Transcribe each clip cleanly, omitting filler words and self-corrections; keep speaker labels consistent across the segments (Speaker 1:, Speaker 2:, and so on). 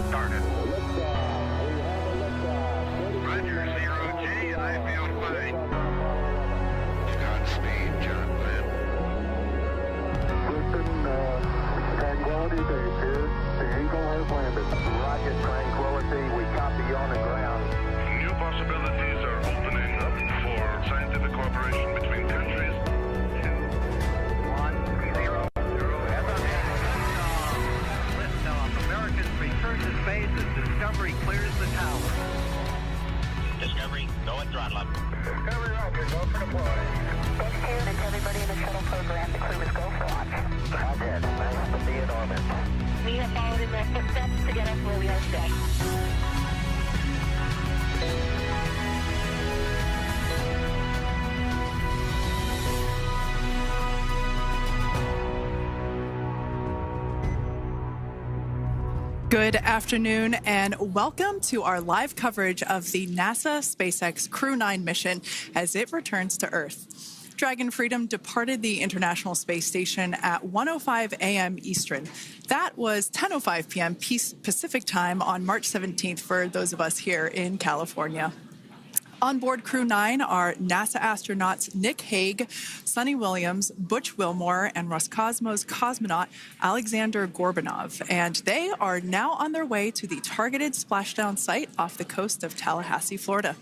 Speaker 1: get started. Roger, 0G, I feel fine. Godspeed, John Glenn.
Speaker 2: Tranquility Base here. The Eagle has landed. Roger, Tranquility. We copy you on the ground.
Speaker 1: New possibilities are opening up for scientific cooperation between countries.
Speaker 3: 2-1-0-0. Liftoff. Americans return to space as Discovery clears the tower.
Speaker 4: Discovery, go and throttle up.
Speaker 2: Discovery, Roger. Go for deploy.
Speaker 5: Thanks, Karen, and to everybody in the shuttle program. The crew is go for launch.
Speaker 2: Roger. Nice to be in orbit.
Speaker 5: We have followed in their footsteps to get us where we are today.
Speaker 6: Good afternoon and welcome to our live coverage of the NASA SpaceX CREW-9 mission as it returns to Earth. Dragon Freedom departed the International Space Station at 1:05 a.m. Eastern. That was 10:05 p.m. Pacific time on March 17th for those of us here in California. On board CREW-9 are NASA astronauts Nick Hague, Suni Williams, Butch Wilmore, and Roscosmos cosmonaut Alexander Gorbanov. And they are now on their way to the targeted splashdown site off the coast of Tallahassee, Florida.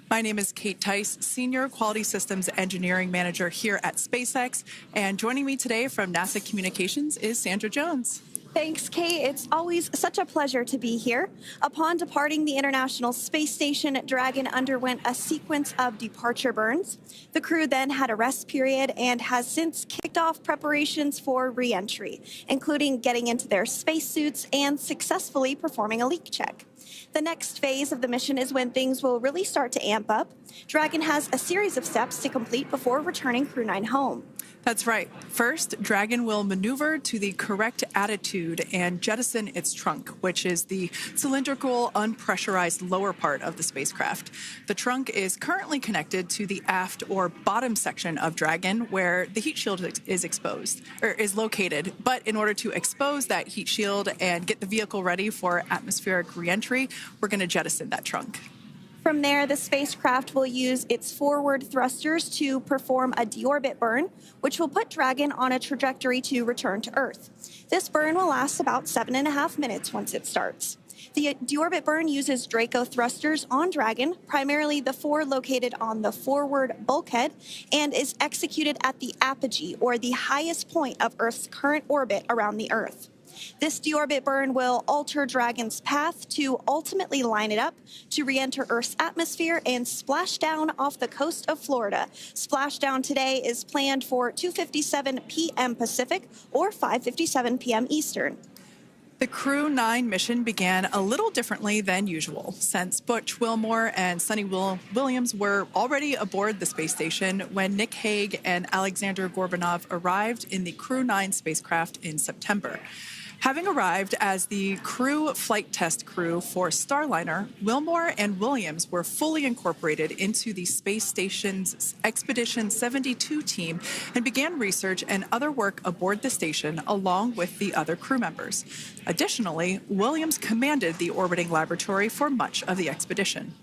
Speaker 6: My name is Kate Tice, Senior Quality Systems Engineering Manager here at SpaceX. And joining me today from NASA Communications is Sandra Jones.
Speaker 7: Thanks, Kate. It's always such a pleasure to be here. Upon departing the International Space Station, Dragon underwent a sequence of departure burns. The crew then had a rest period and has since kicked off preparations for re-entry, including getting into their spacesuits and successfully performing a leak check. The next phase of the mission is when things will really start to amp up. Dragon has a series of steps to complete before returning CREW-9 home.
Speaker 6: That's right. First, Dragon will maneuver to the correct attitude and jettison its trunk, which is the cylindrical, unpressurized lower part of the spacecraft. The trunk is currently connected to the aft or bottom section of Dragon, where the heat shield is located. But in order to expose that heat shield and get the vehicle ready for atmospheric reentry, we're going to jettison that trunk.
Speaker 7: From there, the spacecraft will use its forward thrusters to perform a deorbit burn, which will put Dragon on a trajectory to return to Earth. This burn will last about 7.5 minutes once it starts. The deorbit burn uses Draco thrusters on Dragon, primarily the 4 located on the forward bulkhead, and is executed at the apogee, or the highest point of Earth's current orbit around the Earth. This deorbit burn will alter Dragon's path to ultimately line it up to re-enter Earth's atmosphere and splash down off the coast of Florida. Splashdown today is planned for 2:57 p.m. Pacific or 5:57 p.m. Eastern.
Speaker 6: The CREW-9 mission began a little differently than usual, since Butch Wilmore and Suni Williams were already aboard the space station when Nick Hague and Alexander Gorbanov arrived in the CREW-9 spacecraft in September. Having arrived as the crew flight test crew for Starliner, Wilmore and Williams were fully incorporated into the space station's Expedition 72 team and began research and other work aboard the station along with the other crew members. Additionally, Williams commanded the orbiting laboratory for much of the expedition.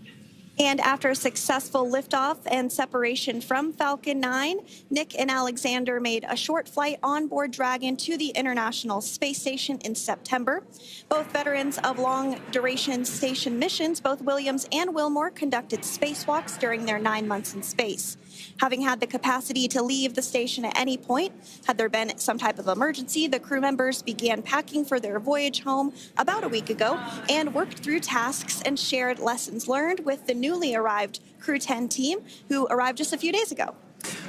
Speaker 7: And after a successful liftoff and separation from Falcon 9, Nick and Alexander made a short flight on board Dragon to the International Space Station in September. Both veterans of long-duration station missions, both Williams and Wilmore conducted spacewalks during their 9 months in space. Having had the capacity to leave the station at any point, had there been some type of emergency, the crew members began packing for their voyage home about a week ago and worked through tasks and shared lessons learned with the newly arrived CREW-10 team, who arrived just a few days ago.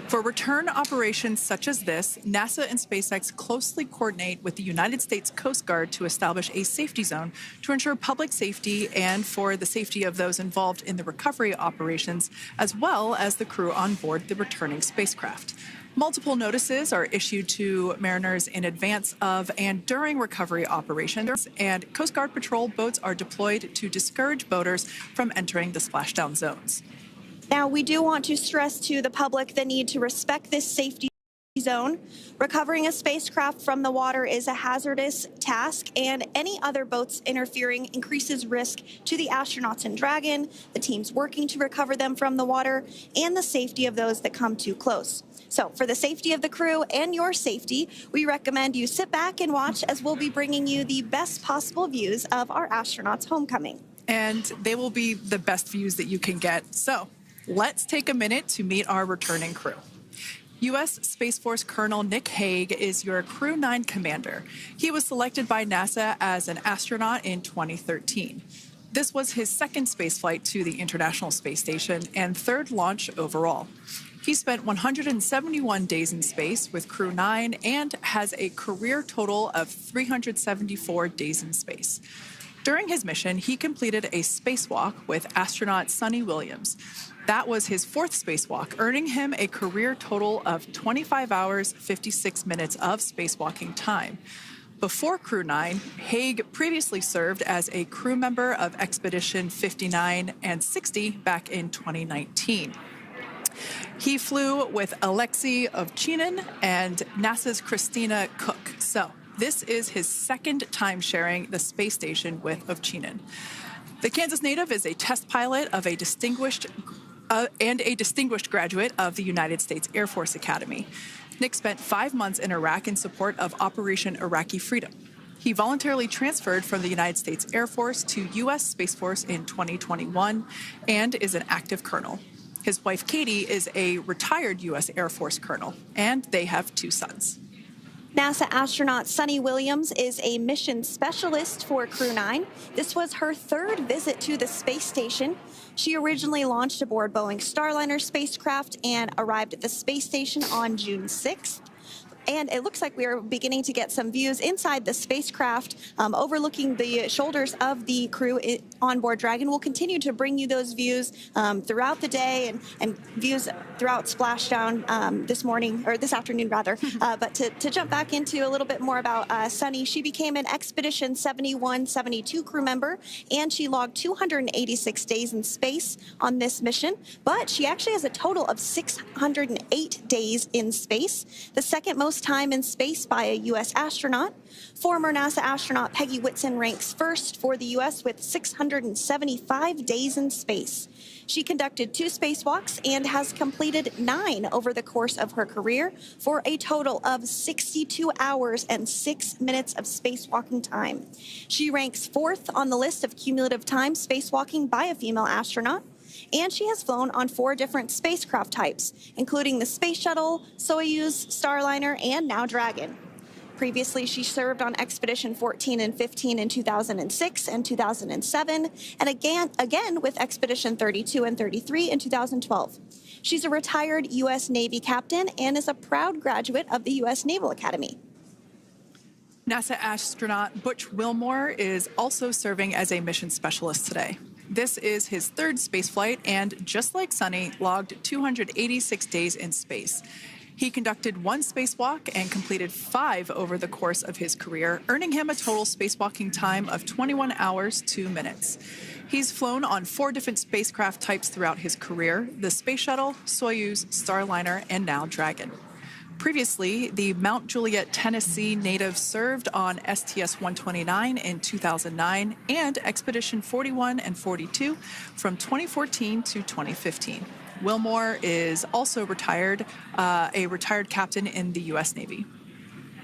Speaker 6: For return operations such as this, NASA and SpaceX closely coordinate with the United States Coast Guard to establish a safety zone to ensure public safety and for the safety of those involved in the recovery operations, as well as the crew on board the returning spacecraft. Multiple notices are issued to mariners in advance of and during recovery operations, and Coast Guard patrol boats are deployed to discourage boaters from entering the splashdown zones.
Speaker 7: Now, we do want to stress to the public the need to respect this safety zone. Recovering a spacecraft from the water is a hazardous task, and any other boats interfering increases risk to the astronauts in Dragon, the teams working to recover them from the water, and the safety of those that come too close. So for the safety of the crew and your safety, we recommend you sit back and watch as we'll be bringing you the best possible views of our astronauts' homecoming.
Speaker 6: And they will be the best views that you can get. So let's take a minute to meet our returning crew. U.S. Space Force Colonel Nick Hague is your CREW-9 commander. He was selected by NASA as an astronaut in 2013. This was his second spaceflight to the International Space Station and third launch overall. He spent 171 days in space with CREW-9 and has a career total of 374 days in space. During his mission, he completed a spacewalk with astronaut Suni Williams. That was his fourth spacewalk, earning him a career total of 25 hours, 56 minutes of spacewalking time. Before CREW-9, Hague previously served as a crew member of Expedition 59 and 60 back in 2019. He flew with Alexei Ovchinin and NASA's Christina Cook. So this is his second time sharing the space station with Ovchinin. The Kansas native is a test pilot of a distinguished graduate of the United States Air Force Academy. Nick spent 5 months in Iraq in support of Operation Iraqi Freedom. He voluntarily transferred from the United States Air Force to U.S. Space Force in 2021 and is an active colonel. His wife, Katie, is a retired U.S. Air Force colonel, and they have 2 sons.
Speaker 7: NASA astronaut Suni Williams is a mission specialist for CREW-9. This was her third visit to the space station. She originally launched aboard Boeing Starliner spacecraft and arrived at the space station on June 6th. And it looks like we are beginning to get some views inside the spacecraft, overlooking the shoulders of the crew on board Dragon. We'll continue to bring you those views throughout the day and views throughout Splashdown this afternoon rather. But to jump back into a little bit more about Suni, she became an Expedition 71-72 crew member, and she logged 286 days in space on this mission. But she actually has a total of 608 days in space, the second most time in space by a U.S. astronaut. Former NASA astronaut Peggy Whitson ranks first for the U.S. with 675 days in space. She conducted 2 spacewalks and has completed 9 over the course of her career for a total of 62 hours and 6 minutes of spacewalking time. She ranks 4th on the list of cumulative time spacewalking by a female astronaut. And she has flown on 4 different spacecraft types, including the Space Shuttle, Soyuz, Starliner, and now Dragon. Previously, she served on Expedition 14 and 15 in 2006 and 2007, and again with Expedition 32 and 33 in 2012. She's a retired U.S. Navy captain and is a proud graduate of the U.S. Naval Academy.
Speaker 6: NASA astronaut Butch Wilmore is also serving as a mission specialist today. This is his 3rd spaceflight and, just like Suni, logged 286 days in space. He conducted 1 spacewalk and completed 5 over the course of his career, earning him a total spacewalking time of 21 hours, 2 minutes. He's flown on 4 different spacecraft types throughout his career: the Space Shuttle, Soyuz, Starliner, and now Dragon. Previously, the Mount Juliet, Tennessee native served on STS-129 in 2009 and Expedition 41 and 42 from 2014 to 2015. Wilmore is also a retired captain in the U.S. Navy.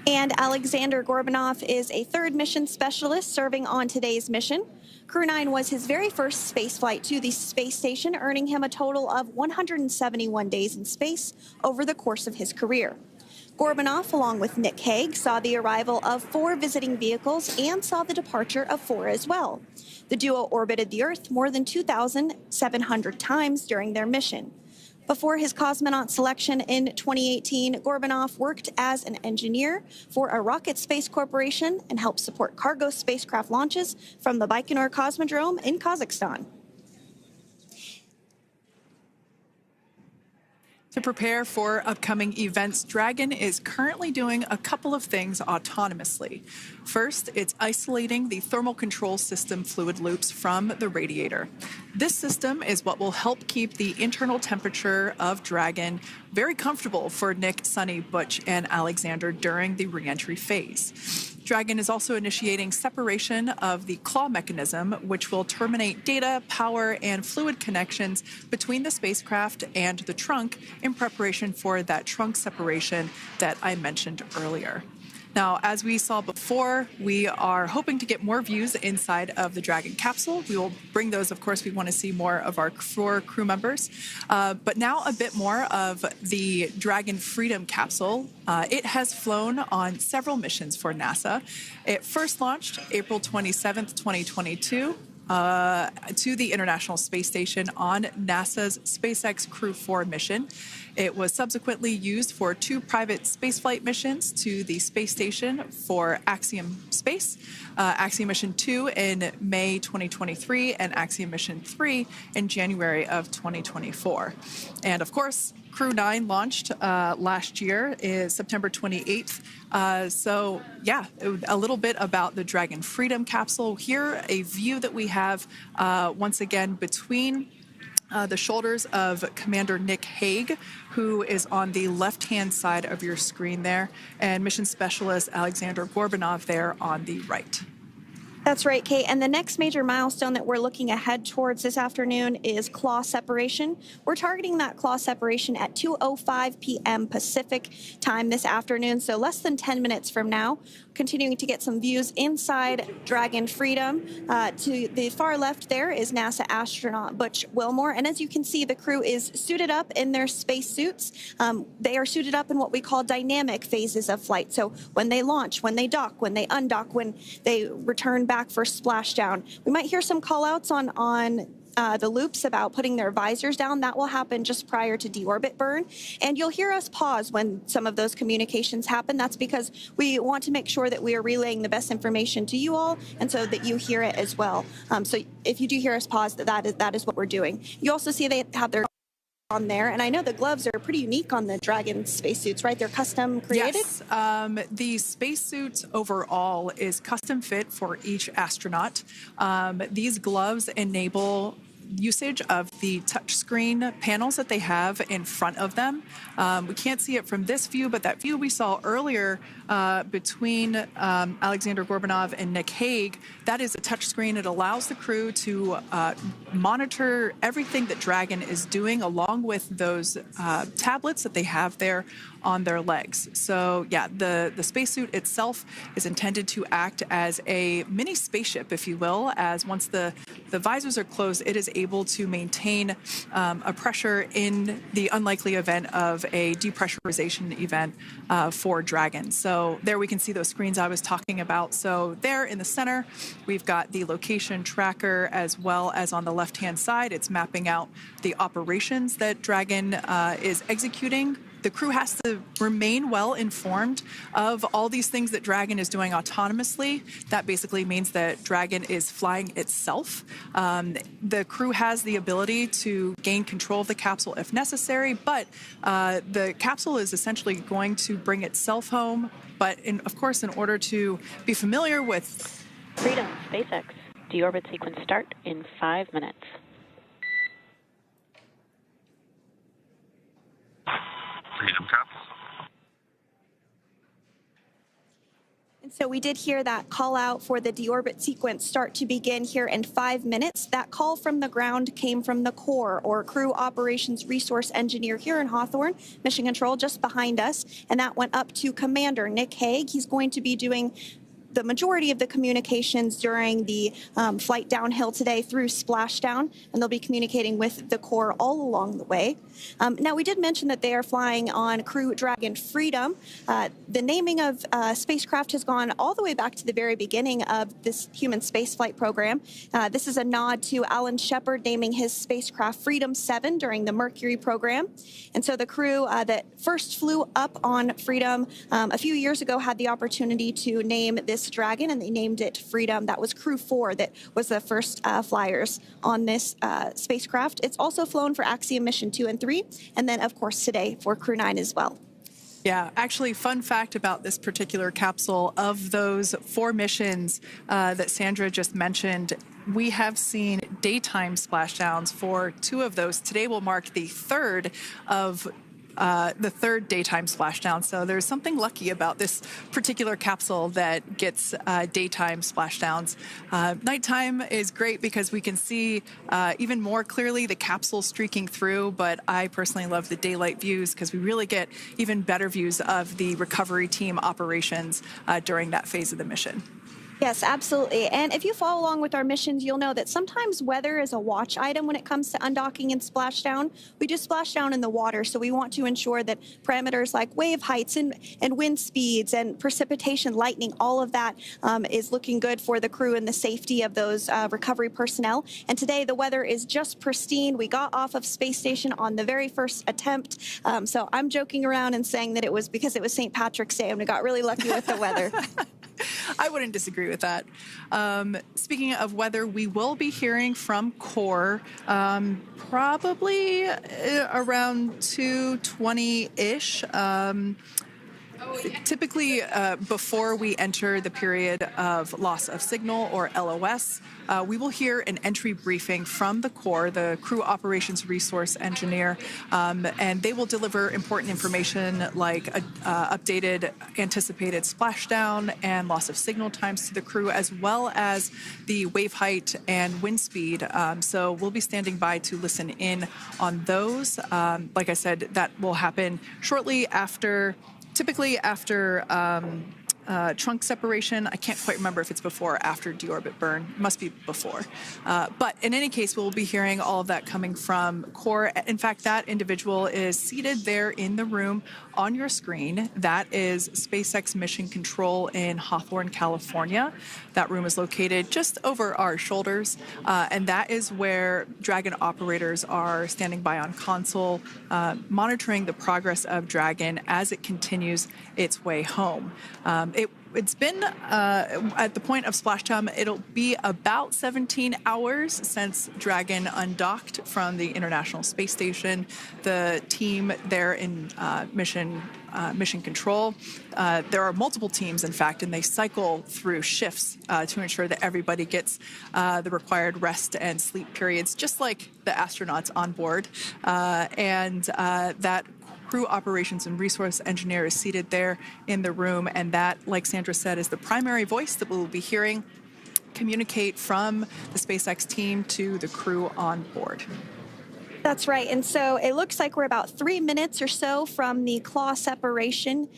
Speaker 7: And Alexander Gorbanov is a 3rd mission specialist serving on today's mission. CREW-9 was his very first spaceflight to the space station, earning him a total of 171 days in space over the course of his career. Gorbanov, along with Nick Hague, saw the arrival of 4 visiting vehicles and saw the departure of 4 as well. The duo orbited the Earth more than 2,700 times during their mission. Before his cosmonaut selection in 2018, Gorbanov worked as an engineer for a rocket space corporation and helped support cargo spacecraft launches from the Baikonur Cosmodrome in Kazakhstan.
Speaker 6: To prepare for upcoming events, Dragon is currently doing a couple of things autonomously. First, it's isolating the thermal control system fluid loops from the radiator. This system is what will help keep the internal temperature of Dragon very comfortable for Nick, Sunny, Butch, and Alexander during the re-entry phase. Dragon is also initiating separation of the claw mechanism, which will terminate data, power, and fluid connections between the spacecraft and the trunk in preparation for that trunk separation that I mentioned earlier. Now, as we saw before, we are hoping to get more views inside of the Dragon capsule. We will bring those, of course. We want to see more of our 4 crew members. But now a bit more of the Dragon Freedom capsule. It has flown on several missions for NASA. It first launched April 27th, 2022. To the International Space Station on NASA's SpaceX CREW-9 mission. It was subsequently used for 2 private spaceflight missions to the space station for Axiom Space, Axiom Mission 2 in May 2023, and Axiom Mission 3 in January of 2024. And of course, CREW-9 launched last year, is September 28th. So yeah, a little bit about the Dragon Freedom capsule. Here, a view that we have once again between the shoulders of Commander Nick Hague, who is on the left-hand side of your screen there, and Mission Specialist Alexander Gorbanov there on the right.
Speaker 7: That's right, Kate. And the next major milestone that we're looking ahead towards this afternoon is claw separation. We're targeting that claw separation at 2:05 p.m. Pacific time this afternoon, so less than 10 minutes from now. Continuing to get some views inside Dragon Freedom. To the far left there is NASA astronaut Butch Wilmore. And as you can see, the crew is suited up in their space suits. They are suited up in what we call dynamic phases of flight. So when they launch, when they dock, when they undock, when they return back for splashdown. We might hear some call outs on the loops about putting their visors down. That will happen just prior to deorbit burn. And you'll hear us pause when some of those communications happen. That's because we want to make sure that we are relaying the best information to you all, and so that you hear it as well. So if you do hear us pause, that is what we're doing. You also see they have their on there, and I know the gloves are pretty unique on the Dragon spacesuits, right? They're custom created?
Speaker 6: Yes. The spacesuit overall is custom fit for each astronaut. These gloves enable usage of the touchscreen panels that they have in front of them. We can't see it from this view, but that view we saw earlier between Alexander Gorbanov and Nick Hague, that is a touchscreen. It allows the crew to monitor everything that Dragon is doing along with those tablets that they have there on their legs. So yeah, the spacesuit itself is intended to act as a mini spaceship, if you will, as once the visors are closed, it is able to maintain a pressure in the unlikely event of a depressurization event for Dragon. So there we can see those screens I was talking about. So there in the center, we've got the location tracker, as well as on the left-hand side, it's mapping out the operations that Dragon is executing. The crew has to remain well informed of all these things that Dragon is doing autonomously. That basically means that Dragon is flying itself. The crew has the ability to gain control of the capsule if necessary, but the capsule is essentially going to bring itself home. But of course, in order to be familiar with
Speaker 8: Freedom, SpaceX, deorbit sequence start in 5 minutes.
Speaker 1: Freedom capsule.
Speaker 7: And so we did hear that call out for the deorbit sequence start to begin here in 5 minutes. That call from the ground came from the core, or Crew Operations Resource Engineer here in Hawthorne, Mission Control just behind us. And that went up to Commander Nick Hague. He's going to be doing the majority of the communications during the flight downhill today through Splashdown, and they'll be communicating with the core all along the way. Now, we did mention that they are flying on Crew Dragon Freedom. The naming of spacecraft has gone all the way back to the very beginning of this human spaceflight program. This is a nod to Alan Shepard naming his spacecraft Freedom 7 during the Mercury program. And so the crew that first flew up on Freedom a few years ago had the opportunity to name this this Dragon, and they named it Freedom. That was Crew-4 that was the first flyers on this spacecraft. It's also flown for Axiom Mission 2 and 3, and then, of course, today for Crew-9 as well.
Speaker 6: Yeah, actually, fun fact about this particular capsule, of those 4 missions that Sandra just mentioned, we have seen daytime splashdowns for 2 of those. Today will mark the third daytime splashdown. So there's something lucky about this particular capsule that gets daytime splashdowns. Nighttime is great because we can see even more clearly the capsule streaking through, but I personally love the daylight views because we really get even better views of the recovery team operations during that phase of the mission.
Speaker 7: Yes, absolutely. And if you follow along with our missions, you'll know that sometimes weather is a watch item when it comes to undocking and splashdown. We do splashdown in the water, so we want to ensure that parameters like wave heights and wind speeds and precipitation, lightning, all of that is looking good for the crew and the safety of those recovery personnel. And today the weather is just pristine. We got off of space station on the very first attempt. So I'm joking around and saying that it was because it was St. Patrick's Day and we got really lucky with the weather.
Speaker 6: I wouldn't disagree with that. Speaking of weather, we will be hearing from CORE probably around 2:20-ish. Typically, before we enter the period of loss of signal, or LOS, we will hear an entry briefing from the CORE, the Crew Operations Resource Engineer, and they will deliver important information like updated anticipated splashdown and loss of signal times to the crew, as well as the wave height and wind speed. So we'll be standing by to listen in on those. Like I said, that will happen shortly after. Typically after trunk separation. I can't quite remember if it's before or after deorbit burn. It must be before. But in any case, we'll be hearing all of that coming from CORE. In fact, that individual is seated there in the room on your screen. That is SpaceX Mission Control in Hawthorne, California. That room is located just over our shoulders, and that is where Dragon operators are standing by on console, monitoring the progress of Dragon as it continues its way home. It's been, at the point of splashdown, it'll be about 17 hours since Dragon undocked from the International Space Station. The team there in mission control, there are multiple teams, in fact, and they cycle through shifts to ensure that everybody gets the required rest and sleep periods, just like the astronauts on board. And that Crew Operations and Resource Engineer is seated there in the room, and that, like Sandra said, is the primary voice that we'll be hearing communicate from the SpaceX team to the crew on board.
Speaker 7: That's right. And so it looks like we're about 3 minutes or so from the claw separation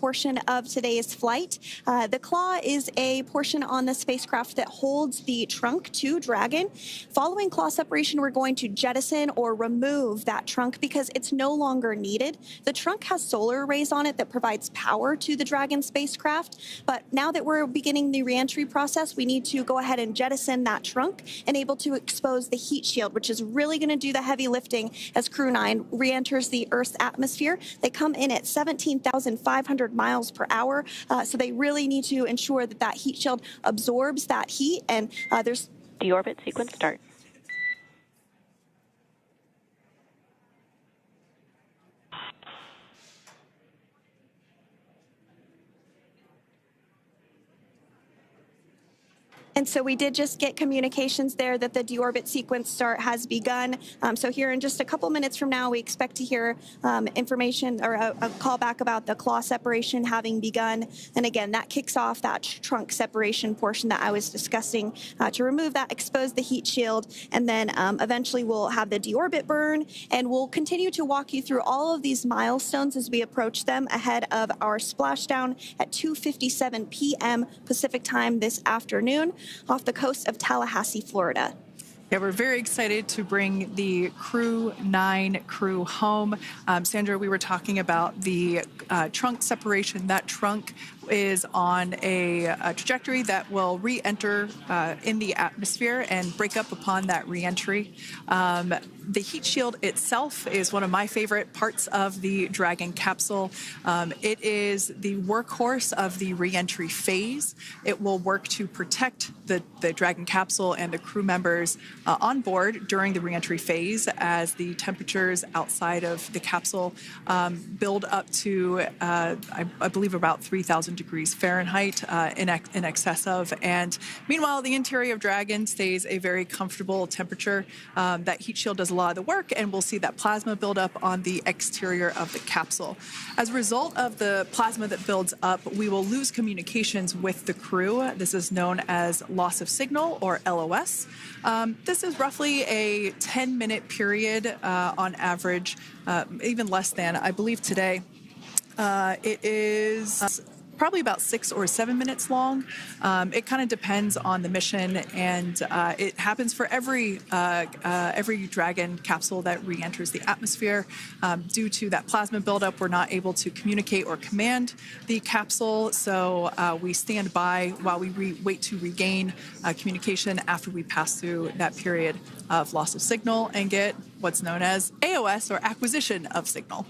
Speaker 7: portion of today's flight. The claw is a portion on the spacecraft that holds the trunk to Dragon. Following claw separation, we're going to jettison or remove that trunk because it's no longer needed. The trunk has solar arrays on it that provides power to the Dragon spacecraft. But now that we're beginning the reentry process, we need to go ahead and jettison that trunk and able to expose the heat shield, which is really going to do the heavy lifting as Crew-9 re-enters the Earth's atmosphere. They come in at 17,500 miles per hour, so they really need to ensure that that heat shield absorbs that heat, and there's...
Speaker 8: Deorbit sequence start.
Speaker 7: And so we did just get communications there that the deorbit sequence start has begun. So here in just a couple minutes from now, we expect to hear information or a call back about the claw separation having begun. And again, that kicks off that trunk separation portion that I was discussing to remove that, expose the heat shield, and then eventually we'll have the deorbit burn. And we'll continue to walk you through all of these milestones as we approach them ahead of our splashdown at 2:57 p.m. Pacific time this afternoon, off the coast of Tallahassee, Florida.
Speaker 6: Yeah, we're very excited to bring the Crew-9 crew home. Sandra, we were talking about the trunk separation. That trunk is on a trajectory that will re-enter in the atmosphere and break up upon that re-entry. The heat shield itself is one of my favorite parts of the Dragon capsule. It is the workhorse of the re-entry phase. It will work to protect the Dragon capsule and the crew members on board during the re-entry phase as the temperatures outside of the capsule build up to, I believe, about 3,000 degrees Fahrenheit in excess of. And meanwhile, the interior of Dragon stays a very comfortable temperature. That heat shield does a lot of the work, and we'll see that plasma build up on the exterior of the capsule. As a result of the plasma that builds up, we will lose communications with the crew. This is known as loss of signal, or LOS. This is roughly a 10-minute period on average, even less than. I believe today it is probably about 6 or 7 minutes long. It kind of depends on the mission, and it happens for every Dragon capsule that re-enters the atmosphere. Due to that plasma buildup, we're not able to communicate or command the capsule, so we stand by while we wait to regain communication after we pass through that period of loss of signal and get what's known as AOS, or acquisition of signal.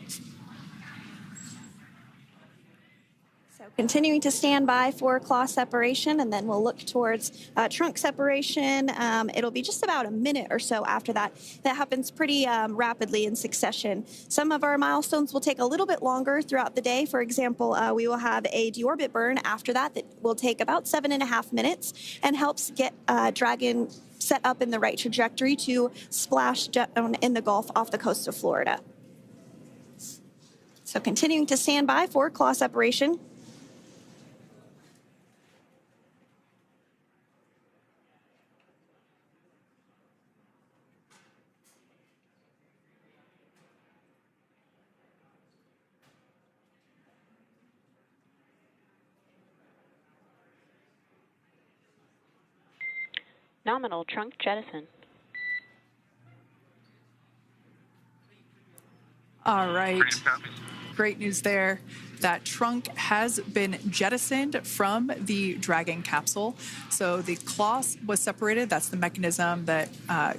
Speaker 7: Continuing to stand by for claw separation, and then we'll look towards trunk separation. It'll be just about a minute or so after that. That happens pretty rapidly in succession. Some of our milestones will take a little bit longer throughout the day. For example, we will have a deorbit burn after that will take about 7.5 minutes and helps get Dragon set up in the right trajectory to splash down in the Gulf off the coast of Florida. So continuing to stand by for claw separation.
Speaker 8: Nominal trunk jettison.
Speaker 6: All right. Great news there. That trunk has been jettisoned from the Dragon capsule. So the claw was separated. That's the mechanism that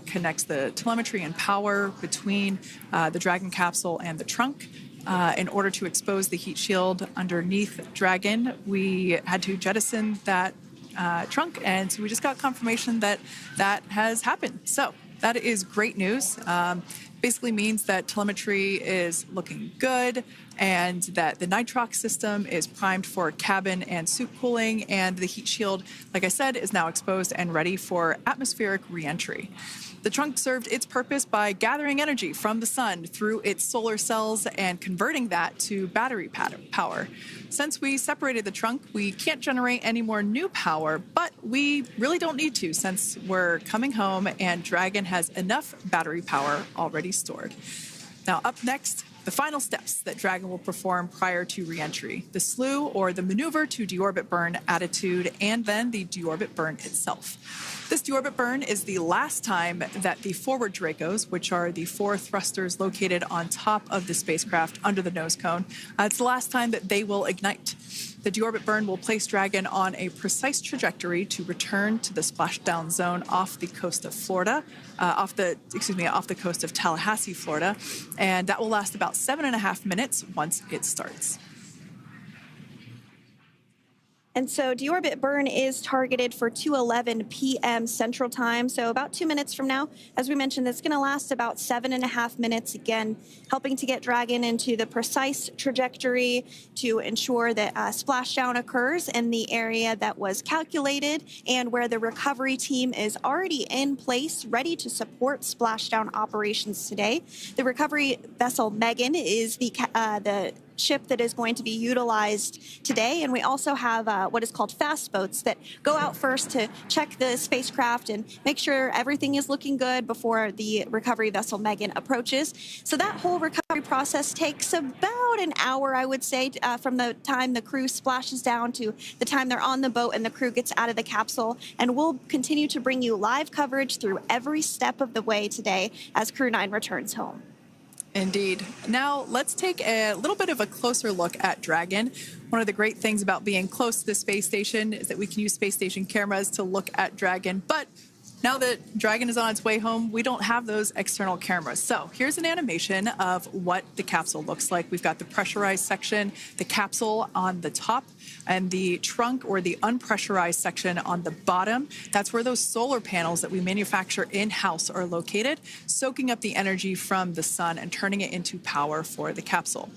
Speaker 6: connects the telemetry and power between the Dragon capsule and the trunk. In order to expose the heat shield underneath Dragon, we had to jettison that trunk, and so we just got confirmation that that has happened. So that is great news. Basically means that telemetry is looking good and that the nitrox system is primed for cabin and suit cooling, and the heat shield, like I said, is now exposed and ready for atmospheric re-entry. The trunk served its purpose by gathering energy from the sun through its solar cells and converting that to battery power. Since we separated the trunk, we can't generate any more new power, but we really don't need to since we're coming home and Dragon has enough battery power already stored. Now, up next, the final steps that Dragon will perform prior to re-entry: the slew, or the maneuver to deorbit burn attitude, and then the deorbit burn itself. This deorbit burn is the last time that the forward Dracos, which are the 4 thrusters located on top of the spacecraft under the nose cone, it's the last time that they will ignite. The deorbit burn will place Dragon on a precise trajectory to return to the splashdown zone off the coast of Florida, off the coast of Tallahassee, Florida, and that will last about 7.5 minutes once it starts.
Speaker 7: And so deorbit burn is targeted for 2:11 p.m. Central Time, so about 2 minutes from now. As we mentioned, it's going to last about 7.5 minutes, again, helping to get Dragon into the precise trajectory to ensure that splashdown occurs in the area that was calculated and where the recovery team is already in place, ready to support splashdown operations today. The recovery vessel Megan is the ship that is going to be utilized today, and we also have what is called fast boats that go out first to check the spacecraft and make sure everything is looking good before the recovery vessel Megan approaches. So that whole recovery process takes about an hour, I would say, from the time the crew splashes down to the time they're on the boat and the crew gets out of the capsule. And we'll continue to bring you live coverage through every step of the way today as CREW-9 returns home.
Speaker 6: Indeed. Now, let's take a little bit of a closer look at Dragon. One of the great things about being close to the space station is that we can use space station cameras to look at Dragon. But now that Dragon is on its way home, we don't have those external cameras. So here's an animation of what the capsule looks like. We've got the pressurized section, the capsule on the top, and the trunk or the unpressurized section on the bottom. That's where those solar panels that we manufacture in-house are located, soaking up the energy from the sun and turning it into power for the capsule.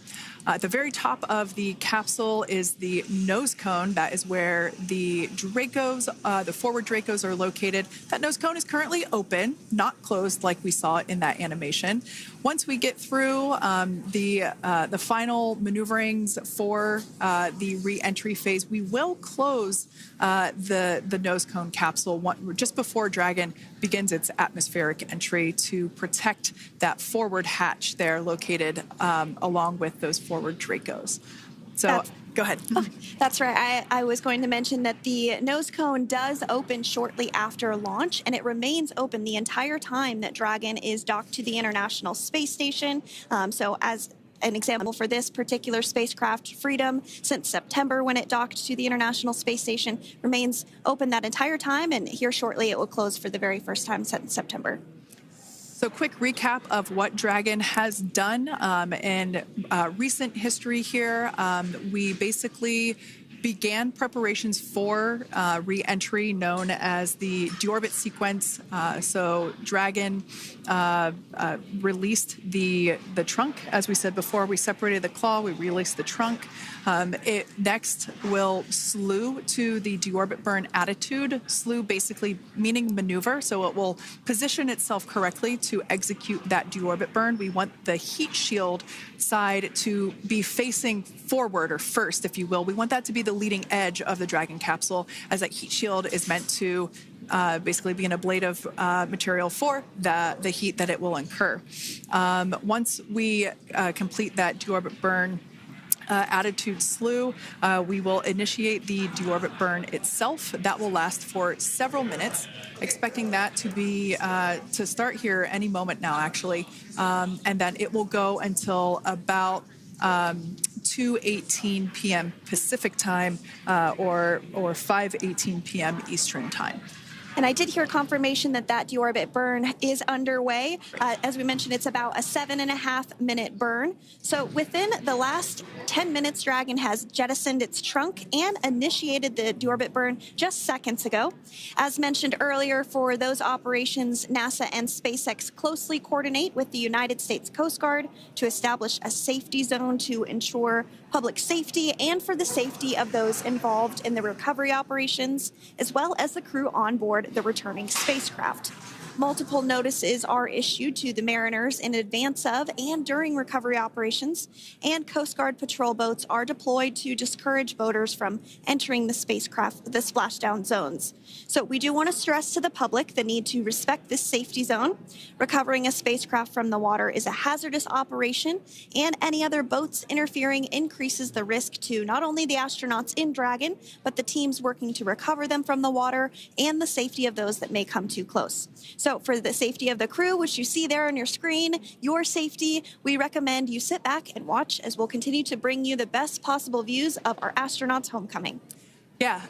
Speaker 6: At the very top of the capsule is the nose cone. That is where the Dracos, the forward Dracos, are located. That nose cone is currently open, not closed like we saw in that animation. Once we get through the final maneuverings for the re-entry phase, we will close the nose cone capsule just before Dragon begins its atmospheric entry to protect that forward hatch there located along with those forward Dracos. So go ahead.
Speaker 7: Oh, that's right. I was going to mention that the nose cone does open shortly after launch, and it remains open the entire time that Dragon is docked to the International Space Station. So as an example for this particular spacecraft, Freedom, since September when it docked to the International Space Station, remains open that entire time, and here shortly it will close for the very first time since September.
Speaker 6: So quick recap of what Dragon has done in recent history here. We basically began preparations for re-entry known as the deorbit sequence. So Dragon released the trunk. As we said before, we separated the claw, we released the trunk. It next will slew to the deorbit burn attitude. Slew basically meaning maneuver, so it will position itself correctly to execute that deorbit burn. We want the heat shield side to be facing forward, or first, if you will. We want that to be the leading edge of the Dragon capsule, as that heat shield is meant to basically be an ablative material for the heat that it will incur. Once we complete that deorbit burn attitude slew, we will initiate the deorbit burn itself. That will last for several minutes, expecting that to be to start here any moment now, actually, and then it will go until about 2:18 p.m. Pacific time or 5:18 p.m. Eastern time.
Speaker 7: And I did hear confirmation that deorbit burn is underway. As we mentioned, it's about a 7.5-minute burn. So within the last 10 minutes, Dragon has jettisoned its trunk and initiated the deorbit burn just seconds ago. As mentioned earlier, for those operations, NASA and SpaceX closely coordinate with the United States Coast Guard to establish a safety zone to ensure public safety and for the safety of those involved in the recovery operations, as well as the crew on board the returning spacecraft. Multiple notices are issued to the mariners in advance of and during recovery operations, and Coast Guard patrol boats are deployed to discourage boaters from entering the spacecraft, the splashdown zones. So we do want to stress to the public the need to respect this safety zone. Recovering a spacecraft from the water is a hazardous operation, and any other boats interfering increases the risk to not only the astronauts in Dragon, but the teams working to recover them from the water and the safety of those that may come too close. So for the safety of the crew, which you see there on your screen, your safety, we recommend you sit back and watch as we'll continue to bring you the best possible views of our astronauts' homecoming.
Speaker 6: Yeah,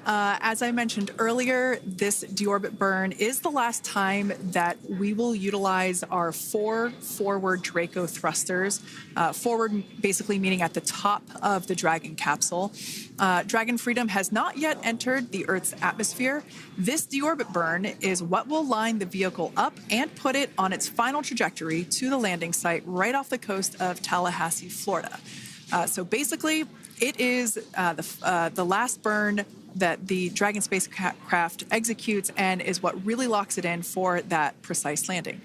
Speaker 6: as I mentioned earlier, this deorbit burn is the last time that we will utilize our 4 forward Draco thrusters. Forward basically meaning at the top of the Dragon capsule. Dragon Freedom has not yet entered the Earth's atmosphere. This deorbit burn is what will line the vehicle up and put it on its final trajectory to the landing site right off the coast of Tallahassee, Florida. So basically, it is the last burn that the Dragon spacecraft executes and is what really locks it in for that precise landing.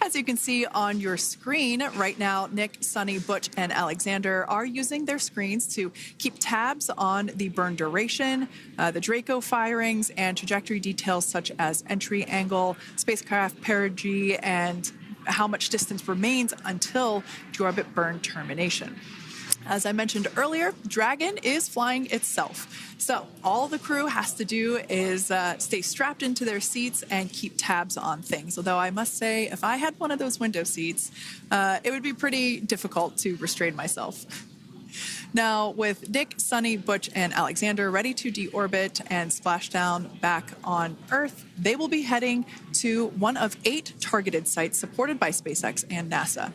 Speaker 6: As you can see on your screen right now, Nick, Sunny, Butch, and Alexander are using their screens to keep tabs on the burn duration, the Draco firings, and trajectory details such as entry angle, spacecraft perigee, and how much distance remains until deorbit burn termination. As I mentioned earlier, Dragon is flying itself. So all the crew has to do is stay strapped into their seats and keep tabs on things. Although I must say, if I had one of those window seats, it would be pretty difficult to restrain myself. Now, with Nick, Sunny, Butch, and Alexander ready to deorbit and splash down back on Earth, they will be heading to one of 8 targeted sites supported by SpaceX and NASA.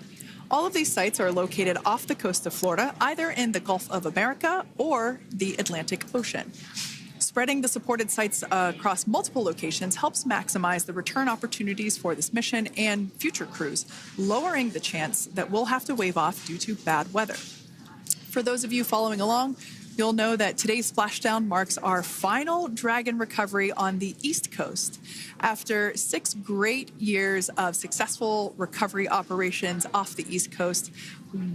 Speaker 6: All of these sites are located off the coast of Florida, either in the Gulf of America or the Atlantic Ocean. Spreading the supported sites across multiple locations helps maximize the return opportunities for this mission and future crews, lowering the chance that we'll have to wave off due to bad weather. For those of you following along, you'll know that today's splashdown marks our final Dragon recovery on the East Coast. After 6 great years of successful recovery operations off the East Coast,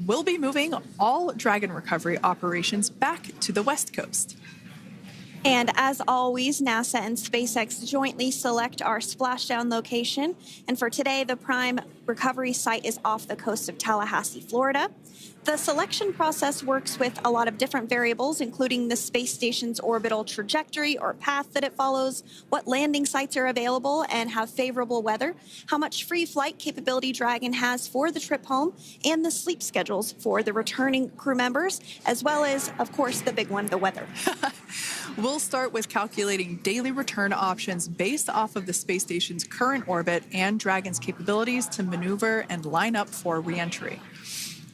Speaker 6: we'll be moving all Dragon recovery operations back to the West Coast.
Speaker 7: And as always, NASA and SpaceX jointly select our splashdown location. And for today, the prime recovery site is off the coast of Tallahassee, Florida. The selection process works with a lot of different variables, including the space station's orbital trajectory or path that it follows, what landing sites are available and have favorable weather, how much free flight capability Dragon has for the trip home, and the sleep schedules for the returning crew members, as well as, of course, the big one, the weather.
Speaker 6: We'll start with calculating daily return options based off of the space station's current orbit and Dragon's capabilities to maneuver and line up for re-entry.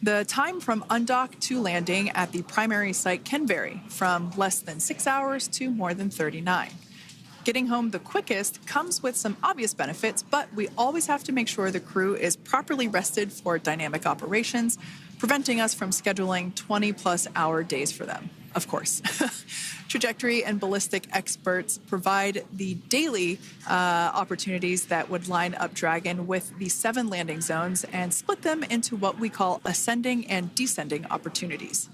Speaker 6: The time from undock to landing at the primary site can vary from less than 6 hours to more than 39. Getting home the quickest comes with some obvious benefits, but we always have to make sure the crew is properly rested for dynamic operations, preventing us from scheduling 20-plus hour days for them, of course. Trajectory and ballistic experts provide the daily opportunities that would line up Dragon with the 7 landing zones and split them into what we call ascending and descending opportunities.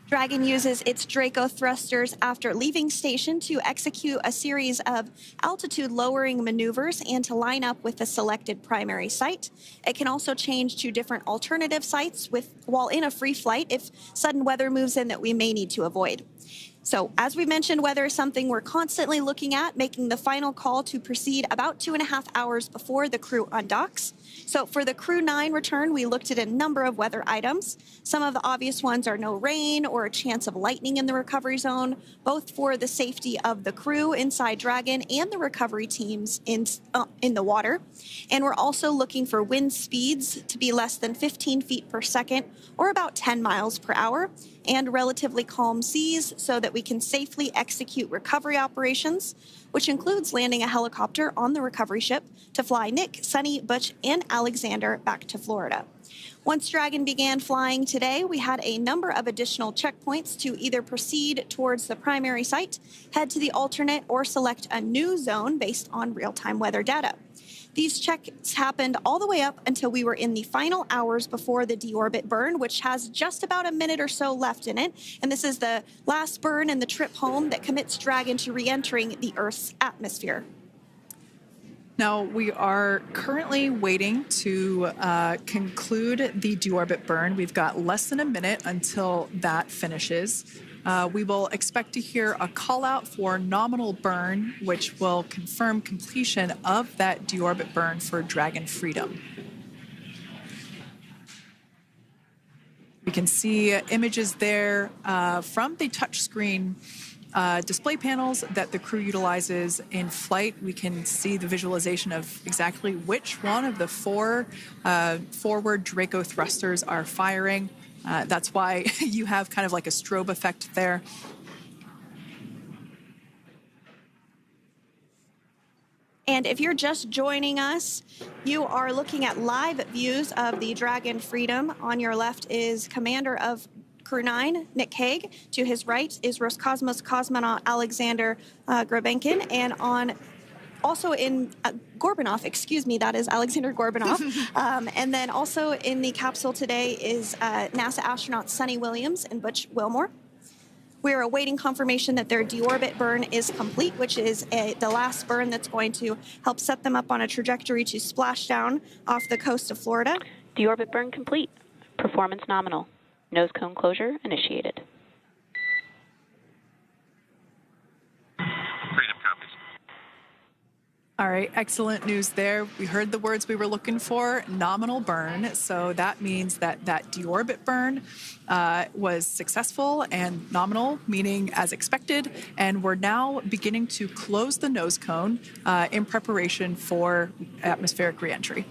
Speaker 7: Dragon uses its Draco thrusters after leaving station to execute a series of altitude-lowering maneuvers and to line up with the selected primary site. It can also change to different alternative sites while in a free flight if sudden weather moves in that we may need to avoid. So, as we mentioned, weather is something we're constantly looking at, making the final call to proceed about 2.5 hours before the crew undocks. So, for the CREW-9 return, we looked at a number of weather items. Some of the obvious ones are no rain or a chance of lightning in the recovery zone, both for the safety of the crew inside Dragon and the recovery teams in the water. And we're also looking for wind speeds to be less than 15 feet per second or about 10 miles per hour, and relatively calm seas so that we can safely execute recovery operations, which includes landing a helicopter on the recovery ship to fly Nick, Sunny, Butch, and Alexander back to Florida. Once Dragon began flying today, we had a number of additional checkpoints to either proceed towards the primary site, head to the alternate, or select a new zone based on real-time weather data. These checks happened all the way up until we were in the final hours before the deorbit burn, which has just about a minute or so left in it. And this is the last burn in the trip home that commits Dragon to re-entering the Earth's atmosphere.
Speaker 6: Now, we are currently waiting to conclude the deorbit burn. We've got less than a minute until that finishes. We will expect to hear a call out for nominal burn, which will confirm completion of that deorbit burn for Dragon Freedom. We can see images there from the touchscreen display panels that the crew utilizes in flight. We can see the visualization of exactly which one of the 4 forward Draco thrusters are firing. That's why you have kind of like a strobe effect there.
Speaker 7: And if you're just joining us, you are looking at live views of the Dragon Freedom. On your left is Commander of CREW-9, Nick Hague. To his right is Roscosmos cosmonaut Alexander Grabenkin. And also in Gorbunov, that is Alexander Gorbunov. And then also in the capsule today is NASA astronauts Sunny Williams and Butch Wilmore. We're awaiting confirmation that their deorbit burn is complete, which is the last burn that's going to help set them up on a trajectory to splash down off the coast of Florida.
Speaker 8: Deorbit burn complete. Performance nominal. Nose cone closure initiated.
Speaker 4: Freedom copies.
Speaker 6: All right, excellent news there. We heard the words we were looking for, nominal burn. So that means that deorbit burn was successful and nominal, meaning as expected. And we're now beginning to close the nose cone in preparation for atmospheric reentry.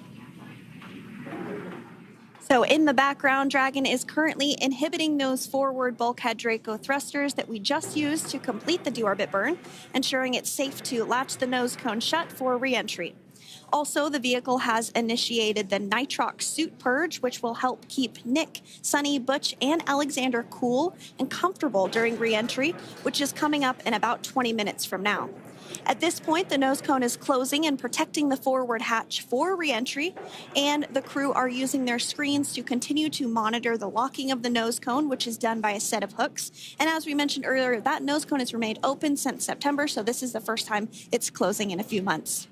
Speaker 7: So in the background, Dragon is currently inhibiting those forward bulkhead Draco thrusters that we just used to complete the deorbit burn, ensuring it's safe to latch the nose cone shut for reentry. Also, the vehicle has initiated the nitrox suit purge, which will help keep Nick, Sunny, Butch, and Alexander cool and comfortable during reentry, which is coming up in about 20 minutes from now. At this point, the nose cone is closing and protecting the forward hatch for reentry, and the crew are using their screens to continue to monitor the locking of the nose cone, which is done by a set of hooks. And as we mentioned earlier, that nose cone has remained open since September, so this is the first time it's closing in a few months.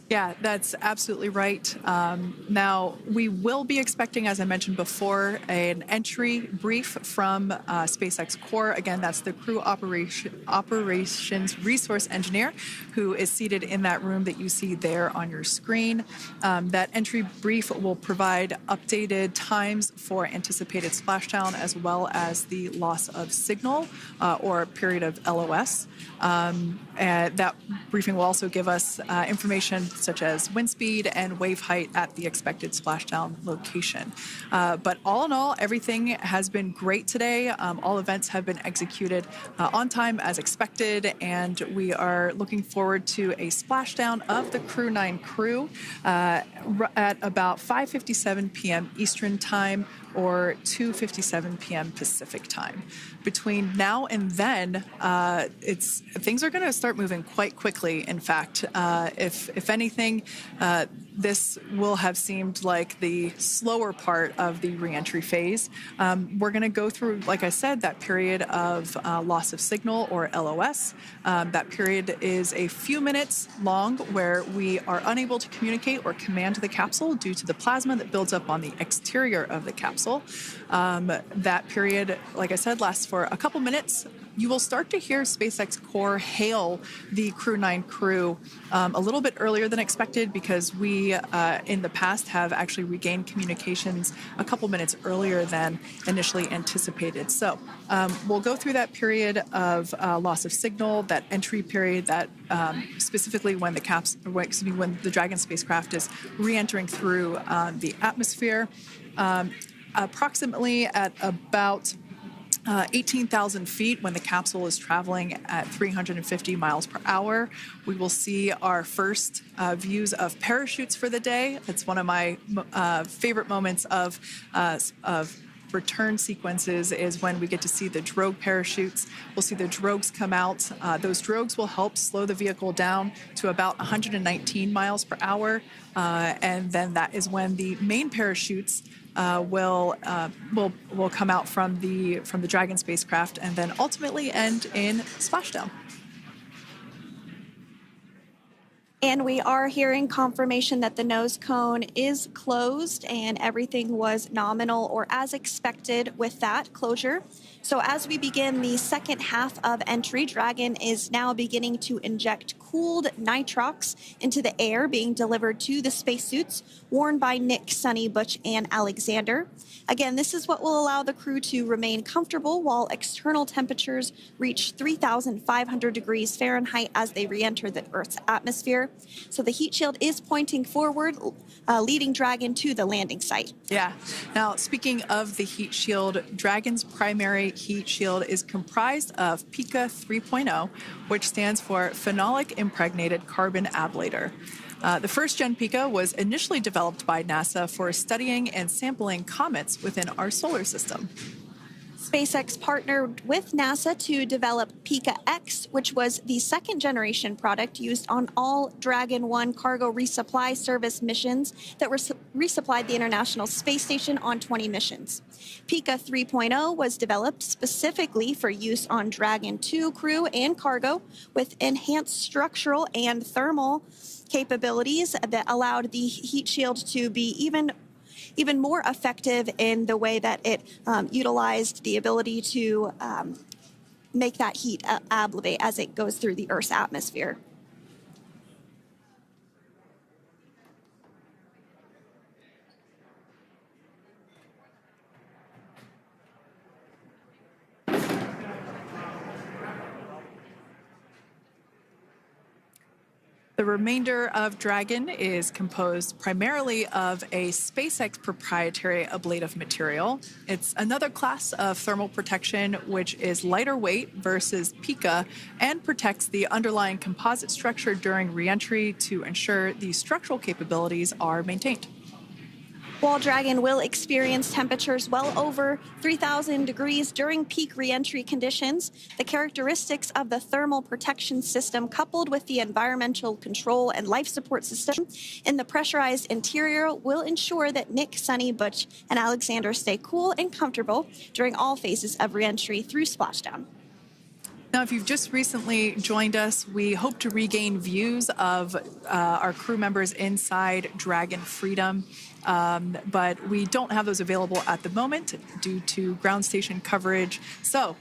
Speaker 6: Yeah, that's absolutely right. Now, we will be expecting, as I mentioned before, an entry brief from SpaceX CREW. Again, that's the Crew Operations Resource Engineer who is seated in that room that you see there on your screen. That entry brief will provide updated times for anticipated splashdown as well as the loss of signal or period of LOS. And that briefing will also give us information such as wind speed and wave height at the expected splashdown location. But all in all, everything has been great today. All events have been executed on time as expected, and we are looking forward to a splashdown of the CREW-9 crew at about 5:57 p.m. Eastern Time or 2:57 p.m. Pacific Time. Between now and then, things are going to start moving quite quickly. In fact, if anything, this will have seemed like the slower part of the reentry phase. We're going to go through, like I said, that period of loss of signal or LOS. That period is a few minutes long where we are unable to communicate or command the capsule due to the plasma that builds up on the exterior of the capsule. That period, like I said, lasts for a couple minutes. You will start to hear SpaceX CREW hail the CREW-9 crew a little bit earlier than expected because we, in the past, have actually regained communications a couple minutes earlier than initially anticipated. So we'll go through that period of loss of signal, that entry period, that specifically when the Dragon spacecraft is re-entering through the atmosphere, approximately at about 18,000 feet when the capsule is traveling at 350 miles per hour. We will see our first views of parachutes for the day. It's one of my favorite moments of return sequences is when we get to see the drogue parachutes. We'll see the drogues come out. Those drogues will help slow the vehicle down to about 119 miles per hour. And then that is when the main parachutes will come out from the Dragon spacecraft and then ultimately end in splashdown.
Speaker 7: And we are hearing confirmation that the nose cone is closed and everything was nominal or as expected with that closure. So as we begin the second half of entry, Dragon is now beginning to inject cooled nitrox into the air being delivered to the spacesuits worn by Nick, Sunny, Butch, and Alexander. Again, this is what will allow the crew to remain comfortable while external temperatures reach 3,500 degrees Fahrenheit as they re-enter the Earth's atmosphere. So the heat shield is pointing forward, leading Dragon to the landing site.
Speaker 6: Yeah. Now, speaking of the heat shield, Dragon's primary heat shield is comprised of PICA 3.0, which stands for Phenolic Impregnated Carbon Ablator. The first-gen PICA was initially developed by NASA for studying and sampling comets within our solar system.
Speaker 7: SpaceX partnered with NASA to develop PICA X, which was the second-generation product used on all Dragon 1 cargo resupply service missions that resupplied the International Space Station on 20 missions. PICA 3.0 was developed specifically for use on Dragon 2 crew and cargo with enhanced structural and thermal capabilities that allowed the heat shield to be even more effective in the way that it utilized the ability to make that heat ablevate as it goes through the Earth's atmosphere.
Speaker 6: The remainder of Dragon is composed primarily of a SpaceX proprietary ablative material. It's another class of thermal protection which is lighter weight versus Pika and protects the underlying composite structure during reentry to ensure the structural capabilities are maintained.
Speaker 7: While Dragon will experience temperatures well over 3,000 degrees during peak reentry conditions, the characteristics of the thermal protection system coupled with the environmental control and life support system in the pressurized interior will ensure that Nick, Sunny, Butch, and Alexander stay cool and comfortable during all phases of reentry through Splashdown.
Speaker 6: Now, if you've just recently joined us, we hope to regain views of our crew members inside Dragon Freedom, but we don't have those available at the moment due to ground station coverage. So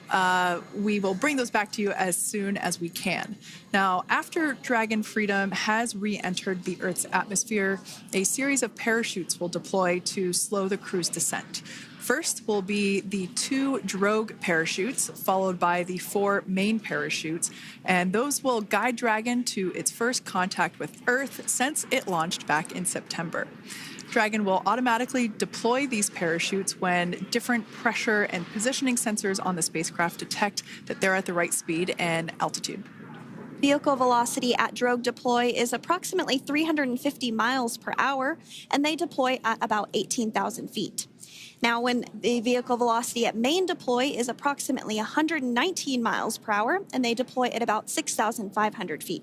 Speaker 6: we will bring those back to you as soon as we can. Now, after Dragon Freedom has re-entered the Earth's atmosphere, a series of parachutes will deploy to slow the crew's descent. First will be the 2 drogue parachutes, followed by the 4 main parachutes, and those will guide Dragon to its first contact with Earth since it launched back in September. Dragon will automatically deploy these parachutes when different pressure and positioning sensors on the spacecraft detect that they're at the right speed and altitude.
Speaker 7: Vehicle velocity at drogue deploy is approximately 350 miles per hour, and they deploy at about 18,000 feet. Now, when the vehicle velocity at main deploy is approximately 119 miles per hour, and they deploy at about 6,500 feet.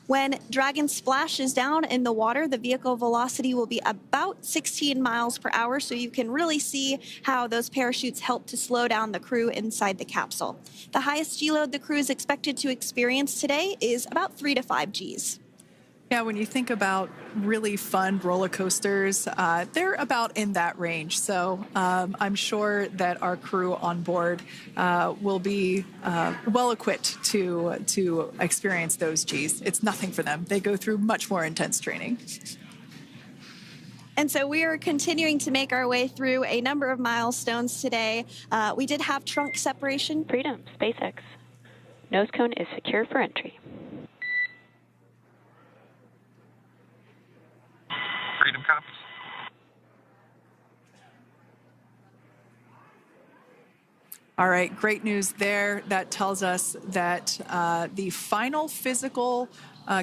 Speaker 7: When Dragon splashes down in the water, the vehicle velocity will be about 16 miles per hour, so you can really see how those parachutes help to slow down the crew inside the capsule. The highest G-load the crew is expected to experience today is about 3 to 5 Gs.
Speaker 6: Yeah, when you think about really fun roller coasters, they're about in that range. So I'm sure that our crew on board will be well equipped to experience those Gs. It's nothing for them. They go through much more intense training.
Speaker 7: And so we are continuing to make our way through a number of milestones today. We did have trunk separation.
Speaker 8: Freedom, SpaceX. Nose cone is secure for entry.
Speaker 9: Freedom copies.
Speaker 6: All right, great news there. That tells us that the final physical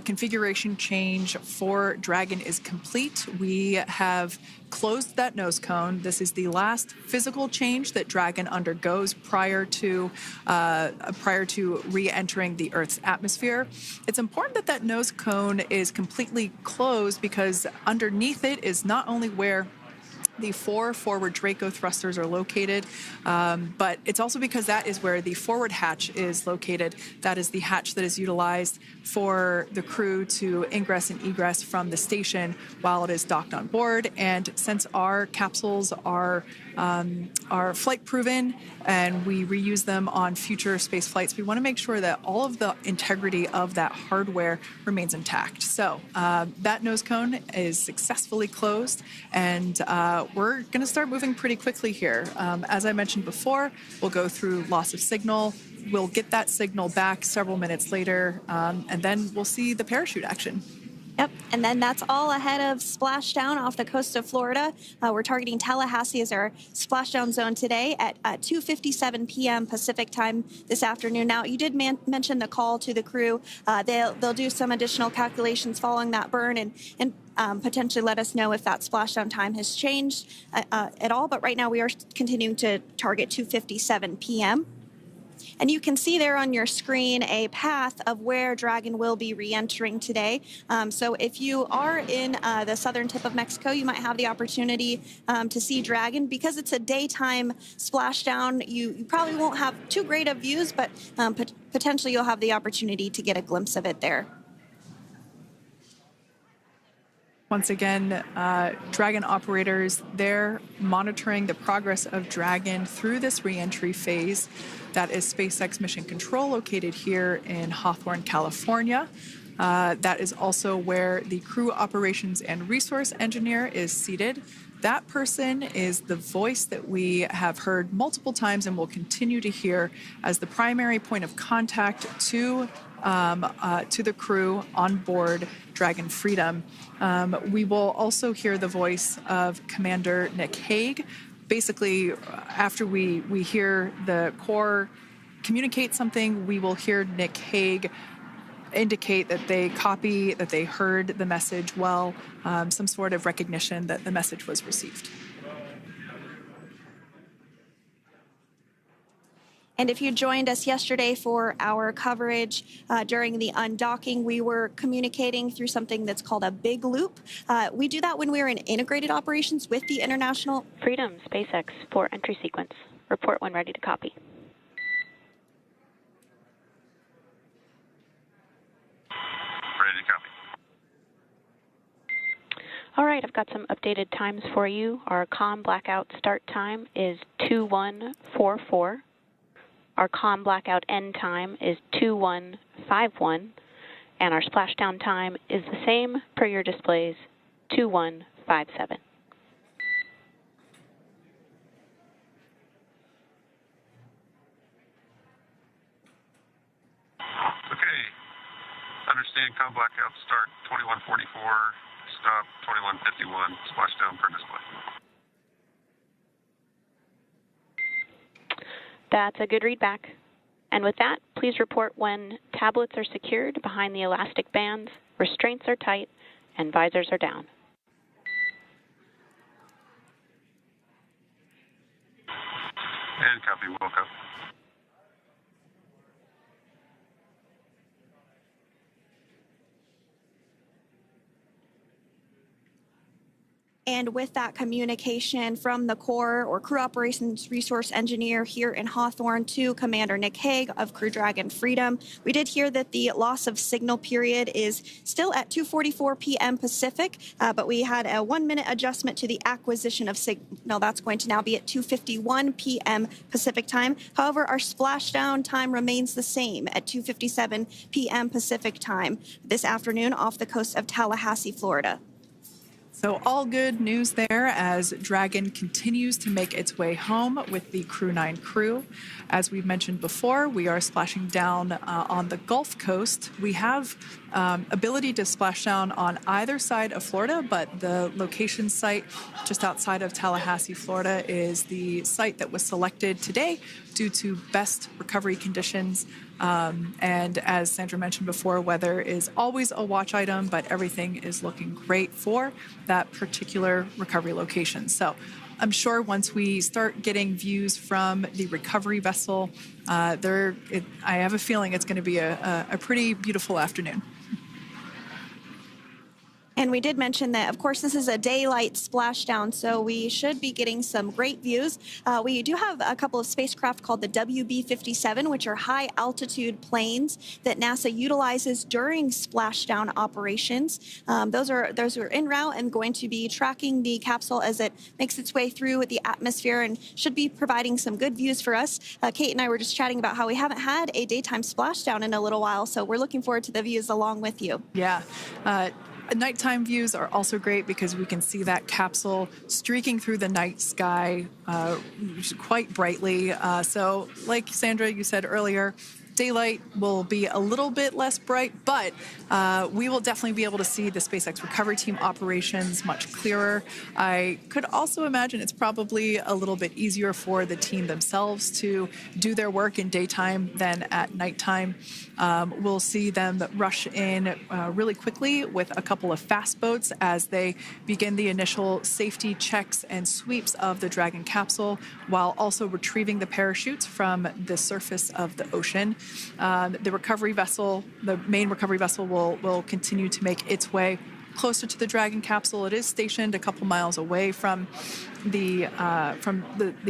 Speaker 6: configuration change for Dragon is complete. We have closed that nose cone. This is the last physical change that Dragon undergoes prior to re-entering the Earth's atmosphere. It's important that that nose cone is completely closed because underneath it is not only where the 4 forward Draco thrusters are located, but it's also because that is where the forward hatch is located. That is the hatch that is utilized for the crew to ingress and egress from the station while it is docked on board. And since our capsules are flight proven and we reuse them on future space flights, we want to make sure that all of the integrity of that hardware remains intact. So that nose cone is successfully closed, and we're going to start moving pretty quickly here. As I mentioned before, we'll go through loss of signal. We'll get that signal back several minutes later, and then we'll see the parachute action.
Speaker 7: Yep, and then that's all ahead of Splashdown off the coast of Florida. We're targeting Tallahassee as our splashdown zone today at 2:57 p.m. Pacific time this afternoon. Now, you did mention the call to the crew. They'll do some additional calculations following that burn and potentially let us know if that splashdown time has changed at all. But right now, we are continuing to target 2:57 p.m. And you can see there on your screen a path of where Dragon will be re-entering today. So if you are in the southern tip of Mexico, you might have the opportunity to see Dragon. Because it's a daytime splashdown, you probably won't have too great of views, but potentially you'll have the opportunity to get a glimpse of it there.
Speaker 6: Once again, Dragon operators, they're monitoring the progress of Dragon through this reentry phase. That is SpaceX Mission Control, located here in Hawthorne, California. That is also where the crew operations and resource engineer is seated. That person is the voice that we have heard multiple times and will continue to hear as the primary point of contact to the crew on board Dragon Freedom. We will also hear the voice of Commander Nick Hague. Basically, after we hear the Corps communicate something, we will hear Nick Hague indicate that they copy, that they heard the message well, some sort of recognition that the message was received.
Speaker 7: And if you joined us yesterday for our coverage during the undocking, we were communicating through something that's called a big loop. We do that when we're in integrated operations with the International
Speaker 8: Freedom, SpaceX, for entry sequence. Report when ready to copy.
Speaker 1: Ready to copy.
Speaker 8: All right, I've got some updated times for you. Our comm blackout start time is 2144. Our comm blackout end time is 2151. And our splashdown time is the same per your displays, 2157.
Speaker 1: Okay. Understand comm blackout start 2144, stop 2151, splashdown per display.
Speaker 8: That's a good readback. And with that, please report when tablets are secured behind the elastic bands, restraints are tight, and visors are down.
Speaker 1: And copy, Wilco.
Speaker 7: And with that communication from the Corps or Crew Operations Resource Engineer here in Hawthorne to Commander Nick Hague of Crew Dragon Freedom, we did hear that the loss of signal period is still at 2:44 p.m. Pacific, but we had a 1-minute adjustment to the acquisition of signal. That's going to now be at 2:51 p.m. Pacific time. However, our splashdown time remains the same at 2:57 p.m. Pacific time this afternoon off the coast of Tallahassee, Florida.
Speaker 6: So all good news there as Dragon continues to make its way home with the CREW-9 crew. As we've mentioned before, we are splashing down on the Gulf Coast. We have ability to splash down on either side of Florida, but the location site just outside of Tallahassee, Florida is the site that was selected today due to best recovery conditions. And as Sandra mentioned before, weather is always a watch item, but everything is looking great for that particular recovery location. So I'm sure once we start getting views from the recovery vessel, I have a feeling it's going to be a pretty beautiful afternoon.
Speaker 7: And we did mention that, of course, this is a daylight splashdown, so we should be getting some great views. We do have a couple of spacecraft called the WB-57, which are high-altitude planes that NASA utilizes during splashdown operations. Those are en route and going to be tracking the capsule as it makes its way through the atmosphere and should be providing some good views for us. Kate and I were just chatting about how we haven't had a daytime splashdown in a little while, so we're looking forward to the views along with you.
Speaker 6: Yeah. Nighttime views are also great because we can see that capsule streaking through the night sky quite brightly. So like Sandra, you said earlier, daylight will be a little bit less bright, but we will definitely be able to see the SpaceX recovery team operations much clearer. I could also imagine it's probably a little bit easier for the team themselves to do their work in daytime than at nighttime. We'll see them rush in really quickly with a couple of fast boats as they begin the initial safety checks and sweeps of the Dragon capsule, while also retrieving the parachutes from the surface of the ocean. The recovery vessel, the main recovery vessel, will continue to make its way closer to the Dragon capsule. It is stationed a couple miles away from the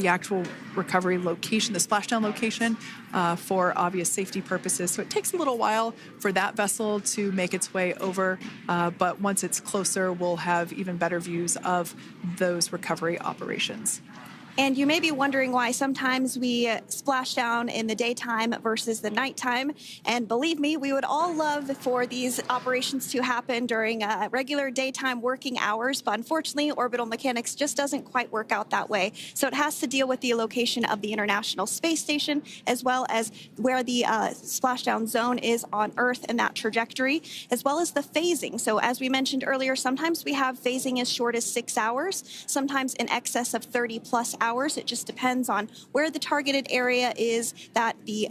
Speaker 6: actual recovery location, the splashdown location, for obvious safety purposes. So it takes a little while for that vessel to make its way over, but once it's closer, we'll have even better views of those recovery operations.
Speaker 7: And you may be wondering why sometimes we splash down in the daytime versus the nighttime. And believe me, we would all love for these operations to happen during regular daytime working hours. But unfortunately, orbital mechanics just doesn't quite work out that way. So it has to deal with the location of the International Space Station, as well as where the splashdown zone is on Earth and that trajectory, as well as the phasing. So as we mentioned earlier, sometimes we have phasing as short as 6 hours, sometimes in excess of 30 plus hours. It just depends on where the targeted area is that the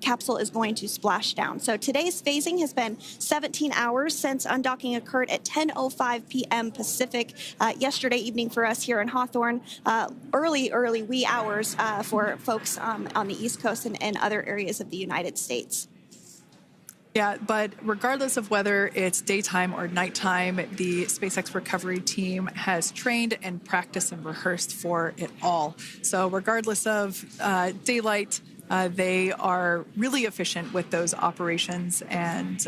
Speaker 7: capsule is going to splash down. So today's phasing has been 17 hours since undocking occurred at 10:05 p.m. Pacific yesterday evening for us here in Hawthorne. Early wee hours for folks on the East Coast and other areas of the United States.
Speaker 6: Yeah, but regardless of whether it's daytime or nighttime, the SpaceX recovery team has trained and practiced and rehearsed for it all. So regardless of daylight, they are really efficient with those operations. And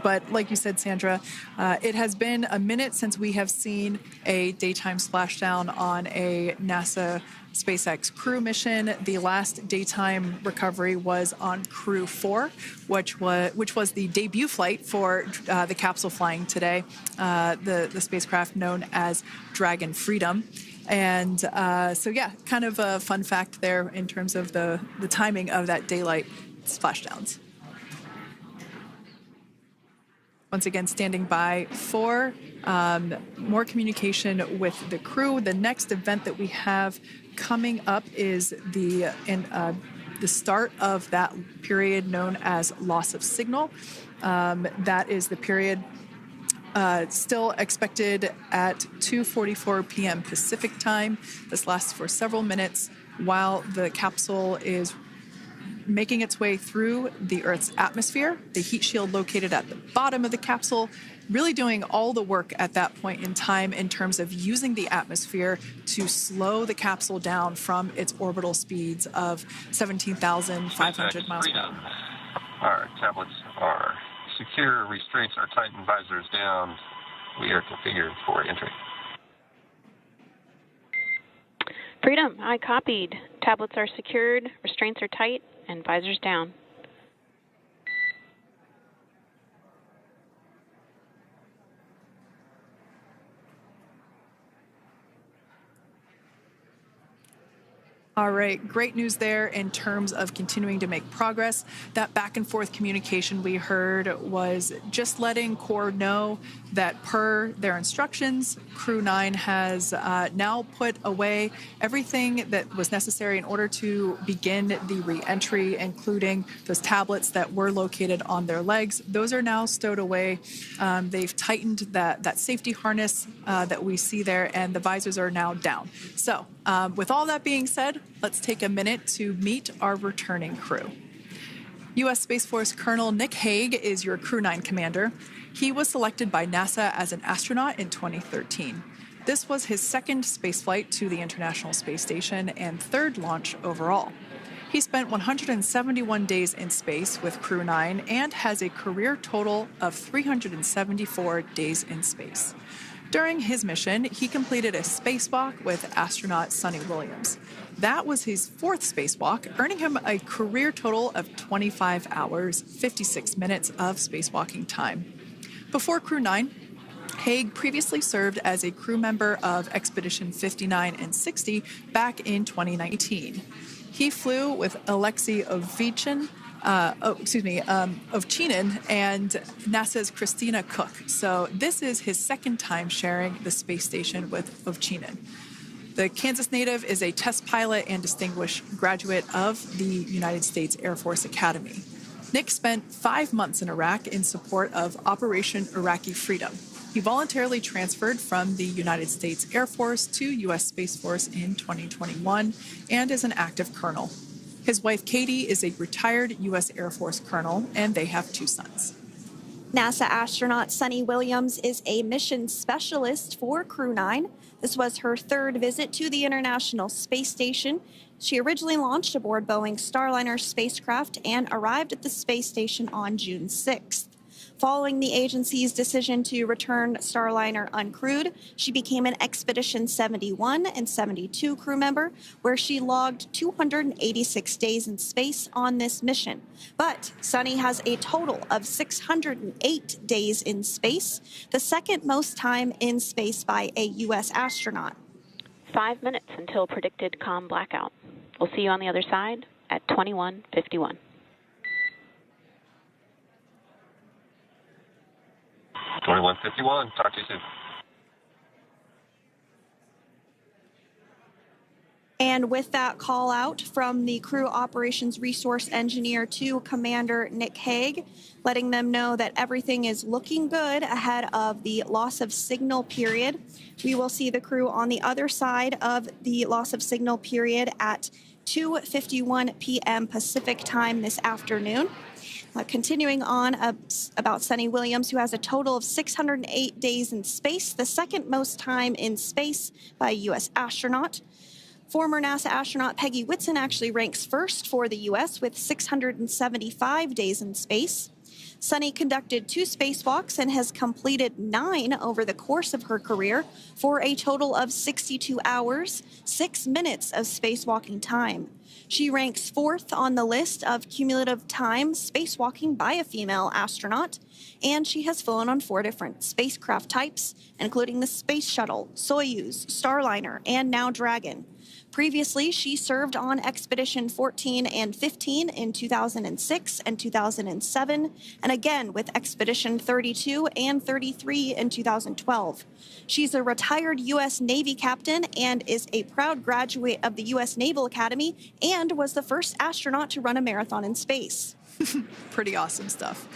Speaker 6: but like you said, Sandra, it has been a minute since we have seen a daytime splashdown on a NASA SpaceX Crew mission. The last daytime recovery was on CREW-9, which was the debut flight for the capsule flying today, the spacecraft known as Dragon Freedom. And so, yeah, kind of a fun fact there in terms of the timing of that daylight splashdowns. Once again, standing by for more communication with the crew. The next event that we have coming up is the start of that period known as loss of signal. That is the period still expected at 2:44 p.m. Pacific time. This lasts for several minutes while the capsule is making its way through the Earth's atmosphere, the heat shield located at the bottom of the capsule, really doing all the work at that point in time in terms of using the atmosphere to slow the capsule down from its orbital speeds of 17,500 miles per hour.
Speaker 9: Our tablets are secure, restraints are tightened, visors down. We are configured for entry.
Speaker 8: Freedom, I copied. Tablets are secured, restraints are tight, and visors down.
Speaker 6: All right, great news there in terms of continuing to make progress. That back and forth communication we heard was just letting Core know that per their instructions, CREW-9 has now put away everything that was necessary in order to begin the re-entry, including those tablets that were located on their legs. Those are now stowed away. They've tightened that safety harness that we see there, and the visors are now down. So with all that being said, let's take a minute to meet our returning crew. U.S. Space Force Colonel Nick Hague is your CREW-9 commander. He was selected by NASA as an astronaut in 2013. This was his second spaceflight to the International Space Station and third launch overall. He spent 171 days in space with CREW-9 and has a career total of 374 days in space. During his mission, he completed a spacewalk with astronaut Sonny Williams. That was his fourth spacewalk, earning him a career total of 25 hours, 56 minutes of spacewalking time. Before CREW-9, Hague previously served as a crew member of Expedition 59 and 60 back in 2019. He flew with Alexei Ovchinin and NASA's Christina Cook. So this is his second time sharing the space station with Ovchinin. The Kansas native is a test pilot and distinguished graduate of the United States Air Force Academy. Nick spent 5 months in Iraq in support of Operation Iraqi Freedom. He voluntarily transferred from the United States Air Force to U.S. Space Force in 2021 and is an active colonel. His wife, Katie, is a retired U.S. Air Force colonel, and they have 2 sons.
Speaker 7: NASA astronaut Suni Williams is a mission specialist for CREW-9. This was her third visit to the International Space Station. She originally launched aboard Boeing Starliner spacecraft and arrived at the space station on June 6th. Following the agency's decision to return Starliner uncrewed, she became an Expedition 71 and 72 crew member, where she logged 286 days in space on this mission. But Suni has a total of 608 days in space, the second most time in space by a U.S. astronaut.
Speaker 8: 5 minutes until predicted comm blackout. We'll see you on the other side at 21:51.
Speaker 9: 21:51. Talk to you soon.
Speaker 7: And with that call out from the crew operations resource engineer to Commander Nick Hague, letting them know that everything is looking good ahead of the loss of signal period. We will see the crew on the other side of the loss of signal period at 2:51 p.m. Pacific time this afternoon. Continuing on about Suni Williams, who has a total of 608 days in space, the second most time in space by a U.S. astronaut. Former NASA astronaut Peggy Whitson actually ranks first for the U.S. with 675 days in space. Suni conducted 2 spacewalks and has completed 9 over the course of her career for a total of 62 hours, 6 minutes of spacewalking time. She ranks 4th on the list of cumulative time spacewalking by a female astronaut, and she has flown on 4 different spacecraft types, including the Space Shuttle, Soyuz, Starliner, and now Dragon. Previously, she served on Expedition 14 and 15 in 2006 and 2007, and again with Expedition 32 and 33 in 2012. She's a retired U.S. Navy captain and is a proud graduate of the U.S. Naval Academy and was the first astronaut to run a marathon in space.
Speaker 6: Pretty awesome stuff.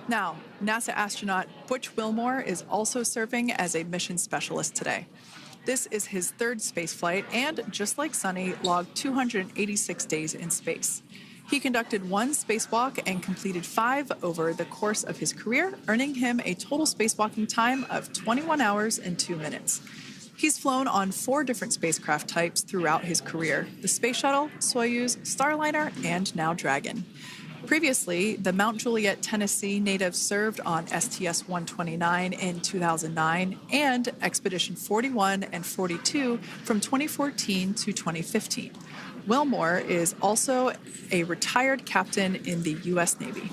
Speaker 6: Now, NASA astronaut Butch Wilmore is also serving as a mission specialist today. This is his 3rd spaceflight and, just like Suni, logged 286 days in space. He conducted 1 spacewalk and completed 5 over the course of his career, earning him a total spacewalking time of 21 hours and 2 minutes. He's flown on 4 different spacecraft types throughout his career: the Space Shuttle, Soyuz, Starliner, and now Dragon. Previously, the Mount Juliet, Tennessee native served on STS-129 in 2009 and Expedition 41 and 42 from 2014 to 2015. Wilmore is also a retired captain in the U.S. Navy.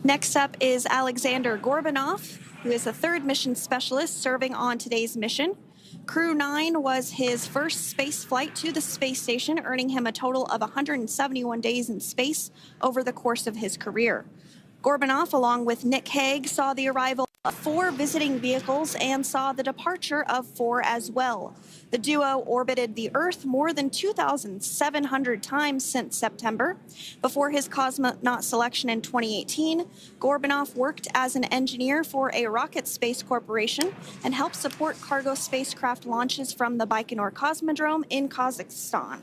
Speaker 7: Next up is Alexander Gorbanov, who is a 3rd mission specialist serving on today's mission. CREW-9 was his first space flight to the space station, earning him a total of 171 days in space over the course of his career. Gorbanov, along with Nick Hague, saw the arrival of 4 visiting vehicles and saw the departure of 4 as well. The duo orbited the Earth more than 2,700 times since September. Before his cosmonaut selection in 2018, Gorbanov worked as an engineer for a rocket space corporation and helped support cargo spacecraft launches from the Baikonur Cosmodrome in Kazakhstan.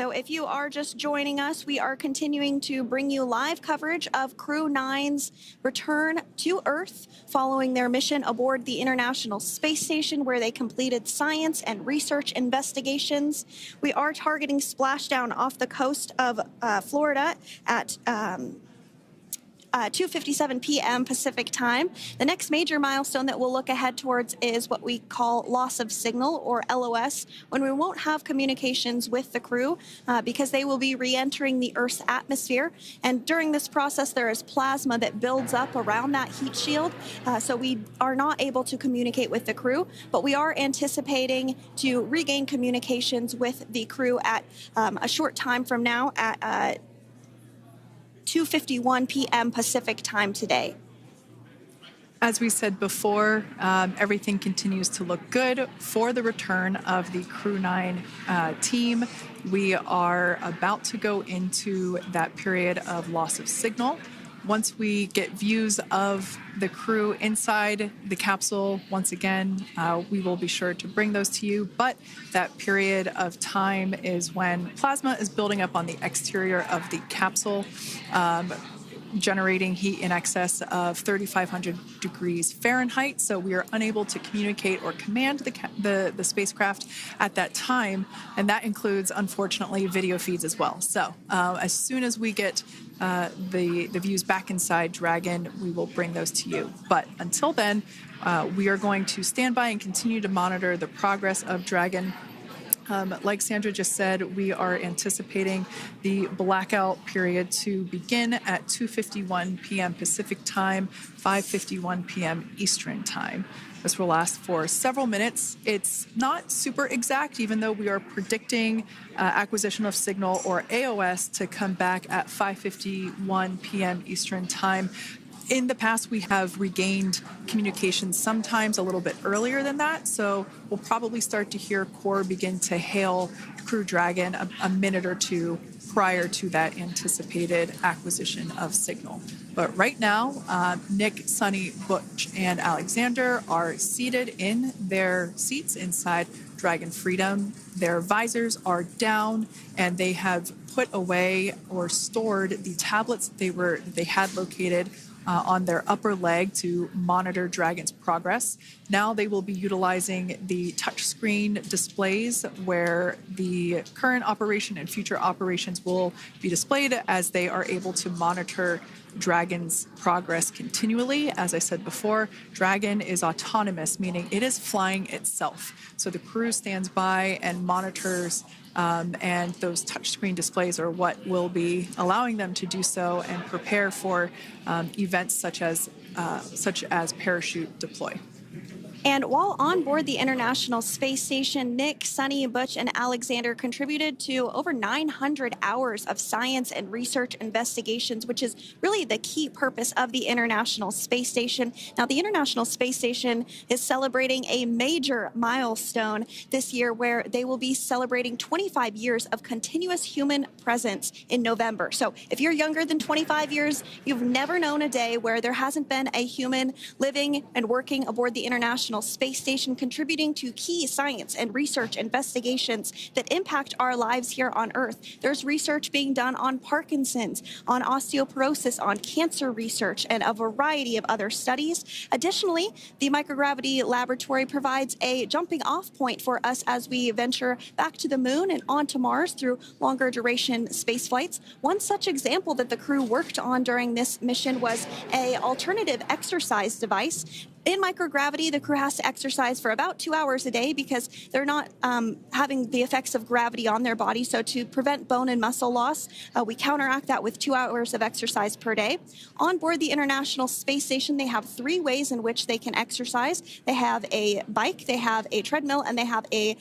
Speaker 7: So if you are just joining us, we are continuing to bring you live coverage of CREW-9's return to Earth following their mission aboard the International Space Station, where they completed science and research investigations. We are targeting splashdown off the coast of Florida at 2:57 p.m. Pacific time. The next major milestone that we'll look ahead towards is what we call loss of signal, or LOS, when we won't have communications with the crew because they will be re-entering the Earth's atmosphere. And during this process, there is plasma that builds up around that heat shield, so we are not able to communicate with the crew, but we are anticipating to regain communications with the crew at a short time from now at 2:51 p.m. Pacific time today.
Speaker 6: As we said before, everything continues to look good for the return of the CREW-9 team. We are about to go into that period of loss of signal. once we get views of the crew inside the capsule, once again, we will be sure to bring those to you. But that period of time is when plasma is building up on the exterior of the capsule, generating heat in excess of 3,500 degrees Fahrenheit. So we are unable to communicate or command the spacecraft at that time. And that includes, unfortunately, video feeds as well. So as soon as we get the views back inside Dragon, we will bring those to you. But until then, we are going to stand by and continue to monitor the progress of Dragon. Like Sandra just said, we are anticipating the blackout period to begin at 2:51 p.m. Pacific time, 5:51 p.m. Eastern time. This will last for several minutes. It's not super exact, even though we are predicting acquisition of signal, or AOS, to come back at 5:51 p.m. Eastern time. In the past, we have regained communication sometimes a little bit earlier than that, so we'll probably start to hear Core begin to hail Crew Dragon a minute or two prior to that anticipated acquisition of signal. But right now, Nick, Sunny, Butch, and Alexander are seated in their seats inside Dragon Freedom. Their visors are down, and they have put away or stored the tablets they had located on their upper leg to monitor Dragon's progress. Now they will be utilizing the touchscreen displays where the current operation and future operations will be displayed as they are able to monitor Dragon's progress continually. As I said before, Dragon is autonomous, meaning it is flying itself. So the crew stands by and monitors, and those touchscreen displays are what will be allowing them to do so and prepare for events such as parachute deploy.
Speaker 7: And while on board the International Space Station, Nick, Sunny, Butch, and Alexander contributed to over 900 hours of science and research investigations, which is really the key purpose of the International Space Station. Now, the International Space Station is celebrating a major milestone this year, where they will be celebrating 25 years of continuous human presence in November. So if you're younger than 25 years, you've never known a day where there hasn't been a human living and working aboard the International Space Station, contributing to key science and research investigations that impact our lives here on Earth. There's research being done on Parkinson's, on osteoporosis, on cancer research, and a variety of other studies. Additionally, the microgravity laboratory provides a jumping off point for us as we venture back to the moon and onto Mars through longer duration space flights. One such example that the crew worked on during this mission was an alternative exercise device. In microgravity, the crew has to exercise for about 2 hours a day because they're not having the effects of gravity on their body. So to prevent bone and muscle loss, we counteract that with 2 hours of exercise per day. On board the International Space Station, they have 3 ways in which they can exercise. They have a bike, they have a treadmill, and they have a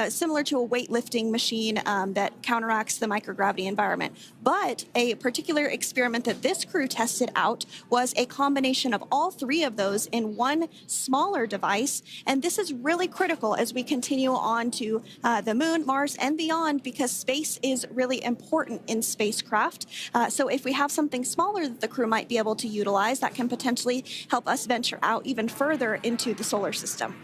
Speaker 7: similar to a weightlifting machine that counteracts the microgravity environment. But a particular experiment that this crew tested out was a combination of all 3 of those in one smaller device. And this is really critical as we continue on to the moon, Mars, and beyond, because space is really important in spacecraft. So if we have something smaller that the crew might be able to utilize, that can potentially help us venture out even further into the solar system.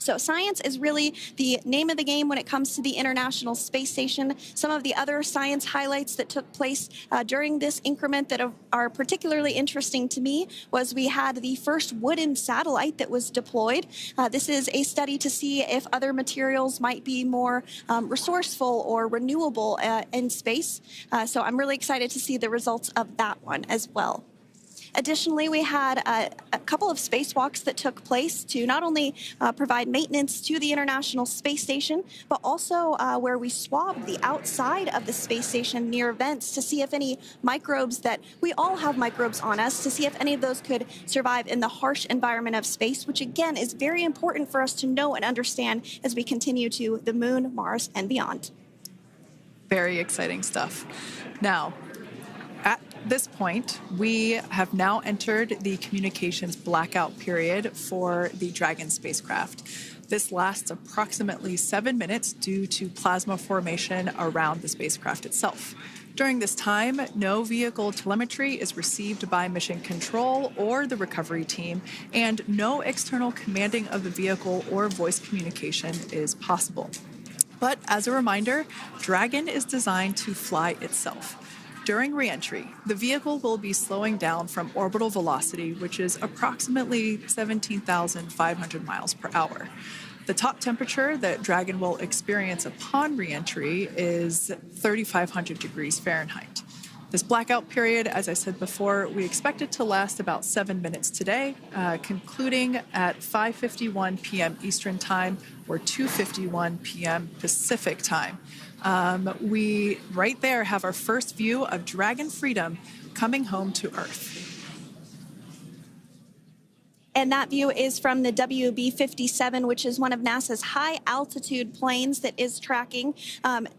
Speaker 7: So science is really the name of the game when it comes to the International Space Station. Some of the other science highlights that took place during this increment that are particularly interesting to me was we had the first wooden satellite that was deployed. This is a study to see if other materials might be more resourceful or renewable in space. So I'm really excited to see the results of that one as well. Additionally, we had a couple of spacewalks that took place to not only provide maintenance to the International Space Station, but also where we swabbed the outside of the space station near vents to see if any microbes that we all have microbes on us, to see if any of those could survive in the harsh environment of space, which again is very important for us to know and understand as we continue to the moon, Mars, and beyond.
Speaker 6: Very exciting stuff. Now, at this point, we have now entered the communications blackout period for the Dragon spacecraft. This lasts approximately 7 minutes due to plasma formation around the spacecraft itself. During this time, no vehicle telemetry is received by Mission Control or the recovery team, and no external commanding of the vehicle or voice communication is possible. But as a reminder, Dragon is designed to fly itself. During reentry, the vehicle will be slowing down from orbital velocity, which is approximately 17,500 miles per hour. The top temperature that Dragon will experience upon reentry is 3,500 degrees Fahrenheit. This blackout period, as I said before, we expect it to last about 7 minutes today, concluding at 5:51 p.m. Eastern Time or 2:51 p.m. Pacific Time. We, right there, have our first view of Dragon Freedom coming home to Earth.
Speaker 7: And that view is from the WB-57, which is one of NASA's high-altitude planes that is tracking.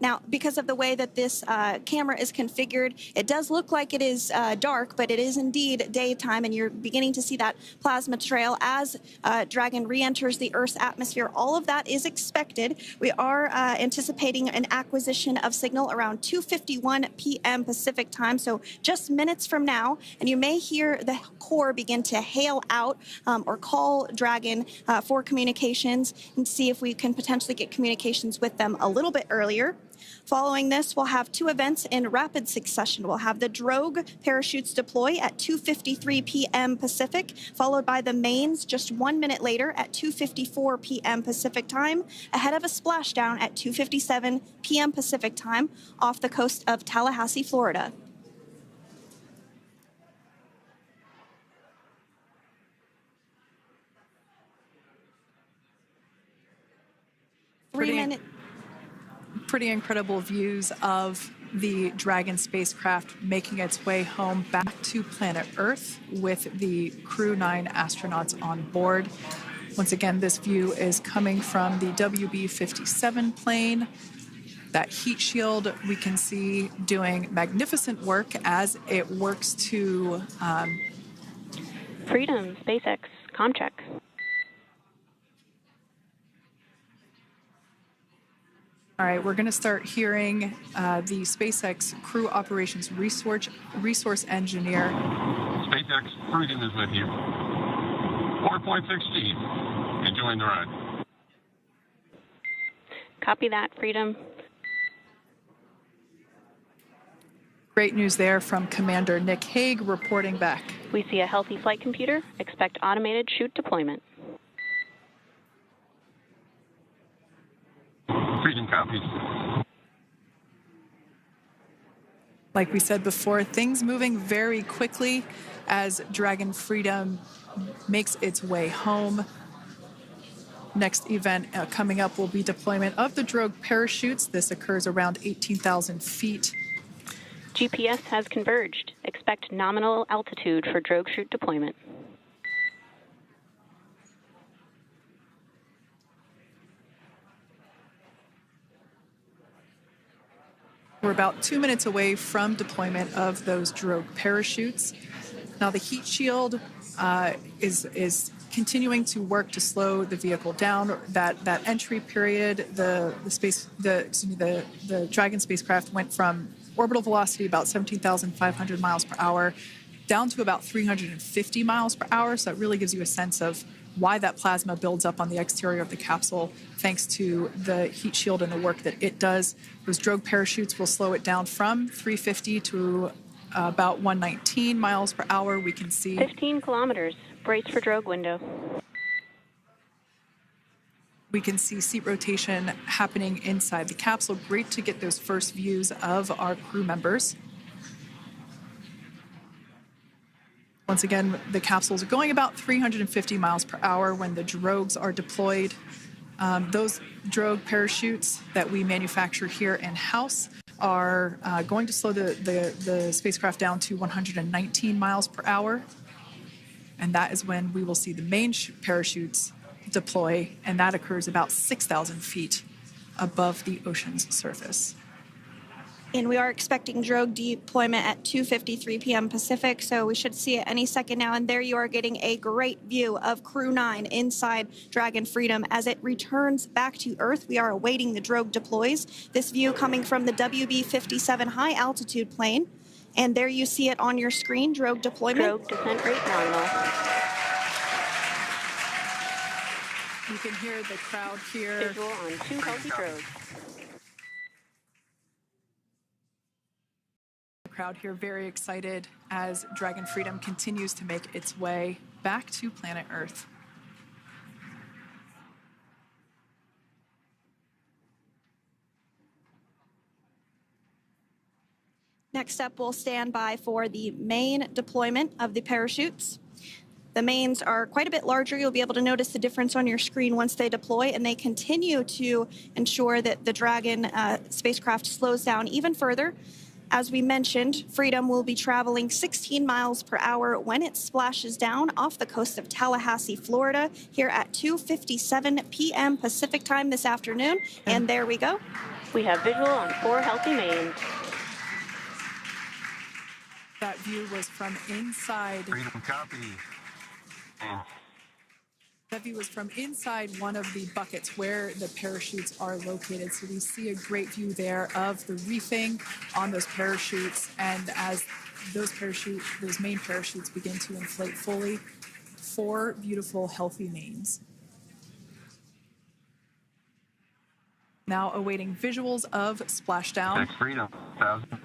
Speaker 7: Now, because of the way that this camera is configured, it does look like it is dark, but it is indeed daytime, and you're beginning to see that plasma trail as Dragon re-enters the Earth's atmosphere. All of that is expected. We are anticipating an acquisition of signal around 2:51 p.m. Pacific Time, so just minutes from now, and you may hear the Corps begin to hail out or call Dragon for communications and see if we can potentially get communications with them a little bit earlier. Following this, we'll have two events in rapid succession. We'll have the drogue parachutes deploy at 2:53 p.m. Pacific, followed by the mains just 1 minute later at 2:54 p.m. Pacific Time, ahead of a splashdown at 2:57 p.m. Pacific Time off the coast of Tallahassee, Florida.
Speaker 6: Pretty incredible views of the Dragon spacecraft making its way home back to planet Earth with the CREW-9 astronauts on board. Once again, this view is coming from the WB-57 plane. That heat shield we can see doing magnificent work as it works to...
Speaker 8: Freedom, SpaceX, Comcheck.
Speaker 6: All right, we're going to start hearing the SpaceX Crew Operations Resource Engineer.
Speaker 9: SpaceX Freedom is with you. 4.16. Enjoying the ride.
Speaker 8: Copy that, Freedom.
Speaker 6: Great news there from Commander Nick Hague reporting back.
Speaker 8: We see a healthy flight computer. Expect automated chute deployment.
Speaker 9: Freedom copies.
Speaker 6: Like we said before, things moving very quickly as Dragon Freedom makes its way home. Next event coming up will be deployment of the drogue parachutes. This occurs around 18,000 feet.
Speaker 8: GPS has converged. Expect nominal altitude for drogue chute deployment.
Speaker 6: We're about 2 minutes away from deployment of those drogue parachutes. Now the heat shield is continuing to work to slow the vehicle down. That entry period, the Dragon spacecraft went from orbital velocity about 17,500 miles per hour down to about 350 miles per hour. So that really gives you a sense of why that plasma builds up on the exterior of the capsule, thanks to the heat shield and the work that it does. Those drogue parachutes will slow it down from 350 to about 119 miles per hour. We can see
Speaker 8: 15 kilometers. Brace for drogue window.
Speaker 6: We can see seat rotation happening inside the capsule. Great to get those first views of our crew members. Once again, the capsules are going about 350 miles per hour when the drogues are deployed. Those drogue parachutes that we manufacture here in-house are going to slow the spacecraft down to 119 miles per hour. And that is when we will see the main parachutes deploy, and that occurs about 6,000 feet above the ocean's surface.
Speaker 7: And we are expecting drogue deployment at 2:53 p.m. Pacific, so we should see it any second now. And there you are getting a great view of Crew-9 inside Dragon Freedom as it returns back to Earth. We are awaiting the drogue deploys. This view coming from the WB-57 high altitude plane. And there you see it on your screen, drogue deployment.
Speaker 8: Drogue descent rate nominal.
Speaker 6: You can hear the crowd here.
Speaker 8: Visual on 2 healthy drogues.
Speaker 6: Crowd here very excited as Dragon Freedom continues to make its way back to planet Earth.
Speaker 7: Next up, we'll stand by for the main deployment of the parachutes. The mains are quite a bit larger. You'll be able to notice the difference on your screen once they deploy, and they continue to ensure that the Dragon spacecraft slows down even further. As we mentioned, Freedom will be traveling 16 miles per hour when it splashes down off the coast of Tallahassee, Florida, here at 2:57 p.m. Pacific time this afternoon. And there we go.
Speaker 8: We have visual on 4 healthy mains.
Speaker 6: That view was from inside.
Speaker 9: Freedom copy.
Speaker 6: That view was from inside one of the buckets where the parachutes are located. So we see a great view there of the reefing on those parachutes. And as those main parachutes begin to inflate fully, 4 beautiful, healthy mains. Now awaiting visuals of Splashdown.
Speaker 9: Freedom, 1,000.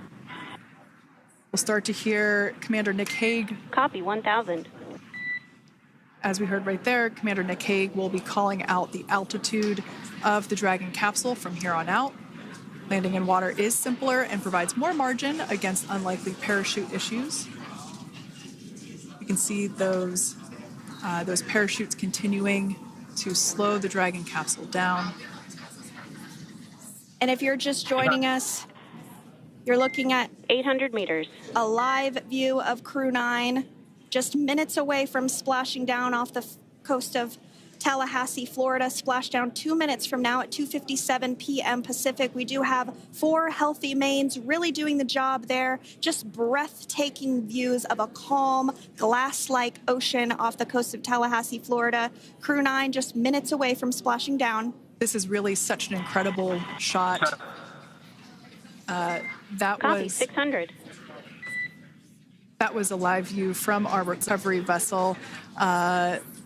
Speaker 6: We'll start to hear Commander Nick Hague.
Speaker 8: Copy, 1,000.
Speaker 6: As we heard right there, Commander Nick Hague will be calling out the altitude of the Dragon capsule from here on out. Landing in water is simpler and provides more margin against unlikely parachute issues. You can see those parachutes continuing to slow the Dragon capsule down.
Speaker 7: And if you're just joining us, you're looking at
Speaker 8: 800 meters.
Speaker 7: a live view of Crew-9 just minutes away from splashing down off the coast of Tallahassee, Florida. Splashdown 2 minutes from now at 2:57 p.m. Pacific. We do have 4 healthy mains really doing the job there. Just breathtaking views of a calm, glass-like ocean off the coast of Tallahassee, Florida. Crew-9 just minutes away from splashing down.
Speaker 6: This is really such an incredible shot.
Speaker 8: Copy, 600.
Speaker 6: That was a live view from our recovery vessel,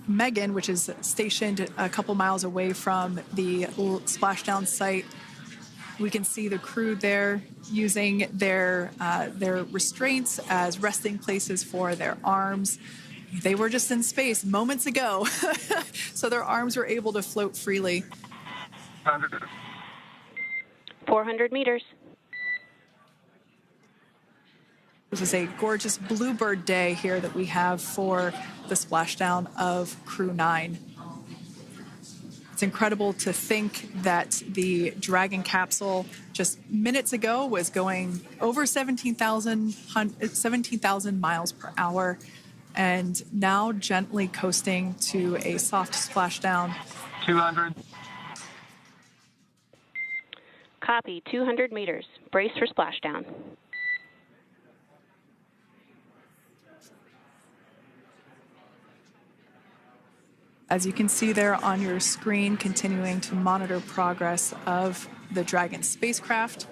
Speaker 6: Megan, which is stationed a couple miles away from the splashdown site. We can see the crew there using their restraints as resting places for their arms. They were just in space moments ago, so their arms were able to float freely.
Speaker 8: 400 meters.
Speaker 6: This is a gorgeous bluebird day here that we have for the splashdown of Crew-9. It's incredible to think that the Dragon capsule just minutes ago was going over 17,000 miles per hour and now gently coasting to a soft splashdown.
Speaker 9: 200.
Speaker 8: Copy, 200 meters. Brace for splashdown.
Speaker 6: As you can see there on your screen, continuing to monitor progress of the Dragon spacecraft.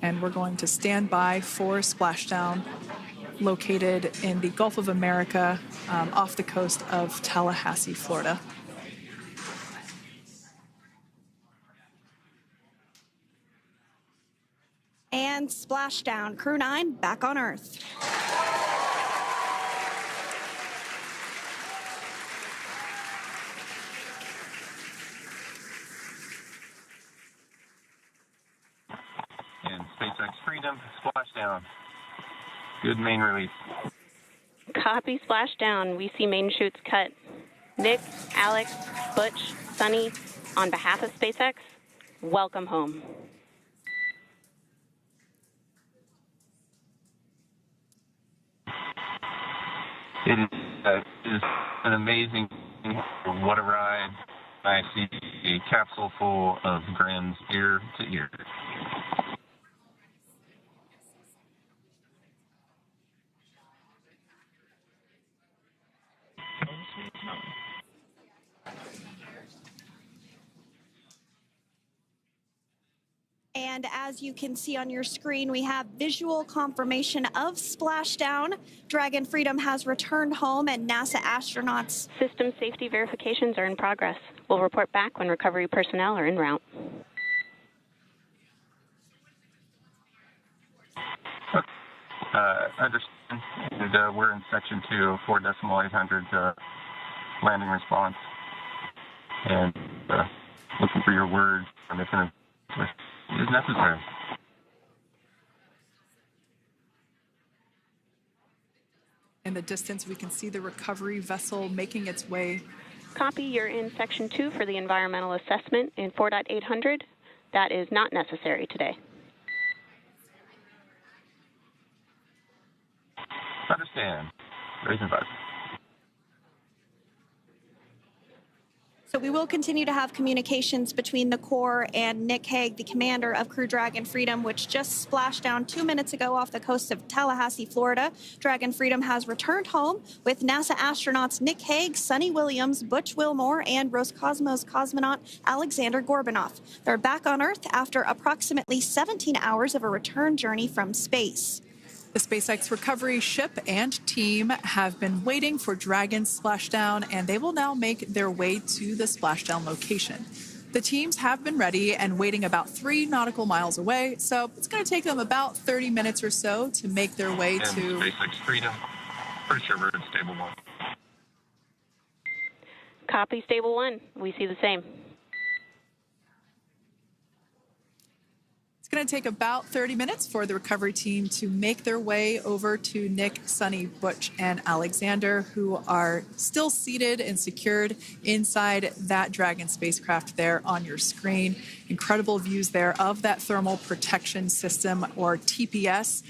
Speaker 6: And we're going to stand by for splashdown, located in the Gulf of America, off the coast of Tallahassee, Florida.
Speaker 7: And splashdown, Crew-9 back on Earth.
Speaker 9: And SpaceX Freedom, Splashdown. Good main release.
Speaker 8: Copy, splashdown. We see main chutes cut. Nick, Alex, Butch, Sunny, on behalf of SpaceX, welcome home.
Speaker 9: It is an amazing, what a ride. I see a capsule full of grins ear to ear.
Speaker 7: And as you can see on your screen, we have visual confirmation of splashdown. Dragon Freedom has returned home, and NASA astronauts.
Speaker 8: System safety verifications are in progress. We'll report back when recovery personnel are en route.
Speaker 9: Understand. And we're in section 2, 4.800 landing response. And looking for your word on if it is necessary.
Speaker 6: In the distance, we can see the recovery vessel making its way.
Speaker 8: Copy, you're in section 2 for the environmental assessment in 4.800. That is not necessary today.
Speaker 9: Understand. Raising buzz.
Speaker 7: So we will continue to have communications between the Corps and Nick Hague, the commander of Crew Dragon Freedom, which just splashed down 2 minutes ago off the coast of Tallahassee, Florida. Dragon Freedom has returned home with NASA astronauts Nick Hague, Sonny Williams, Butch Wilmore, and Roscosmos cosmonaut Alexander Gorbanov. They're back on Earth after approximately 17 hours of a return journey from space.
Speaker 6: The SpaceX recovery ship and team have been waiting for Dragon's splashdown, and they will now make their way to the splashdown location. The teams have been ready and waiting about 3 nautical miles away, so it's going to take them about 30 minutes or so to make their way
Speaker 9: and
Speaker 6: to...
Speaker 9: SpaceX Freedom. Pretty sure we're in stable 1.
Speaker 8: Copy, stable 1. We see the same.
Speaker 6: It's going to take about 30 minutes for the recovery team to make their way over to Nick, Sonny, Butch, and Alexander, who are still seated and secured inside that Dragon spacecraft there on your screen. Incredible views there of that thermal protection system, or TPS.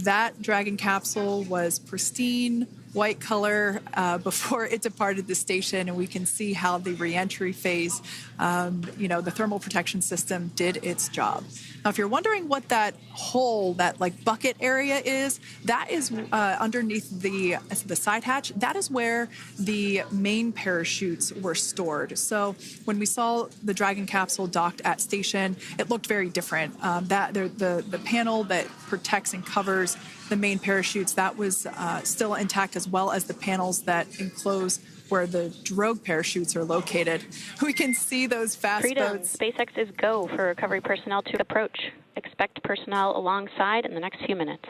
Speaker 6: That Dragon capsule was pristine, white color before it departed the station, and we can see how the reentry phase, the thermal protection system did its job. Now, if you're wondering what that hole, that like bucket area is, that is underneath the side hatch. That is where the main parachutes were stored. So when we saw the Dragon capsule docked at station, it looked very different. The panel that protects and covers the main parachutes, that was still intact, as well as the panels that enclose where the drogue parachutes are located. We can see those fast
Speaker 8: Freedom.
Speaker 6: boats.
Speaker 8: SpaceX is go for recovery personnel to approach. Expect personnel alongside in the next few minutes.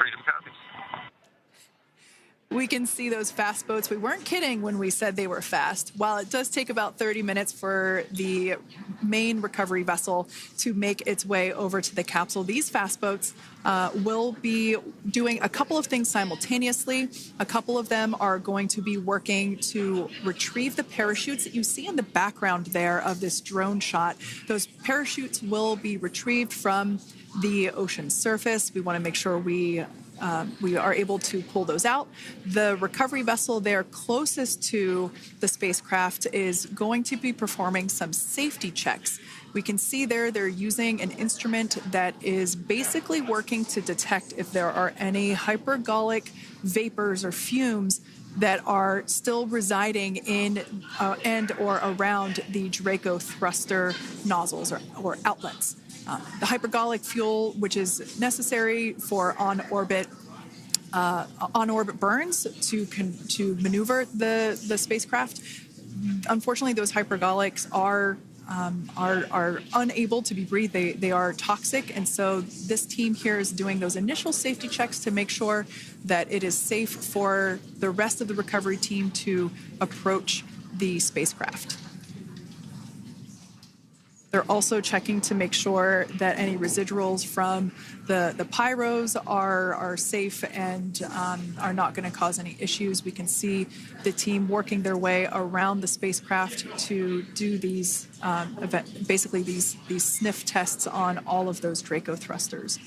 Speaker 9: Freedom copies.
Speaker 6: We can see those fast boats. We weren't kidding when we said they were fast. While it does take about 30 minutes for the main recovery vessel to make its way over to the capsule, these fast boats will be doing a couple of things simultaneously. A couple of them are going to be working to retrieve the parachutes that you see in the background there of this drone shot. Those parachutes will be retrieved from the ocean surface. We want to make sure we are able to pull those out. The recovery vessel there closest to the spacecraft is going to be performing some safety checks. We can see there they're using an instrument that is basically working to detect if there are any hypergolic vapors or fumes that are still residing in and or around the Draco thruster nozzles or outlets. The hypergolic fuel, which is necessary for on-orbit burns to maneuver the spacecraft. Unfortunately, those hypergolics are unable to be breathed. They are toxic, and so this team here is doing those initial safety checks to make sure that it is safe for the rest of the recovery team to approach the spacecraft. They're also checking to make sure that any residuals from the pyros are safe and are not going to cause any issues. We can see the team working their way around the spacecraft to do these, basically these sniff tests on all of those Draco thrusters.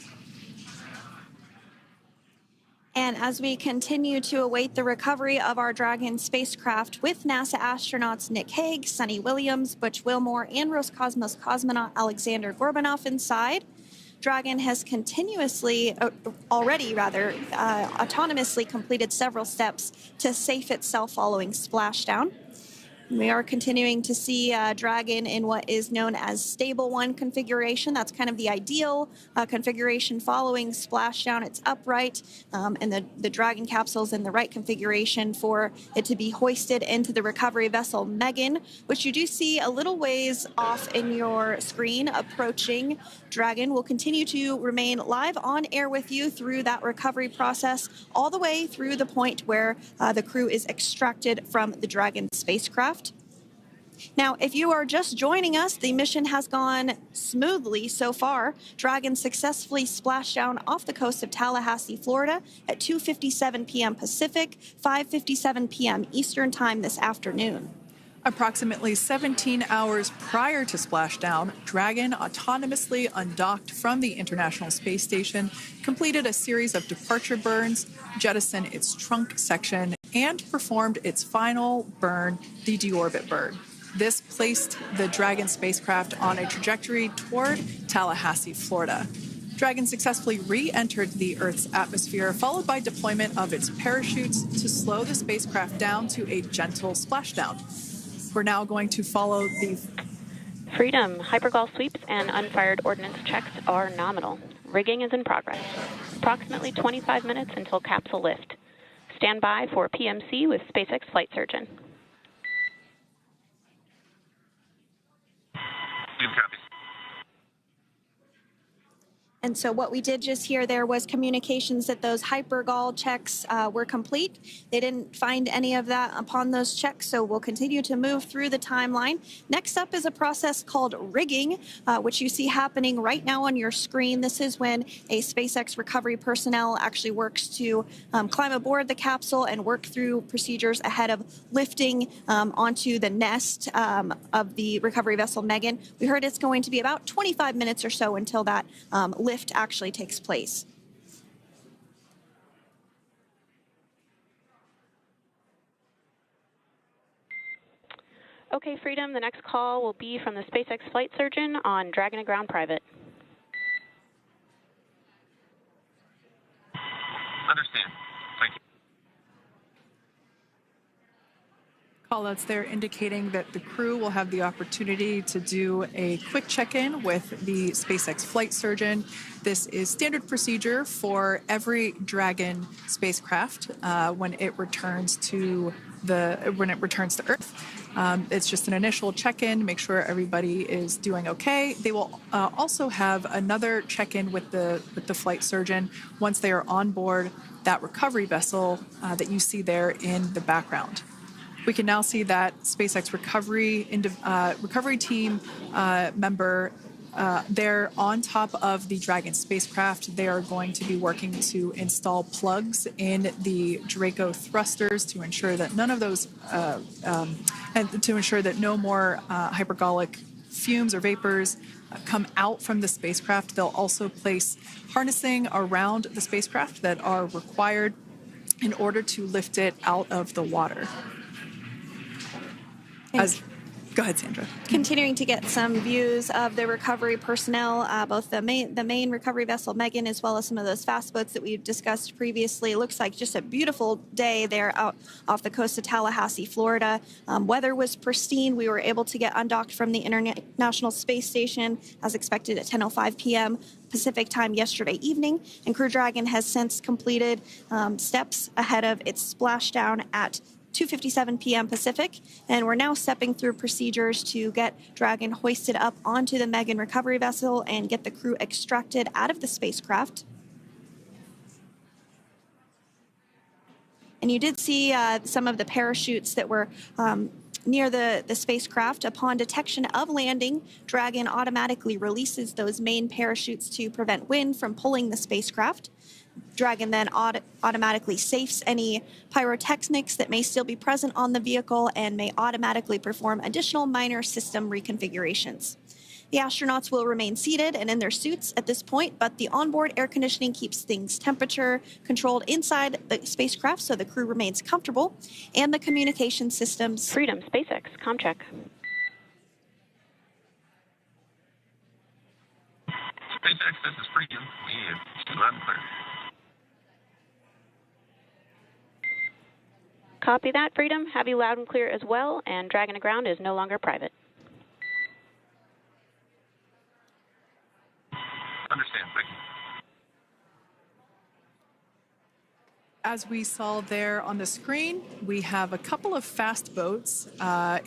Speaker 7: And as we continue to await the recovery of our Dragon spacecraft with NASA astronauts Nick Hague, Sonny Williams, Butch Wilmore, and Roscosmos cosmonaut Alexander Gorbanov inside, Dragon has autonomously completed several steps to safe itself following splashdown. We are continuing to see Dragon in what is known as Stable 1 configuration. That's kind of the ideal configuration following splashdown. It's upright, and the Dragon capsule's in the right configuration for it to be hoisted into the recovery vessel Megan, which you do see a little ways off in your screen approaching. Dragon will continue to remain live on air with you through that recovery process, all the way through the point where the crew is extracted from the Dragon spacecraft. Now, if you are just joining us, the mission has gone smoothly so far. Dragon successfully splashed down off the coast of Tallahassee, Florida at 2:57 p.m. Pacific, 5:57 p.m. Eastern Time this afternoon.
Speaker 6: Approximately 17 hours prior to splashdown, Dragon autonomously undocked from the International Space Station, completed a series of departure burns, jettisoned its trunk section, and performed its final burn, the deorbit burn. This placed the Dragon spacecraft on a trajectory toward Tallahassee, Florida. Dragon successfully re-entered the Earth's atmosphere, followed by deployment of its parachutes to slow the spacecraft down to a gentle splashdown. We're now going to follow the
Speaker 8: Freedom. Hypergol sweeps and unfired ordnance checks are nominal. Rigging is in progress. Approximately 25 minutes until capsule lift. Stand by for PMC with SpaceX flight surgeon.
Speaker 7: And so what we did just hear there was communications that those hypergol checks were complete. They didn't find any of that upon those checks, so we'll continue to move through the timeline. Next up is a process called rigging, which you see happening right now on your screen. This is when a SpaceX recovery personnel actually works to climb aboard the capsule and work through procedures ahead of lifting onto the nest of the recovery vessel Megan. We heard it's going to be about 25 minutes or so until that lift actually takes place.
Speaker 8: Okay, Freedom, the next call will be from the SpaceX flight surgeon on Dragon to Ground Private.
Speaker 9: Understand. Thank you.
Speaker 6: callouts there indicating that the crew will have the opportunity to do a quick check-in with the SpaceX flight surgeon. This is standard procedure for every Dragon spacecraft when it returns to Earth. It's just an initial check-in, make sure everybody is doing okay. They will also have another check-in with the flight surgeon once they are on board that recovery vessel that you see there in the background. We can now see that SpaceX recovery team member they're on top of the Dragon spacecraft. They are going to be working to install plugs in the Draco thrusters to ensure that none of those, and to ensure that no more hypergolic fumes or vapors come out from the spacecraft. They'll also place harnessing around the spacecraft that are required in order to lift it out of the water. Go ahead, Sandra.
Speaker 7: Continuing to get some views of the recovery personnel, both the main recovery vessel Megan, as well as some of those fast boats that we've discussed previously. It looks like just a beautiful day there out off the coast of Tallahassee, Florida. Weather was pristine. We were able to get undocked from the International Space Station as expected at 10:05 p.m. Pacific time yesterday evening, and Crew Dragon has since completed steps ahead of its splashdown at 2:57 p.m. Pacific, and we're now stepping through procedures to get Dragon hoisted up onto the Megan recovery vessel and get the crew extracted out of the spacecraft. And you did see some of the parachutes that were near the spacecraft. Upon detection of landing, Dragon automatically releases those main parachutes to prevent wind from pulling the spacecraft. Dragon then automatically safes any pyrotechnics that may still be present on the vehicle and may automatically perform additional minor system reconfigurations. The astronauts will remain seated and in their suits at this point, but the onboard air conditioning keeps things temperature controlled inside the spacecraft so the crew remains comfortable, and the communication systems.
Speaker 8: Freedom, SpaceX, ComCheck.
Speaker 9: SpaceX, this is Freedom. We have 2 clear.
Speaker 8: Copy that, Freedom. Have you loud and clear as well, and Dragon to ground is no longer private.
Speaker 9: Understand. Thank you.
Speaker 6: As we saw there on the screen, we have a couple of fast boats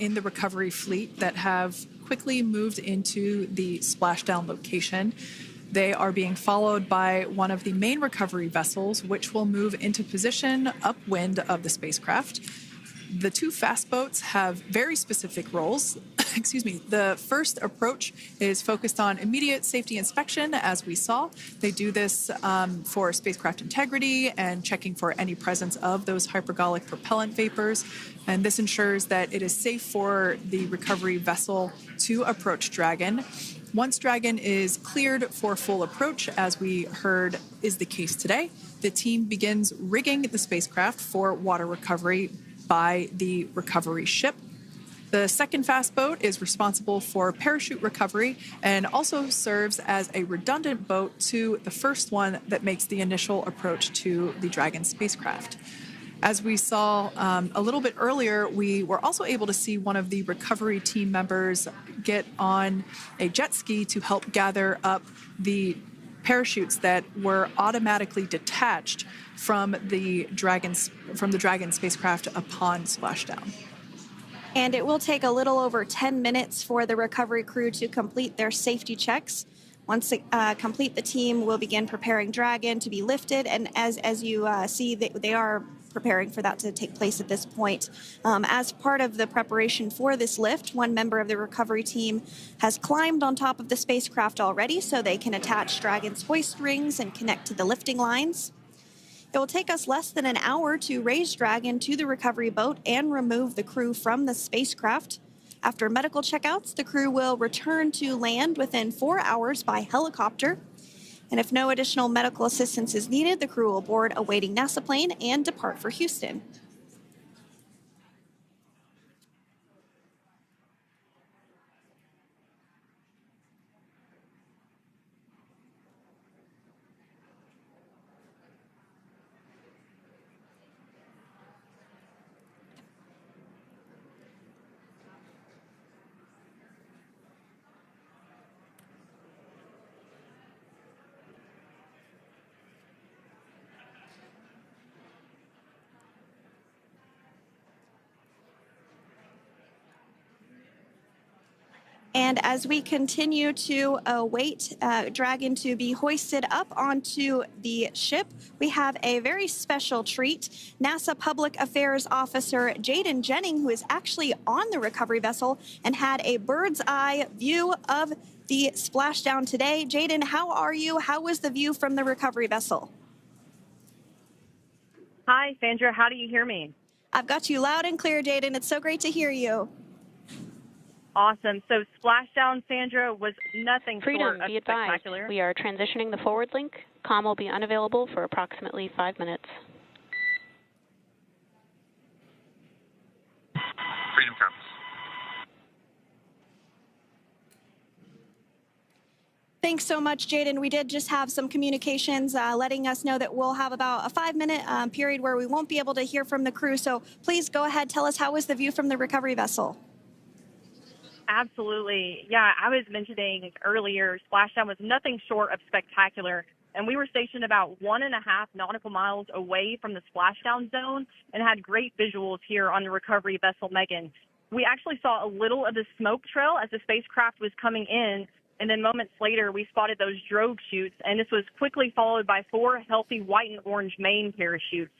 Speaker 6: in the recovery fleet that have quickly moved into the splashdown location. They are being followed by one of the main recovery vessels, which will move into position upwind of the spacecraft. The two fast boats have very specific roles. Excuse me. The first approach is focused on immediate safety inspection, as we saw. They do this for spacecraft integrity and checking for any presence of those hypergolic propellant vapors. And this ensures that it is safe for the recovery vessel to approach Dragon. Once Dragon is cleared for full approach, as we heard is the case today, the team begins rigging the spacecraft for water recovery by the recovery ship. The second fast boat is responsible for parachute recovery and also serves as a redundant boat to the first one that makes the initial approach to the Dragon spacecraft. As we saw a little bit earlier, we were also able to see one of the recovery team members get on a jet ski to help gather up the parachutes that were automatically detached from the Dragon spacecraft upon splashdown.
Speaker 7: And it will take a little over 10 minutes for the recovery crew to complete their safety checks. Once they complete, the team will begin preparing Dragon to be lifted. And as you see, they are preparing for that to take place at this point. As part of the preparation for this lift, one member of the recovery team has climbed on top of the spacecraft already so they can attach Dragon's hoist rings and connect to the lifting lines. It will take us less than an hour to raise Dragon to the recovery boat and remove the crew from the spacecraft. After medical checkouts, the crew will return to land within 4 hours by helicopter. And if no additional medical assistance is needed, the crew will board a waiting NASA plane and depart for Houston. And as we continue to await Dragon to be hoisted up onto the ship, we have a very special treat. NASA Public Affairs Officer Jaden Jennings, who is actually on the recovery vessel and had a bird's eye view of the splashdown today. Jaden, how are you? How was the view from the recovery vessel?
Speaker 10: Hi, Sandra. How do you hear me?
Speaker 7: I've got you loud and clear, Jaden. It's so great to hear you.
Speaker 10: Awesome. So Splashdown, Sandra, was nothing
Speaker 8: Freedom,
Speaker 10: short of
Speaker 8: be advised.
Speaker 10: spectacular.
Speaker 8: We are transitioning the forward link. Comm will be unavailable for approximately 5 minutes.
Speaker 9: Freedom comes.
Speaker 7: Thanks so much, Jaden. We did just have some communications letting us know that we'll have about a 5-minute period where we won't be able to hear from the crew. So please go ahead, tell us, how was the view from the recovery vessel?
Speaker 10: Absolutely. Yeah, I was mentioning earlier, Splashdown was nothing short of spectacular. And we were stationed about 1.5 nautical miles away from the splashdown zone and had great visuals here on the recovery vessel Megan. We actually saw a little of the smoke trail as the spacecraft was coming in, and then moments later we spotted those drogue chutes, and this was quickly followed by 4 healthy white and orange main parachutes.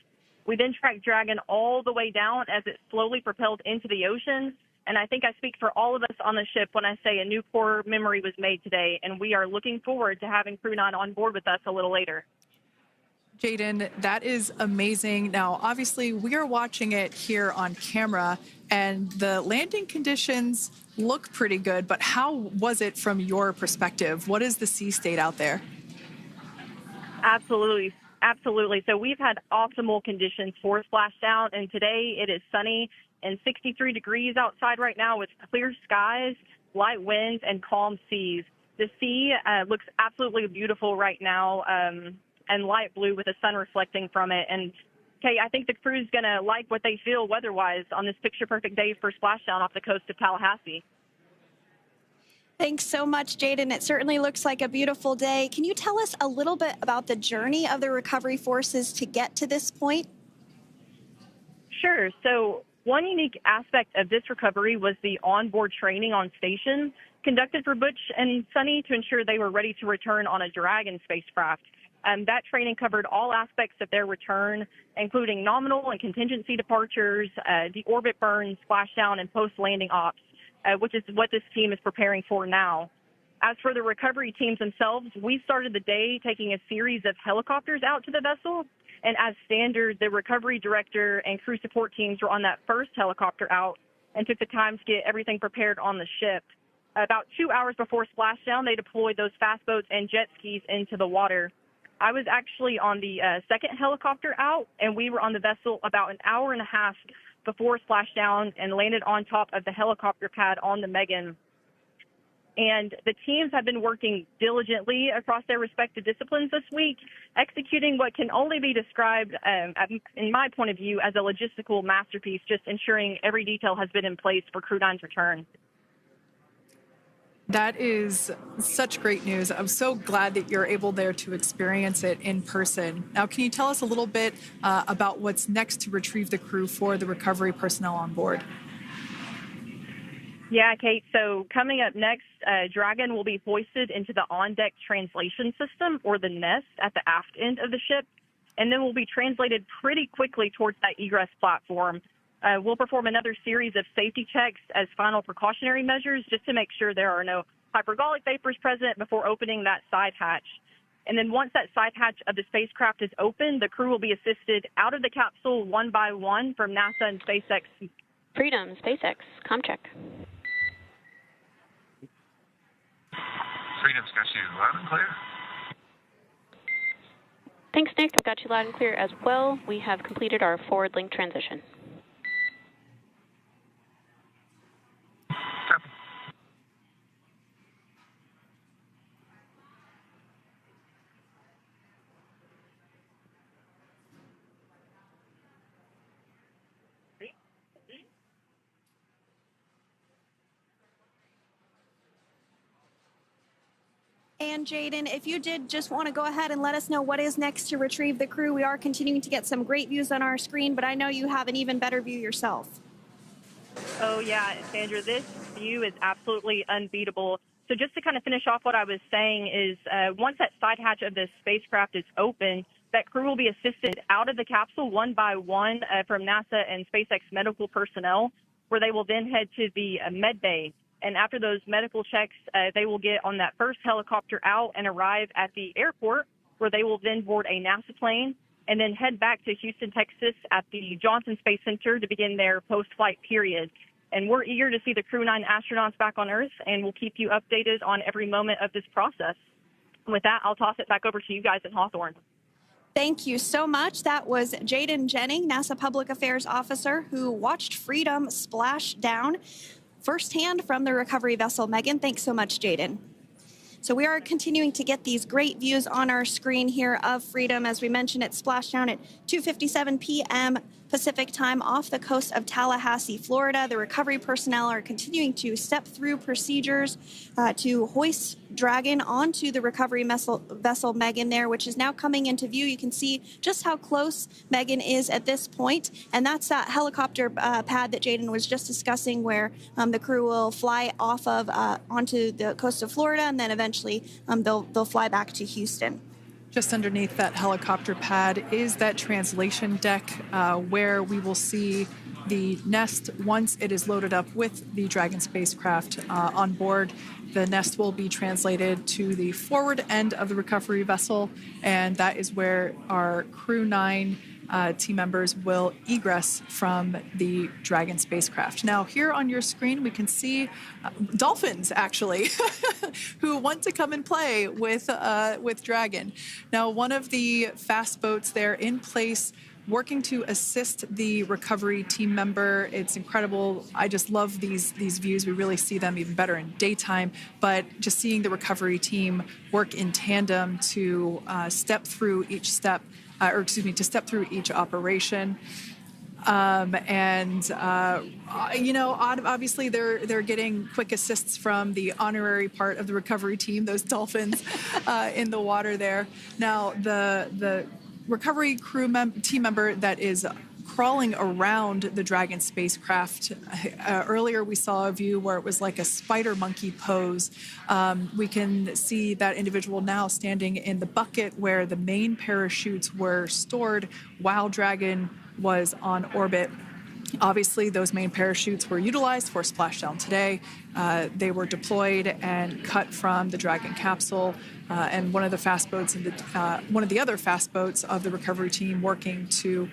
Speaker 10: We then tracked Dragon all the way down as it slowly propelled into the ocean. And I think I speak for all of us on the ship when I say a new core memory was made today, and we are looking forward to having CREW-9 on board with us a little later.
Speaker 6: Jaden, that is amazing. Now, obviously, we are watching it here on camera, and the landing conditions look pretty good, but how was it from your perspective? What is the sea state out there?
Speaker 10: Absolutely. Absolutely. So we've had optimal conditions for Splashdown, and today it is sunny and 63 degrees outside right now with clear skies, light winds, and calm seas. The sea looks absolutely beautiful right now, and light blue with the sun reflecting from it. And Kate, I think the crew's going to like what they feel weather-wise on this picture-perfect day for Splashdown off the coast of Tallahassee.
Speaker 7: Thanks so much, Jaden. It certainly looks like a beautiful day. Can you tell us a little bit about the journey of the recovery forces to get to this point?
Speaker 10: Sure. So one unique aspect of this recovery was the onboard training on station conducted for Butch and Sunny to ensure they were ready to return on a Dragon spacecraft. That training covered all aspects of their return, including nominal and contingency departures, deorbit burns, splashdown, and post-landing ops, which is what this team is preparing for now. As for the recovery teams themselves, we started the day taking a series of helicopters out to the vessel. And as standard, the recovery director and crew support teams were on that first helicopter out and took the time to get everything prepared on the ship. About 2 hours before splashdown, they deployed those fast boats and jet skis into the water. I was actually on the second helicopter out, and we were on the vessel about an hour and a half before splashdown and landed on top of the helicopter pad on the Megan. And the teams have been working diligently across their respective disciplines this week, executing what can only be described, in my point of view, as a logistical masterpiece, just ensuring every detail has been in place for CREW-9's return.
Speaker 6: That is such great news. I'm so glad that you're able there to experience it in person. Now, can you tell us a little bit about what's next to retrieve the crew for the recovery personnel on board?
Speaker 10: Yeah, Kate. So coming up next, Dragon will be hoisted into the on-deck translation system, or the nest, at the aft end of the ship, and then will be translated pretty quickly towards that egress platform. We'll perform another series of safety checks as final precautionary measures just to make sure there are no hypergolic vapors present before opening that side hatch. And then once that side hatch of the spacecraft is open, the crew will be assisted out of the capsule one by one from NASA and SpaceX.
Speaker 8: Freedom, SpaceX, ComCheck.
Speaker 9: Freedom's got you loud and clear.
Speaker 8: Thanks, Nick. I've got you loud and clear as well. We have completed our forward link transition.
Speaker 9: Copy.
Speaker 7: And Jaden, if you did just want to go ahead and let us know what is next to retrieve the crew, we are continuing to get some great views on our screen, but I know you have an even better view yourself.
Speaker 10: Oh, yeah, Sandra, this view is absolutely unbeatable. So just to kind of finish off what I was saying is once that side hatch of the spacecraft is open, that crew will be assisted out of the capsule one by one from NASA and SpaceX medical personnel, where they will then head to the med bay. And after those medical checks, they will get on that first helicopter out and arrive at the airport, where they will then board a NASA plane and then head back to Houston, Texas at the Johnson Space Center to begin their post-flight period. And we're eager to see the CREW-9 astronauts back on Earth, and we'll keep you updated on every moment of this process. And with that, I'll toss it back over to you guys at Hawthorne.
Speaker 7: Thank you so much. That was Jaden Jennings, NASA Public Affairs Officer, who watched Freedom splash down firsthand from the recovery vessel Megan. Thanks so much, Jaden. So we are continuing to get these great views on our screen here of Freedom. As we mentioned, it splashed down at 2:57 p.m. Pacific time off the coast of Tallahassee, Florida. The recovery personnel are continuing to step through procedures to hoist Dragon onto the recovery vessel Megan there, which is now coming into view. You can see just how close Megan is at this point, and that's that helicopter pad that Jaden was just discussing, where the crew will fly off of onto the coast of Florida, and then eventually they'll fly back to Houston.
Speaker 6: Just underneath that helicopter pad is that translation deck where we will see the nest once it is loaded up with the Dragon spacecraft on board. The nest will be translated to the forward end of the recovery vessel, and that is where our CREW-9 team members will egress from the Dragon spacecraft. Now, here on your screen, we can see dolphins, actually, who want to come and play with Dragon. Now, one of the fast boats there in place, working to assist the recovery team member. It's incredible. I just love these views. We really see them even better in daytime, but just seeing the recovery team work in tandem to step through each step to step through each operation. Obviously they're getting quick assists from the honorary part of the recovery team, those dolphins in the water there. Now, the recovery team member that is crawling around the Dragon spacecraft. Earlier, we saw a view where it was like a spider monkey pose. We can see that individual now standing in the bucket where the main parachutes were stored while Dragon was on orbit. Obviously, those main parachutes were utilized for splashdown today. They were deployed and cut from the Dragon capsule, and one of the other fast boats of the recovery team working to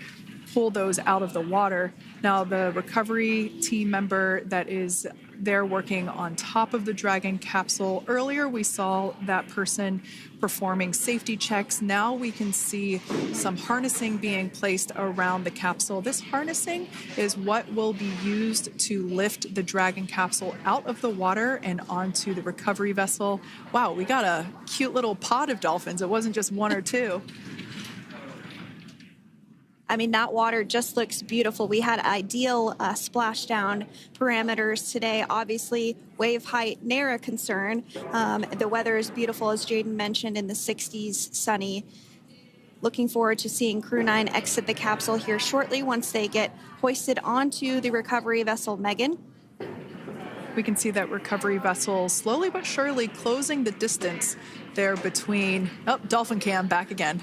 Speaker 6: pull those out of the water. Now, the recovery team member that is there working on top of the Dragon capsule, earlier we saw that person performing safety checks. Now we can see some harnessing being placed around the capsule. This harnessing is what will be used to lift the Dragon capsule out of the water and onto the recovery vessel. Wow, we got a cute little pod of dolphins. It wasn't just one or two.
Speaker 7: I mean, that water just looks beautiful. We had ideal splashdown parameters today. Obviously, wave height, ne'er a concern. The weather is beautiful, as Jaden mentioned, in the 60s, sunny. Looking forward to seeing CREW-9 exit the capsule here shortly once they get hoisted onto the recovery vessel Megan.
Speaker 6: We can see that recovery vessel slowly but surely closing the distance there between... Oh, dolphin cam back again.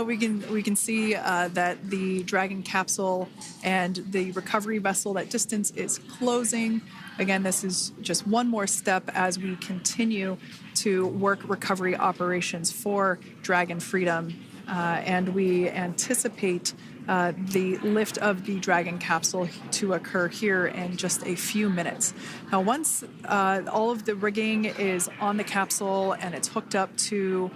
Speaker 6: We can see that the Dragon capsule and the recovery vessel, that distance is closing. Again, this is just one more step as we continue to work recovery operations for Dragon Freedom, and we anticipate the lift of the Dragon capsule to occur here in just a few minutes. Now, once all of the rigging is on the capsule and it's hooked up to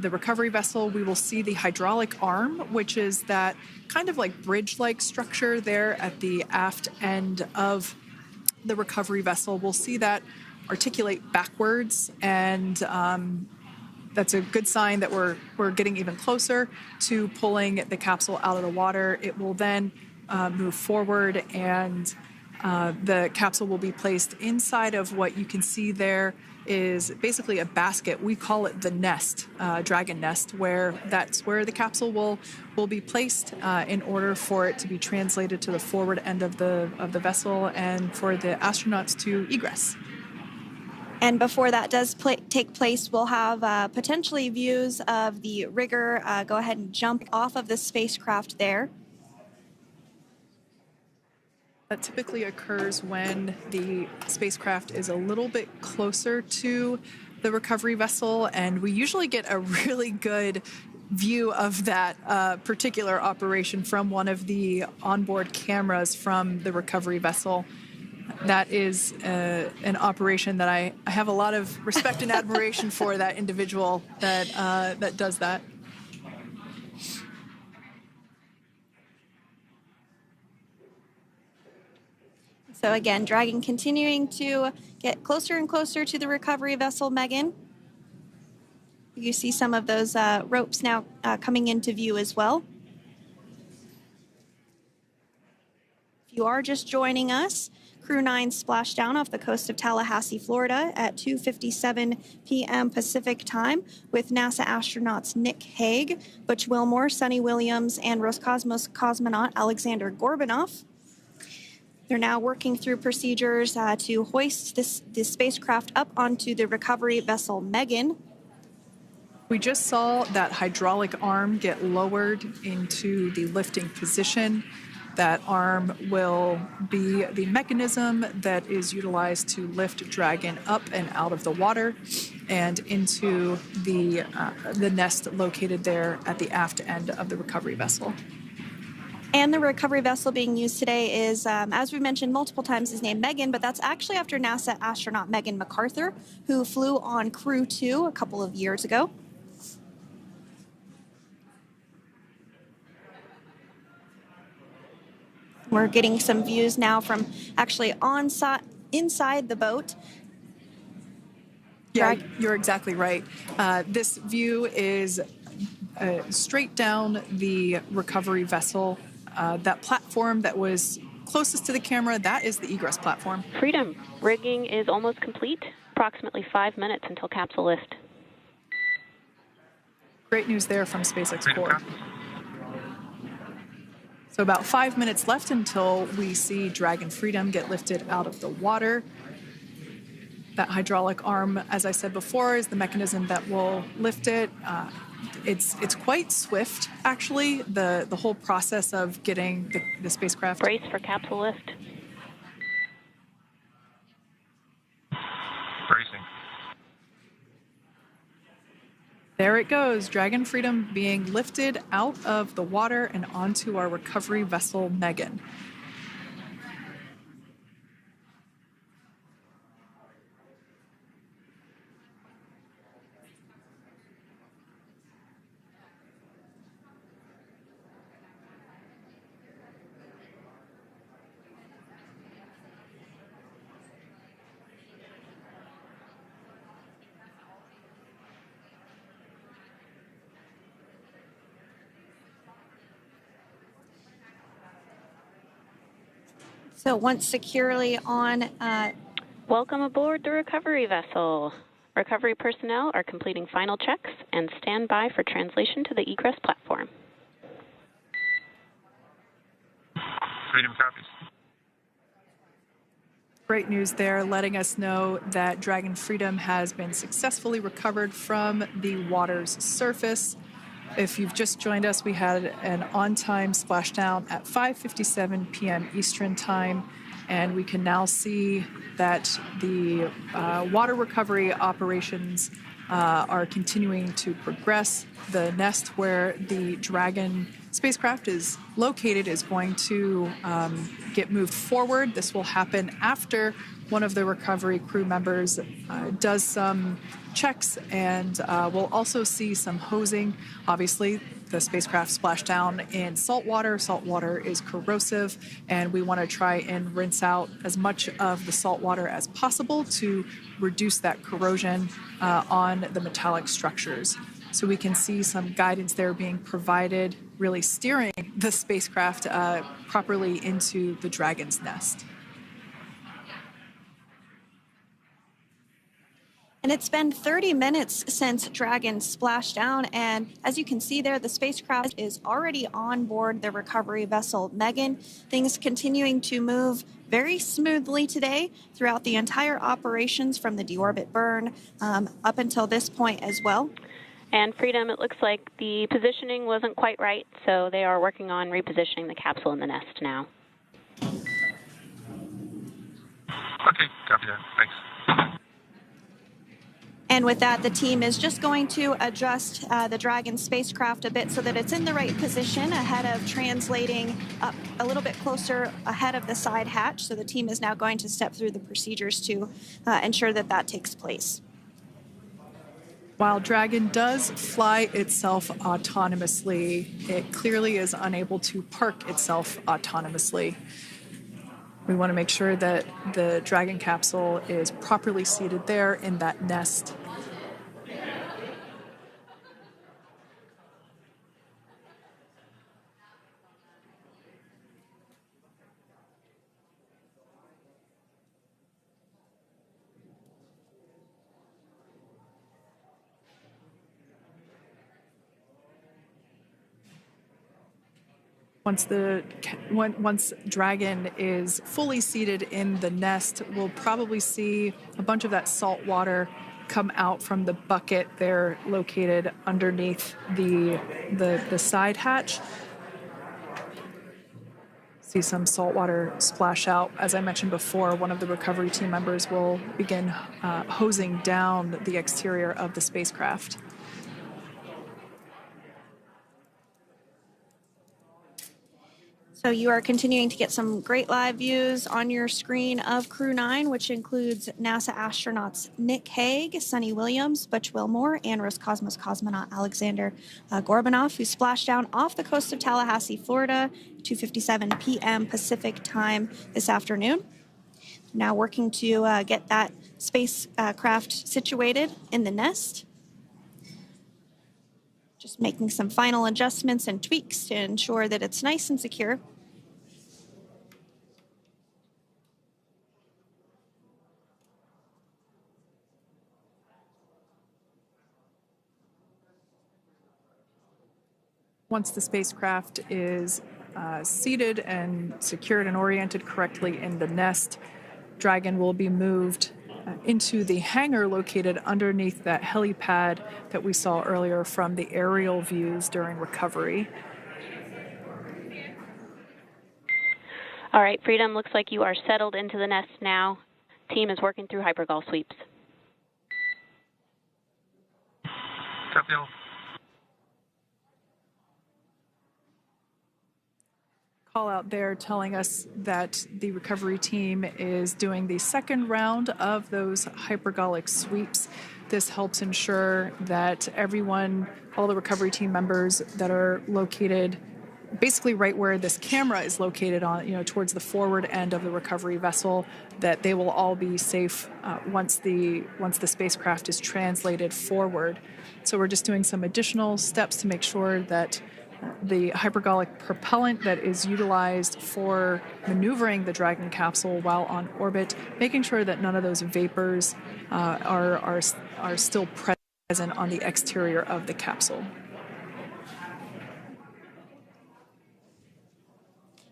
Speaker 6: the recovery vessel, we will see the hydraulic arm, which is that kind of like bridge-like structure there at the aft end of the recovery vessel. We'll see that articulate backwards, and that's a good sign that we're getting even closer to pulling the capsule out of the water. It will then move forward, and the capsule will be placed inside of what you can see there is basically a basket. We call it the nest, Dragon nest, that's where the capsule will be placed in order for it to be translated to the forward end of the vessel and for the astronauts to egress.
Speaker 7: And before that does take place, we'll have potentially views of the rigger go ahead and jump off of the spacecraft there.
Speaker 6: That typically occurs when the spacecraft is a little bit closer to the recovery vessel, and we usually get a really good view of that particular operation from one of the onboard cameras from the recovery vessel. That is an operation that I have a lot of respect and admiration for, that individual that does that.
Speaker 7: So again, Dragon continuing to get closer and closer to the recovery vessel Megan. You see some of those ropes now coming into view as well. If you are just joining us, CREW-9 Splashdown off the coast of Tallahassee, Florida at 2:57 p.m. Pacific time with NASA astronauts Nick Hague, Butch Wilmore, Sonny Williams, and Roscosmos cosmonaut Alexander Gorbunov. They're now working through procedures to hoist this spacecraft up onto the recovery vessel Megan.
Speaker 6: We just saw that hydraulic arm get lowered into the lifting position. That arm will be the mechanism that is utilized to lift Dragon up and out of the water and into the nest located there at the aft end of the recovery vessel.
Speaker 7: And the recovery vessel being used today is, as we mentioned multiple times, is named Megan, but that's actually after NASA astronaut Megan McArthur, who flew on CREW-2 a couple of years ago. We're getting some views now from actually inside the boat.
Speaker 6: Yeah, you're exactly right. This view is straight down the recovery vessel. That platform that was closest to the camera, that is the egress platform.
Speaker 8: Freedom, rigging is almost complete. Approximately 5 minutes until capsule lift.
Speaker 6: Great news there from SpaceX CREW. So about 5 minutes left until we see Dragon Freedom get lifted out of the water. That hydraulic arm, as I said before, is the mechanism that will lift it. It's quite swift, actually, the whole process of getting the spacecraft.
Speaker 8: Brace for capsule lift.
Speaker 9: Bracing.
Speaker 6: There it goes, Dragon Freedom being lifted out of the water and onto our recovery vessel, Megan.
Speaker 7: So once securely on...
Speaker 8: Welcome aboard the recovery vessel. Recovery personnel are completing final checks and stand by for translation to the egress platform.
Speaker 9: Freedom copies.
Speaker 6: Great news there, letting us know that Dragon Freedom has been successfully recovered from the water's surface. If you've just joined us, we had an on-time splashdown at 5:57 p.m. Eastern Time, and we can now see that the water recovery operations are continuing to progress. The nest where the Dragon spacecraft is located is going to get moved forward. This will happen after one of the recovery crew members does some checks, and we'll also see some hosing. Obviously, the spacecraft splashed down in salt water. Salt water is corrosive, and we want to try and rinse out as much of the salt water as possible to reduce that corrosion on the metallic structures. So we can see some guidance there being provided, really steering the spacecraft properly into the Dragon's nest.
Speaker 7: And it's been 30 minutes since Dragon splashed down, and as you can see there, the spacecraft is already on board the recovery vessel Megan. Things continuing to move very smoothly today throughout the entire operations from the deorbit burn up until this point as well.
Speaker 8: And Freedom, it looks like the positioning wasn't quite right, so they are working on repositioning the capsule in the nest now.
Speaker 9: Okay, copy that. Thanks.
Speaker 7: And with that, the team is just going to adjust the Dragon spacecraft a bit so that it's in the right position ahead of translating up a little bit closer ahead of the side hatch. So the team is now going to step through the procedures to ensure that that takes place.
Speaker 6: While Dragon does fly itself autonomously, it clearly is unable to park itself autonomously. We want to make sure that the Dragon capsule is properly seated there in that nest. Once Dragon is fully seated in the nest, we'll probably see a bunch of that salt water come out from the bucket there located underneath the side hatch. See some salt water splash out. As I mentioned before, one of the recovery team members will begin hosing down the exterior of the spacecraft.
Speaker 7: So you are continuing to get some great live views on your screen of CREW-9, which includes NASA astronauts Nick Hague, Sunny Williams, Butch Wilmore, and Roscosmos cosmonaut Alexander Gorbanov, who splashed down off the coast of Tallahassee, Florida, 2:57 p.m. Pacific time this afternoon. Now working to get that spacecraft situated in the nest. Just making some final adjustments and tweaks to ensure that it's nice and secure.
Speaker 6: Once the spacecraft is seated and secured and oriented correctly in the nest, Dragon will be moved into the hangar located underneath that helipad that we saw earlier from the aerial views during recovery.
Speaker 8: All right, Freedom, looks like you are settled into the nest now. Team is working through hypergol sweeps.
Speaker 9: Copy all.
Speaker 6: Call out there telling us that the recovery team is doing the second round of those hypergolic sweeps. This helps ensure that everyone, all the recovery team members that are located basically right where this camera is located on, towards the forward end of the recovery vessel, that they will all be safe once the spacecraft is translated forward. So we're just doing some additional steps to make sure that the hypergolic propellant that is utilized for maneuvering the Dragon capsule while on orbit, making sure that none of those vapors are still present on the exterior of the capsule.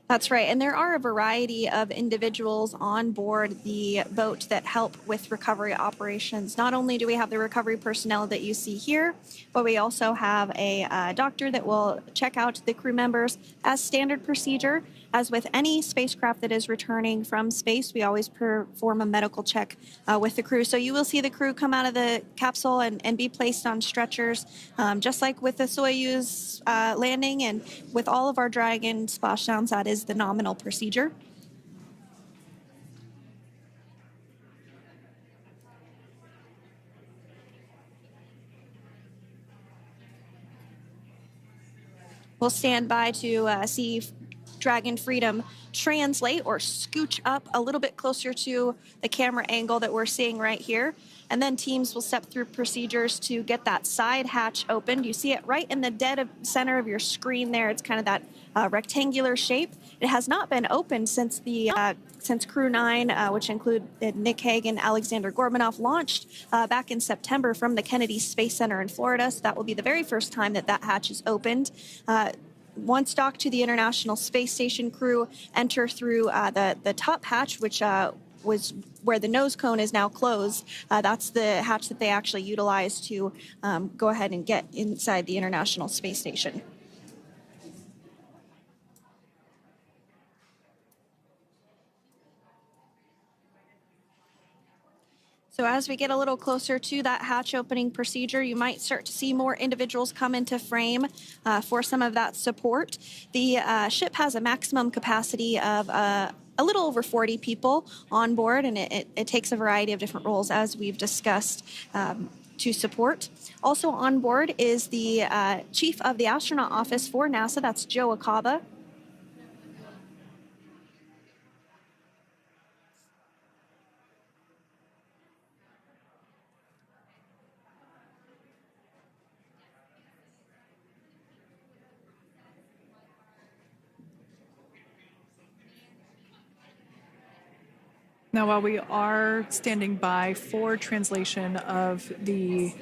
Speaker 7: That's right, and there are a variety of individuals on board the boat that help with recovery operations. Not only do we have the recovery personnel that you see here, but we also have a doctor that will check out the crew members as standard procedure. As with any spacecraft that is returning from space, we always perform a medical check with the crew. So you will see the crew come out of the capsule and be placed on stretchers, just like with the Soyuz landing and with all of our Dragon splashdowns. That is the nominal procedure. We'll stand by to see Dragon Freedom translate or scooch up a little bit closer to the camera angle that we're seeing right here. And then teams will step through procedures to get that side hatch opened. You see it right in the dead center of your screen there. It's kind of that rectangular shape. It has not been opened since CREW-9, which included Nick Hague and Alexander Gorbanov, launched back in September from the Kennedy Space Center in Florida. So that will be the very first time that hatch is opened. Once docked to the International Space Station, crew enter through the top hatch, which was where the nose cone is now closed. That's the hatch that they actually utilize to go ahead and get inside the International Space Station. So as we get a little closer to that hatch opening procedure, you might start to see more individuals come into frame for some of that support. The ship has a maximum capacity of a little over 40 people on board, and it takes a variety of different roles, as we've discussed, to support. Also on board is the chief of the astronaut office for NASA, that's Joe Acaba.
Speaker 6: Now, while we are standing by for translation of the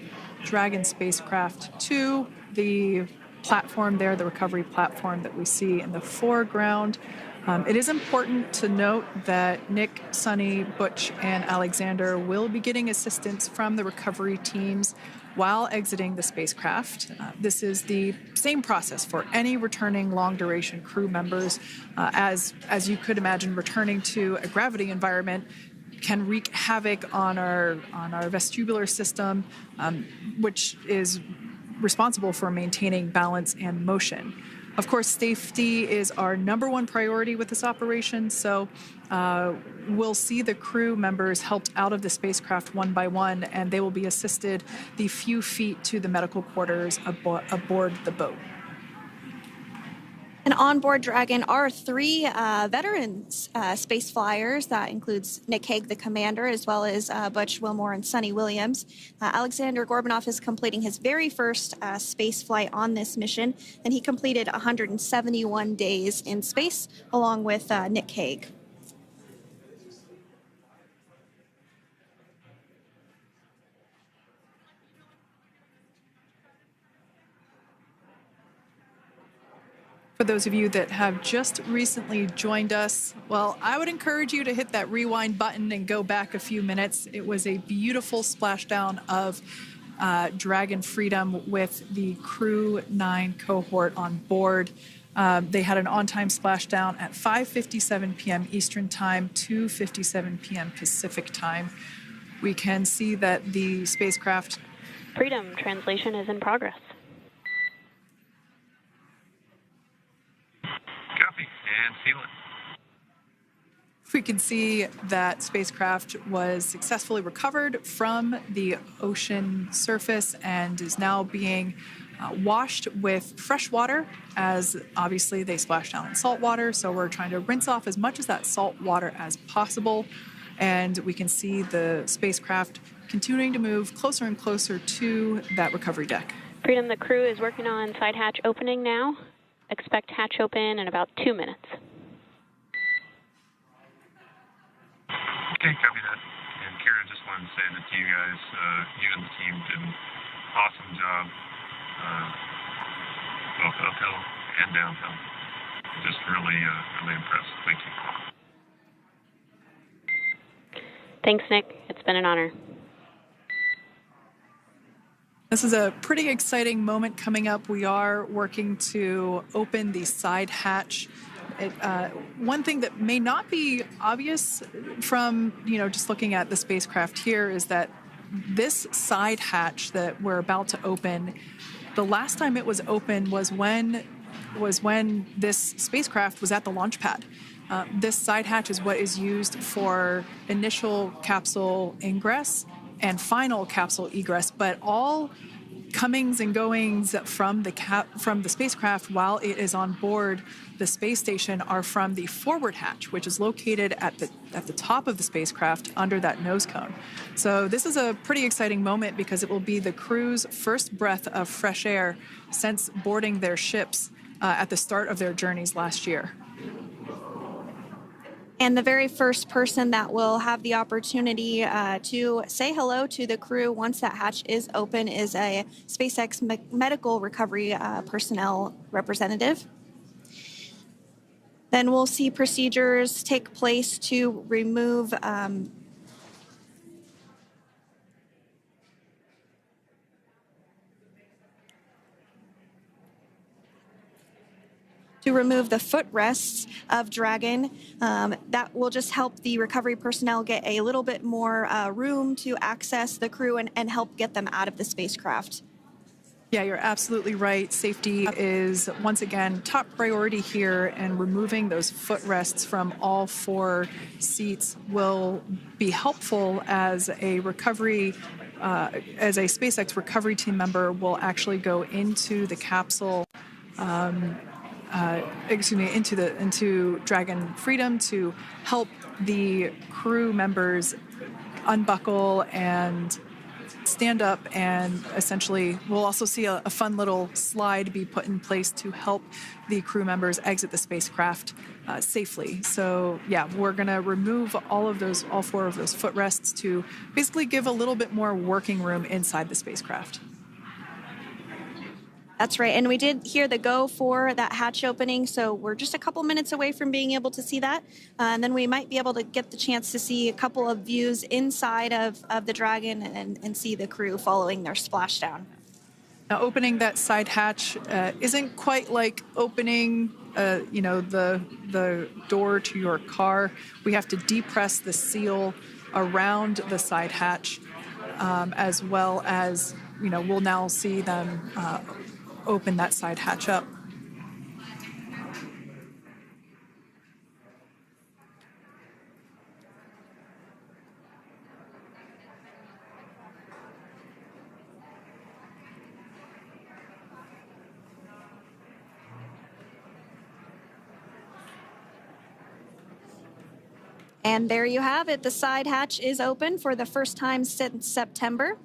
Speaker 6: Dragon spacecraft to the platform there, the recovery platform that we see in the foreground, it is important to note that Nick, Sonny, Butch, and Alexander will be getting assistance from the recovery teams while exiting the spacecraft. This is the same process for any returning long-duration crew members. As you could imagine, returning to a gravity environment can wreak havoc on our vestibular system, which is responsible for maintaining balance and motion. Of course, safety is our number one priority with this operation, so we'll see the crew members helped out of the spacecraft one by one, and they will be assisted the few feet to the medical quarters aboard the boat.
Speaker 7: And And on board Dragon are 3 veteran space flyers. That includes Nick Hague, the commander, as well as Butch Wilmore and Sonny Williams. Alexander Gorbanov is completing his very first space flight on this mission, and he completed 171 days in space along with Nick Hague.
Speaker 6: For those of you that have just recently joined us, well, I would encourage you to hit that rewind button and go back a few minutes. It was a beautiful splashdown of Dragon Freedom with the CREW-9 cohort on board. They had an on-time splashdown at 5:57 p.m. Eastern Time, 2:57 p.m. Pacific Time. We can see that the spacecraft...
Speaker 8: Freedom translation is in progress.
Speaker 9: Copy, and seal it.
Speaker 6: We can see that spacecraft was successfully recovered from the ocean surface and is now being washed with fresh water, as obviously they splashed down in salt water. So we're trying to rinse off as much of that salt water as possible. And we can see the spacecraft continuing to move closer and closer to that recovery deck.
Speaker 8: Freedom, the crew is working on side hatch opening now. Expect hatch open in about 2 minutes.
Speaker 9: Okay, copy that. And Kira, just wanted to say that to you guys, you and the team did an awesome job, both uphill and downhill. Just really, really impressed. Thank you.
Speaker 8: Thanks, Nick. It's been an honor.
Speaker 6: This is a pretty exciting moment coming up. We are working to open the side hatch. One thing that may not be obvious from, just looking at the spacecraft here is that this side hatch that we're about to open, the last time it was open was when this spacecraft was at the launch pad. This side hatch is what is used for initial capsule ingress and final capsule egress, but all comings and goings from the spacecraft while it is on board the space station are from the forward hatch, which is located at the top of the spacecraft under that nose cone. So this is a pretty exciting moment because it will be the crew's first breath of fresh air since boarding their ships at the start of their journeys last year.
Speaker 7: And the very first person that will have the opportunity to say hello to the crew once that hatch is open is a SpaceX medical recovery personnel representative. Then we'll see procedures take place to remove the footrests of Dragon. That will just help the recovery personnel get a little bit more room to access the crew and help get them out of the spacecraft.
Speaker 6: Yeah, you're absolutely right. Safety is, once again, top priority here, and removing those footrests from all 4 seats will be helpful as a SpaceX recovery team member will actually go into the capsule into Dragon Freedom to help the crew members unbuckle and stand up, and essentially we'll also see a fun little slide be put in place to help the crew members exit the spacecraft safely. So yeah, we're going to remove all 4 of those footrests to basically give a little bit more working room inside the spacecraft.
Speaker 7: That's right. And we did hear the go for that hatch opening, so we're just a couple minutes away from being able to see that. And then we might be able to get the chance to see a couple of views inside of the Dragon and see the crew following their splashdown.
Speaker 6: Now, opening that side hatch isn't quite like opening the door to your car. We have to depress the seal around the side hatch, as well as, we'll now see them open that side hatch up.
Speaker 7: And there you have it. The side hatch is open for the first time since September.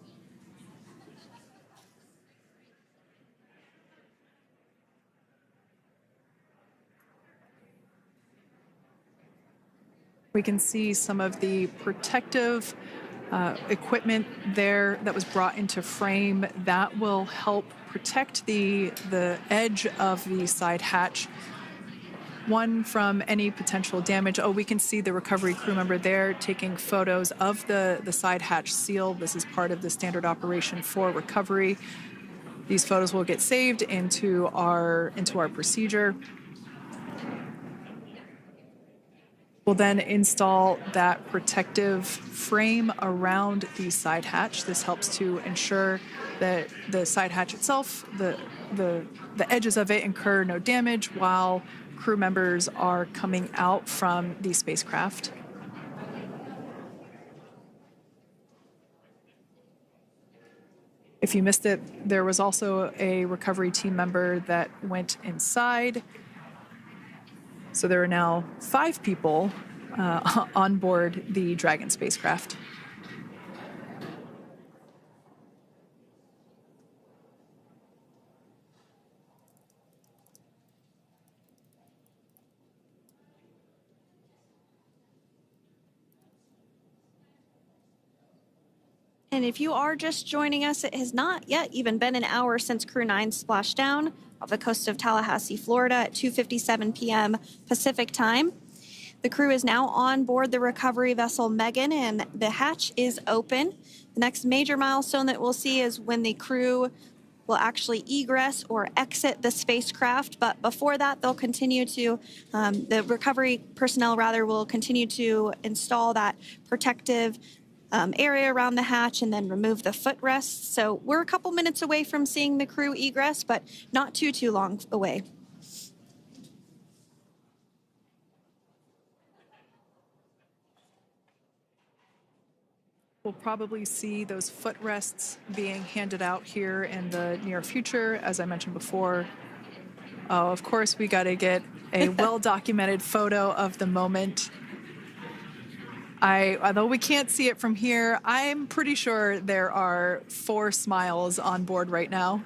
Speaker 6: We can see some of the protective equipment there that was brought into frame that will help protect the edge of the side hatch. One, from any potential damage. Oh, we can see the recovery crew member there taking photos of the side hatch seal. This is part of the standard operation for recovery. These photos will get saved into our procedure. We'll then install that protective frame around the side hatch. This helps to ensure that the side hatch itself, the edges of it, incur no damage while crew members are coming out from the spacecraft. If you missed it, there was also a recovery team member that went inside. So there are now 5 people on board the Dragon spacecraft.
Speaker 7: And if you are just joining us, it has not yet even been an hour since Crew-9 Splashdown off the coast of Tallahassee, Florida at 2:57 p.m. Pacific time. The crew is now on board the recovery vessel Megan, and the hatch is open. The next major milestone that we'll see is when the crew will actually egress or exit the spacecraft. But before that, they'll continue to, the recovery personnel rather, will continue to install that protective area around the hatch and then remove the footrests. So we're a couple minutes away from seeing the crew egress, but not too long away.
Speaker 6: We'll probably see those footrests being handed out here in the near future, as I mentioned before. Oh, of course, we got to get a well-documented photo of the moment. Although we can't see it from here, I'm pretty sure there are 4 smiles on board right now.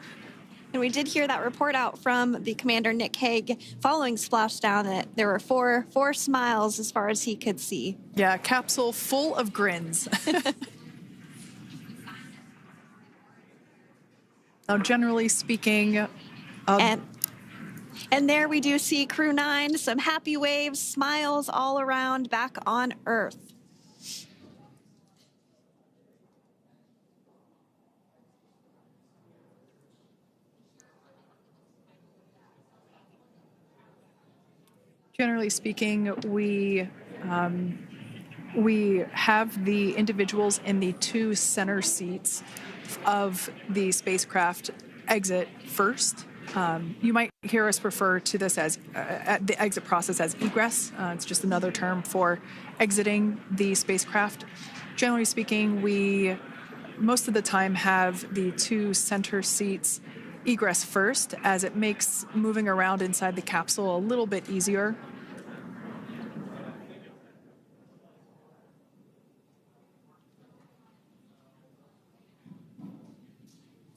Speaker 7: And we did hear that report out from the commander, Nick Hague, following Splashdown, that there were four smiles as far as he could see.
Speaker 6: Yeah, capsule full of grins. Now, generally speaking...
Speaker 7: And there we do see Crew-9, some happy waves, smiles all around back on Earth.
Speaker 6: Generally speaking, we have the individuals in the 2 center seats of the spacecraft exit first. You might hear us refer to this as the exit process as egress. It's just another term for exiting the spacecraft. Generally speaking, we most of the time have the 2 center seats egress first, as it makes moving around inside the capsule a little bit easier.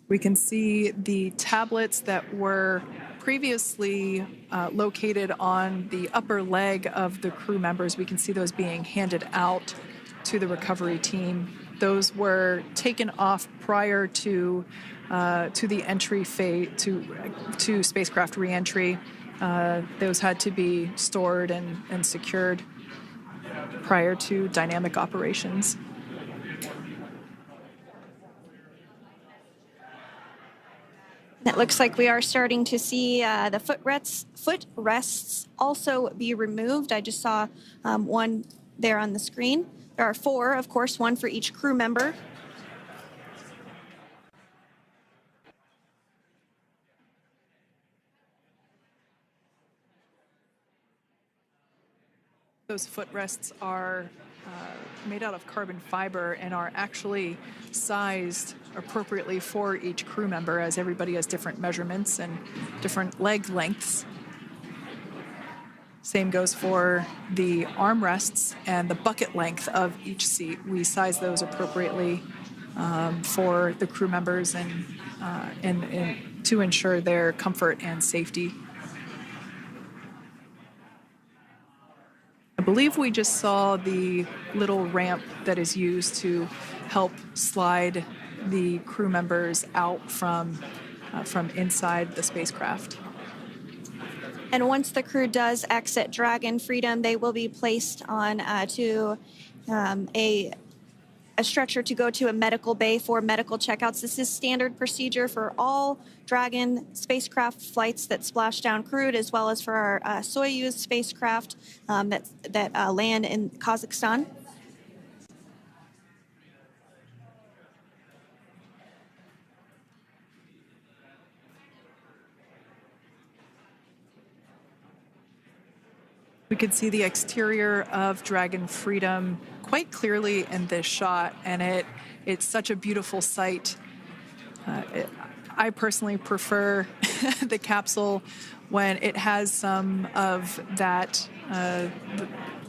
Speaker 6: We can see the tablets that were previously located on the upper leg of the crew members. We can see those being handed out to the recovery team. Those were taken off prior to the entry phase, to spacecraft reentry. Those had to be stored and secured prior to dynamic operations.
Speaker 7: It looks like we are starting to see the footrests also be removed. I just saw one there on the screen. There are 4, of course, 1 for each crew member.
Speaker 6: Those footrests are made out of carbon fiber and are actually sized appropriately for each crew member, as everybody has different measurements and different leg lengths. Same goes for the armrests and the bucket length of each seat. We size those appropriately for the crew members and to ensure their comfort and safety. I believe we just saw the little ramp that is used to help slide the crew members out from inside the spacecraft.
Speaker 7: And once the crew does exit Dragon Freedom, they will be placed on to a stretcher to go to a medical bay for medical checkouts. This is standard procedure for all Dragon spacecraft flights that Splashdown crewed, as well as for our Soyuz spacecraft that land in Kazakhstan.
Speaker 6: We could see the exterior of Dragon Freedom quite clearly in this shot, and it's such a beautiful sight. I personally prefer the capsule when it has some of that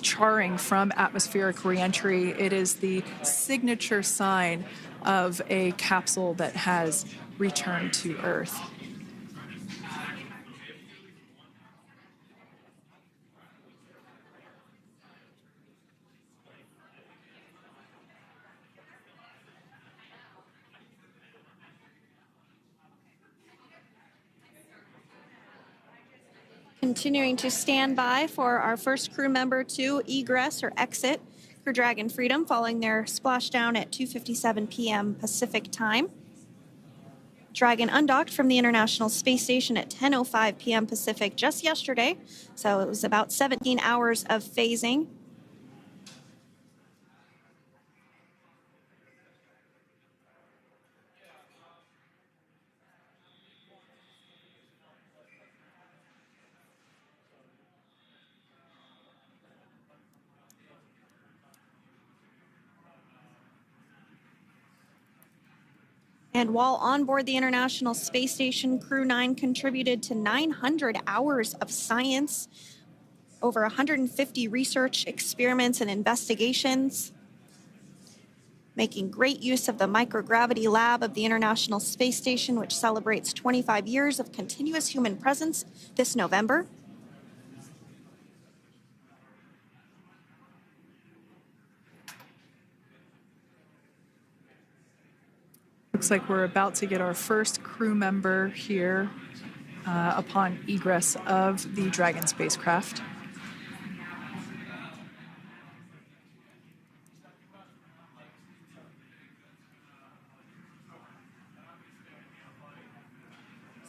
Speaker 6: charring from atmospheric reentry. It is the signature sign of a capsule that has returned to Earth.
Speaker 7: Continuing to stand by for our first crew member to egress or exit Crew Dragon Freedom following their splashdown at 2:57 p.m. Pacific time. Dragon undocked from the International Space Station at 10:05 p.m. Pacific just yesterday, so it was about 17 hours of phasing. And while on board the International Space Station, CREW-9 contributed to 900 hours of science, over 150 research experiments and investigations, making great use of the microgravity lab of the International Space Station, which celebrates 25 years of continuous human presence this November.
Speaker 6: Looks like we're about to get our first crew member here upon egress of the Dragon spacecraft.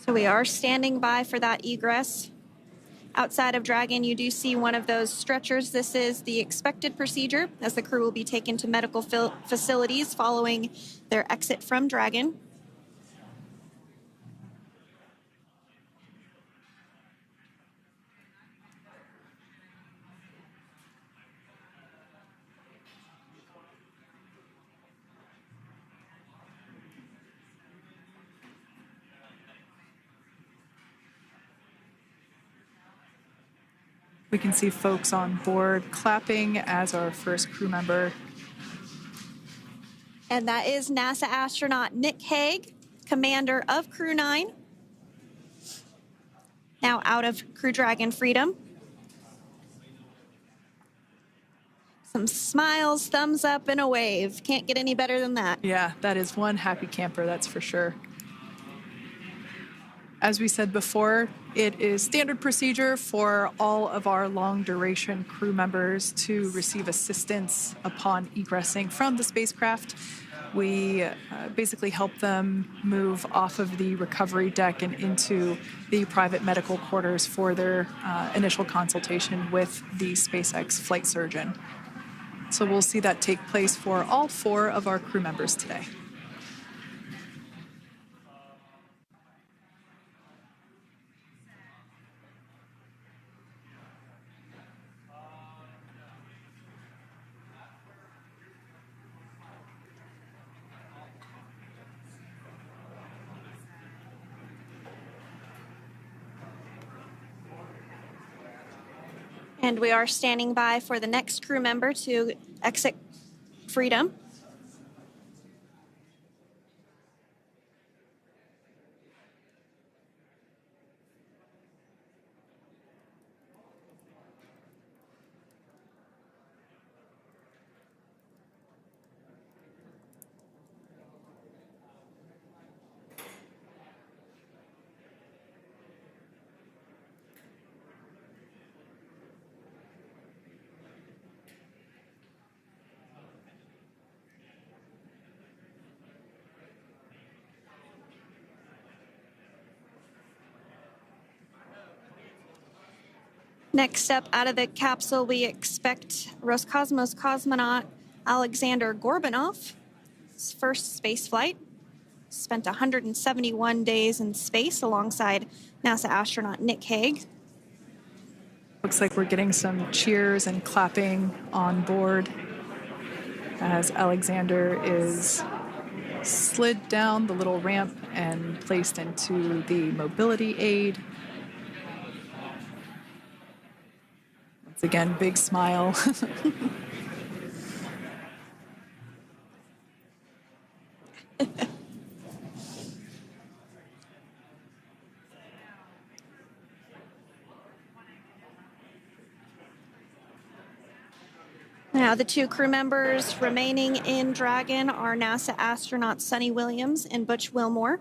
Speaker 7: So we are standing by for that egress. Outside of Dragon, you do see one of those stretchers. This is the expected procedure as the crew will be taken to medical facilities following their exit from Dragon.
Speaker 6: We can see folks on board clapping as our first crew member.
Speaker 7: And that is NASA astronaut Nick Hague, commander of CREW-9, now out of Crew Dragon Freedom. Some smiles, thumbs up, and a wave. Can't get any better than that.
Speaker 6: Yeah, that is one happy camper, that's for sure. As we said before, it is standard procedure for all of our long-duration crew members to receive assistance upon egressing from the spacecraft. We basically help them move off of the recovery deck and into the private medical quarters for their initial consultation with the SpaceX flight surgeon. So we'll see that take place for all 4 of our crew members today.
Speaker 7: And we are standing by for the next crew member to exit Freedom. Next up out of the capsule, we expect Roscosmos cosmonaut Alexander Gorbanov. His first space flight. Spent 171 days in space alongside NASA astronaut Nick Hague.
Speaker 6: Looks like we're getting some cheers and clapping on board as Alexander is slid down the little ramp and placed into the mobility aid. Once again, big smile.
Speaker 7: Now, the two crew members remaining in Dragon are NASA astronauts Sunny Williams and Butch Wilmore.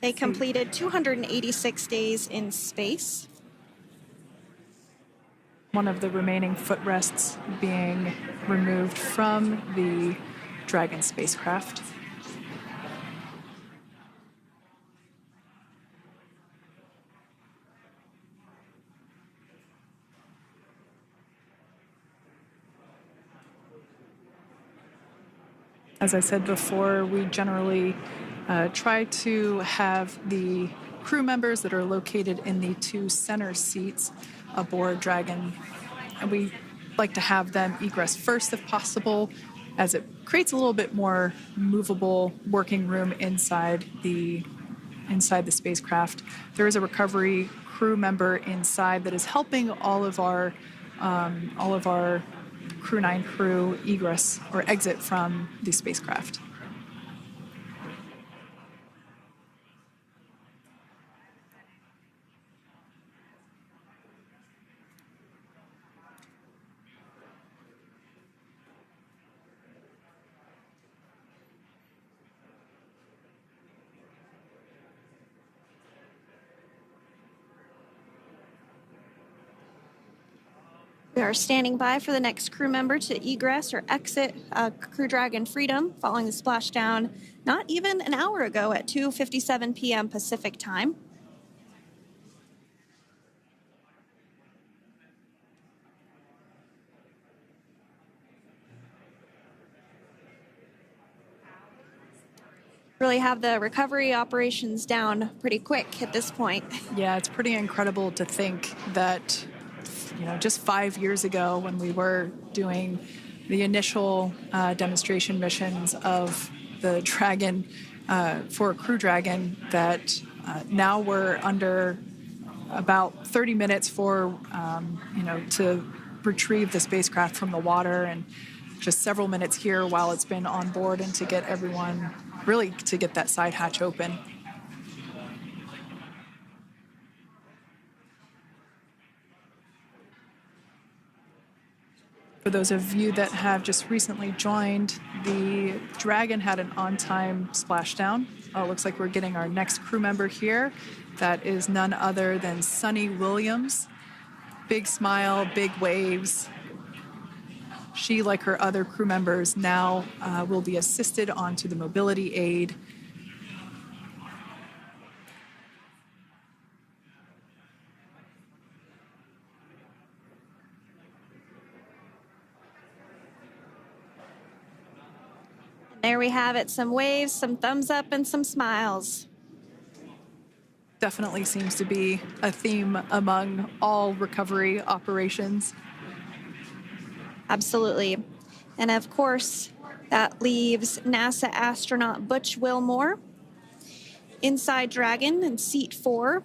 Speaker 7: They completed 286 days in space.
Speaker 6: One of the remaining footrests being removed from the Dragon spacecraft. As I said before, we generally try to have the crew members that are located in the two center seats aboard Dragon, and we like to have them egress first if possible, as it creates a little bit more movable working room inside the spacecraft. There is a recovery crew member inside that is helping all of our CREW-9 crew egress or exit from the spacecraft.
Speaker 7: We are standing by for the next crew member to egress or exit Crew Dragon Freedom following the splashdown not even an hour ago at 2:57 p.m. Pacific time. Really have the recovery operations down pretty quick at this point.
Speaker 6: Yeah, it's pretty incredible to think that, just 5 years ago when we were doing the initial demonstration missions of the Dragon for Crew Dragon, that now we're under about 30 minutes for, to retrieve the spacecraft from the water, and just several minutes here while it's been on board, and to get everyone, really to get that side hatch open. For those of you that have just recently joined, the Dragon had an on-time splashdown. Looks like we're getting our next crew member here. That is none other than Sunny Williams. Big smile, big waves. She, like her other crew members, now will be assisted onto the mobility aid.
Speaker 7: There we have it, some waves, some thumbs up, and some smiles.
Speaker 6: Definitely seems to be a theme among all recovery operations.
Speaker 7: Absolutely. And of course, that leaves NASA astronaut Butch Wilmore inside Dragon in seat 4.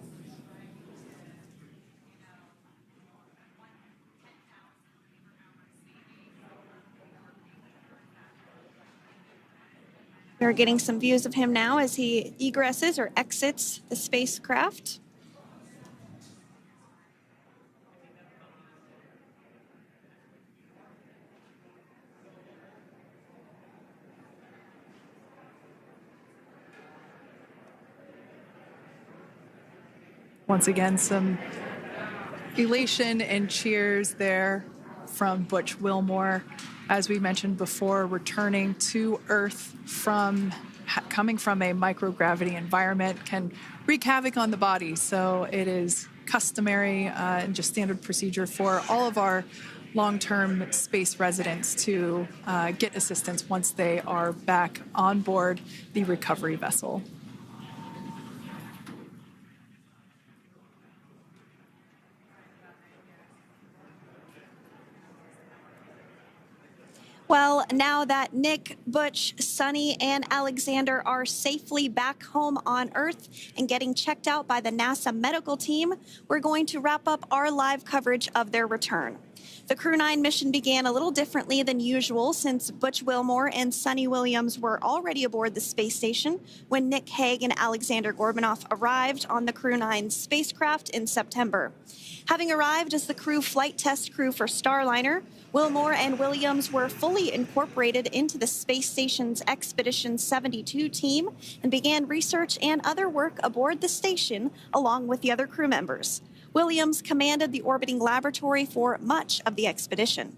Speaker 7: We're getting some views of him now as he egresses or exits the spacecraft.
Speaker 6: Once again, some elation and cheers there from Butch Wilmore. As we mentioned before, returning to Earth coming from a microgravity environment can wreak havoc on the body. So it is customary and just standard procedure for all of our long-term space residents to get assistance once they are back on board the recovery vessel.
Speaker 7: Well, now that Nick, Butch, Sunny, and Alexander are safely back home on Earth and getting checked out by the NASA medical team, we're going to wrap up our live coverage of their return. The CREW-9 mission began a little differently than usual since Butch Wilmore and Sunny Williams were already aboard the space station when Nick Hague and Alexander Gorbunoff arrived on the CREW-9 spacecraft in September. Having arrived as the crew flight test crew for Starliner, Wilmore and Williams were fully incorporated into the space station's Expedition 72 team and began research and other work aboard the station along with the other crew members. Williams commanded the orbiting laboratory for much of the expedition.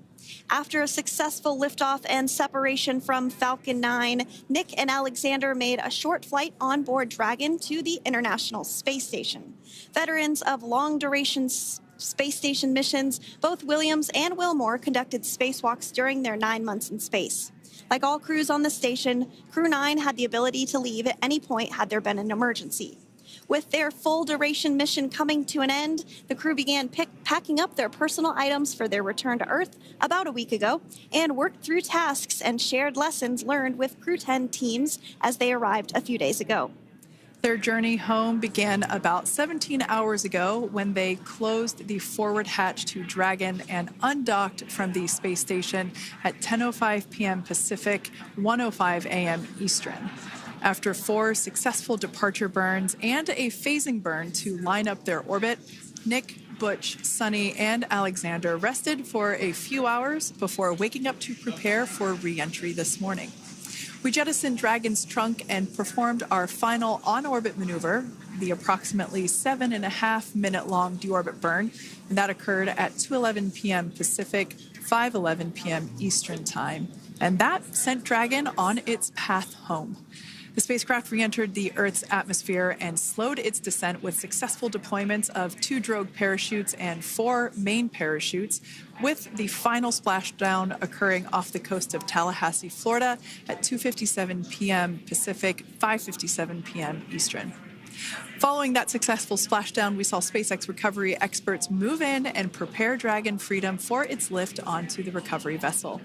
Speaker 7: After a successful liftoff and separation from Falcon 9, Nick and Alexander made a short flight on board Dragon to the International Space Station. Veterans of long-duration space station missions, both Williams and Wilmore conducted spacewalks during their 9 months in space. Like all crews on the station, CREW-9 had the ability to leave at any point had there been an emergency. With their full-duration mission coming to an end, the crew began packing up their personal items for their return to Earth about a week ago and worked through tasks and shared lessons learned with CREW-10 teams as they arrived a few days ago.
Speaker 6: Their journey home began about 17 hours ago when they closed the forward hatch to Dragon and undocked from the space station at 10:05 p.m. Pacific, 1:05 a.m. Eastern. After 4 successful departure burns and a phasing burn to line up their orbit, Nick, Butch, Sunny, and Alexander rested for a few hours before waking up to prepare for re-entry this morning. We jettisoned Dragon's trunk and performed our final on-orbit maneuver, the approximately 7.5-minute-long deorbit burn, and that occurred at 2:11 p.m. Pacific, 5:11 p.m. Eastern Time. And that sent Dragon on its path home. The spacecraft re-entered the Earth's atmosphere and slowed its descent with successful deployments of 2 drogue parachutes and 4 main parachutes, with the final splashdown occurring off the coast of Tallahassee, Florida at 2:57 p.m. Pacific, 5:57 p.m. Eastern. Following that successful splashdown, we saw SpaceX recovery experts move in and prepare Dragon Freedom for its lift onto the recovery vessel.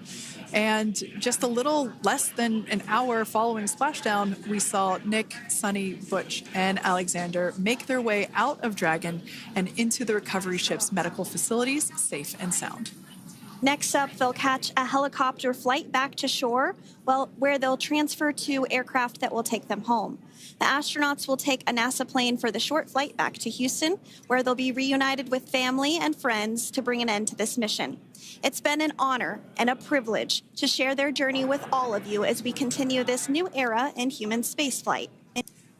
Speaker 6: And just a little less than an hour following splashdown, we saw Nick, Sunny, Butch, and Alexander make their way out of Dragon and into the recovery ship's medical facilities, safe and sound.
Speaker 7: Next up, they'll catch a helicopter flight back to shore, where they'll transfer to aircraft that will take them home. The astronauts will take a NASA plane for the short flight back to Houston, where they'll be reunited with family and friends to bring an end to this mission. It's been an honor and a privilege to share their journey with all of you as we continue this new era in human spaceflight.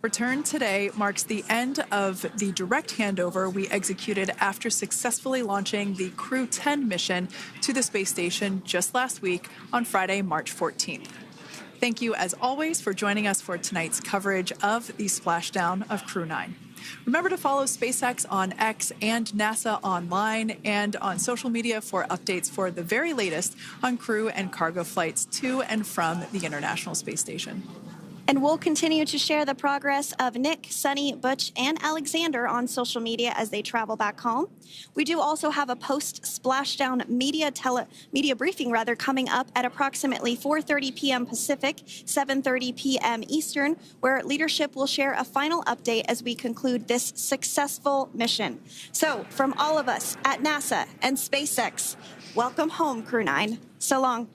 Speaker 6: Return today marks the end of the direct handover we executed after successfully launching the CREW-10 mission to the space station just last week on Friday, March 14th. Thank you, as always, for joining us for tonight's coverage of the splashdown of CREW-9. Remember to follow SpaceX on X and NASA online and on social media for updates for the very latest on crew and cargo flights to and from the International Space Station.
Speaker 7: And we'll continue to share the progress of Nick, Sunny, Butch, and Alexander on social media as they travel back home. We do also have a post-splashdown media briefing coming up at approximately 4:30 p.m. Pacific, 7:30 p.m. Eastern, where leadership will share a final update as we conclude this successful mission. So, from all of us at NASA and SpaceX, welcome home, CREW-9. So long.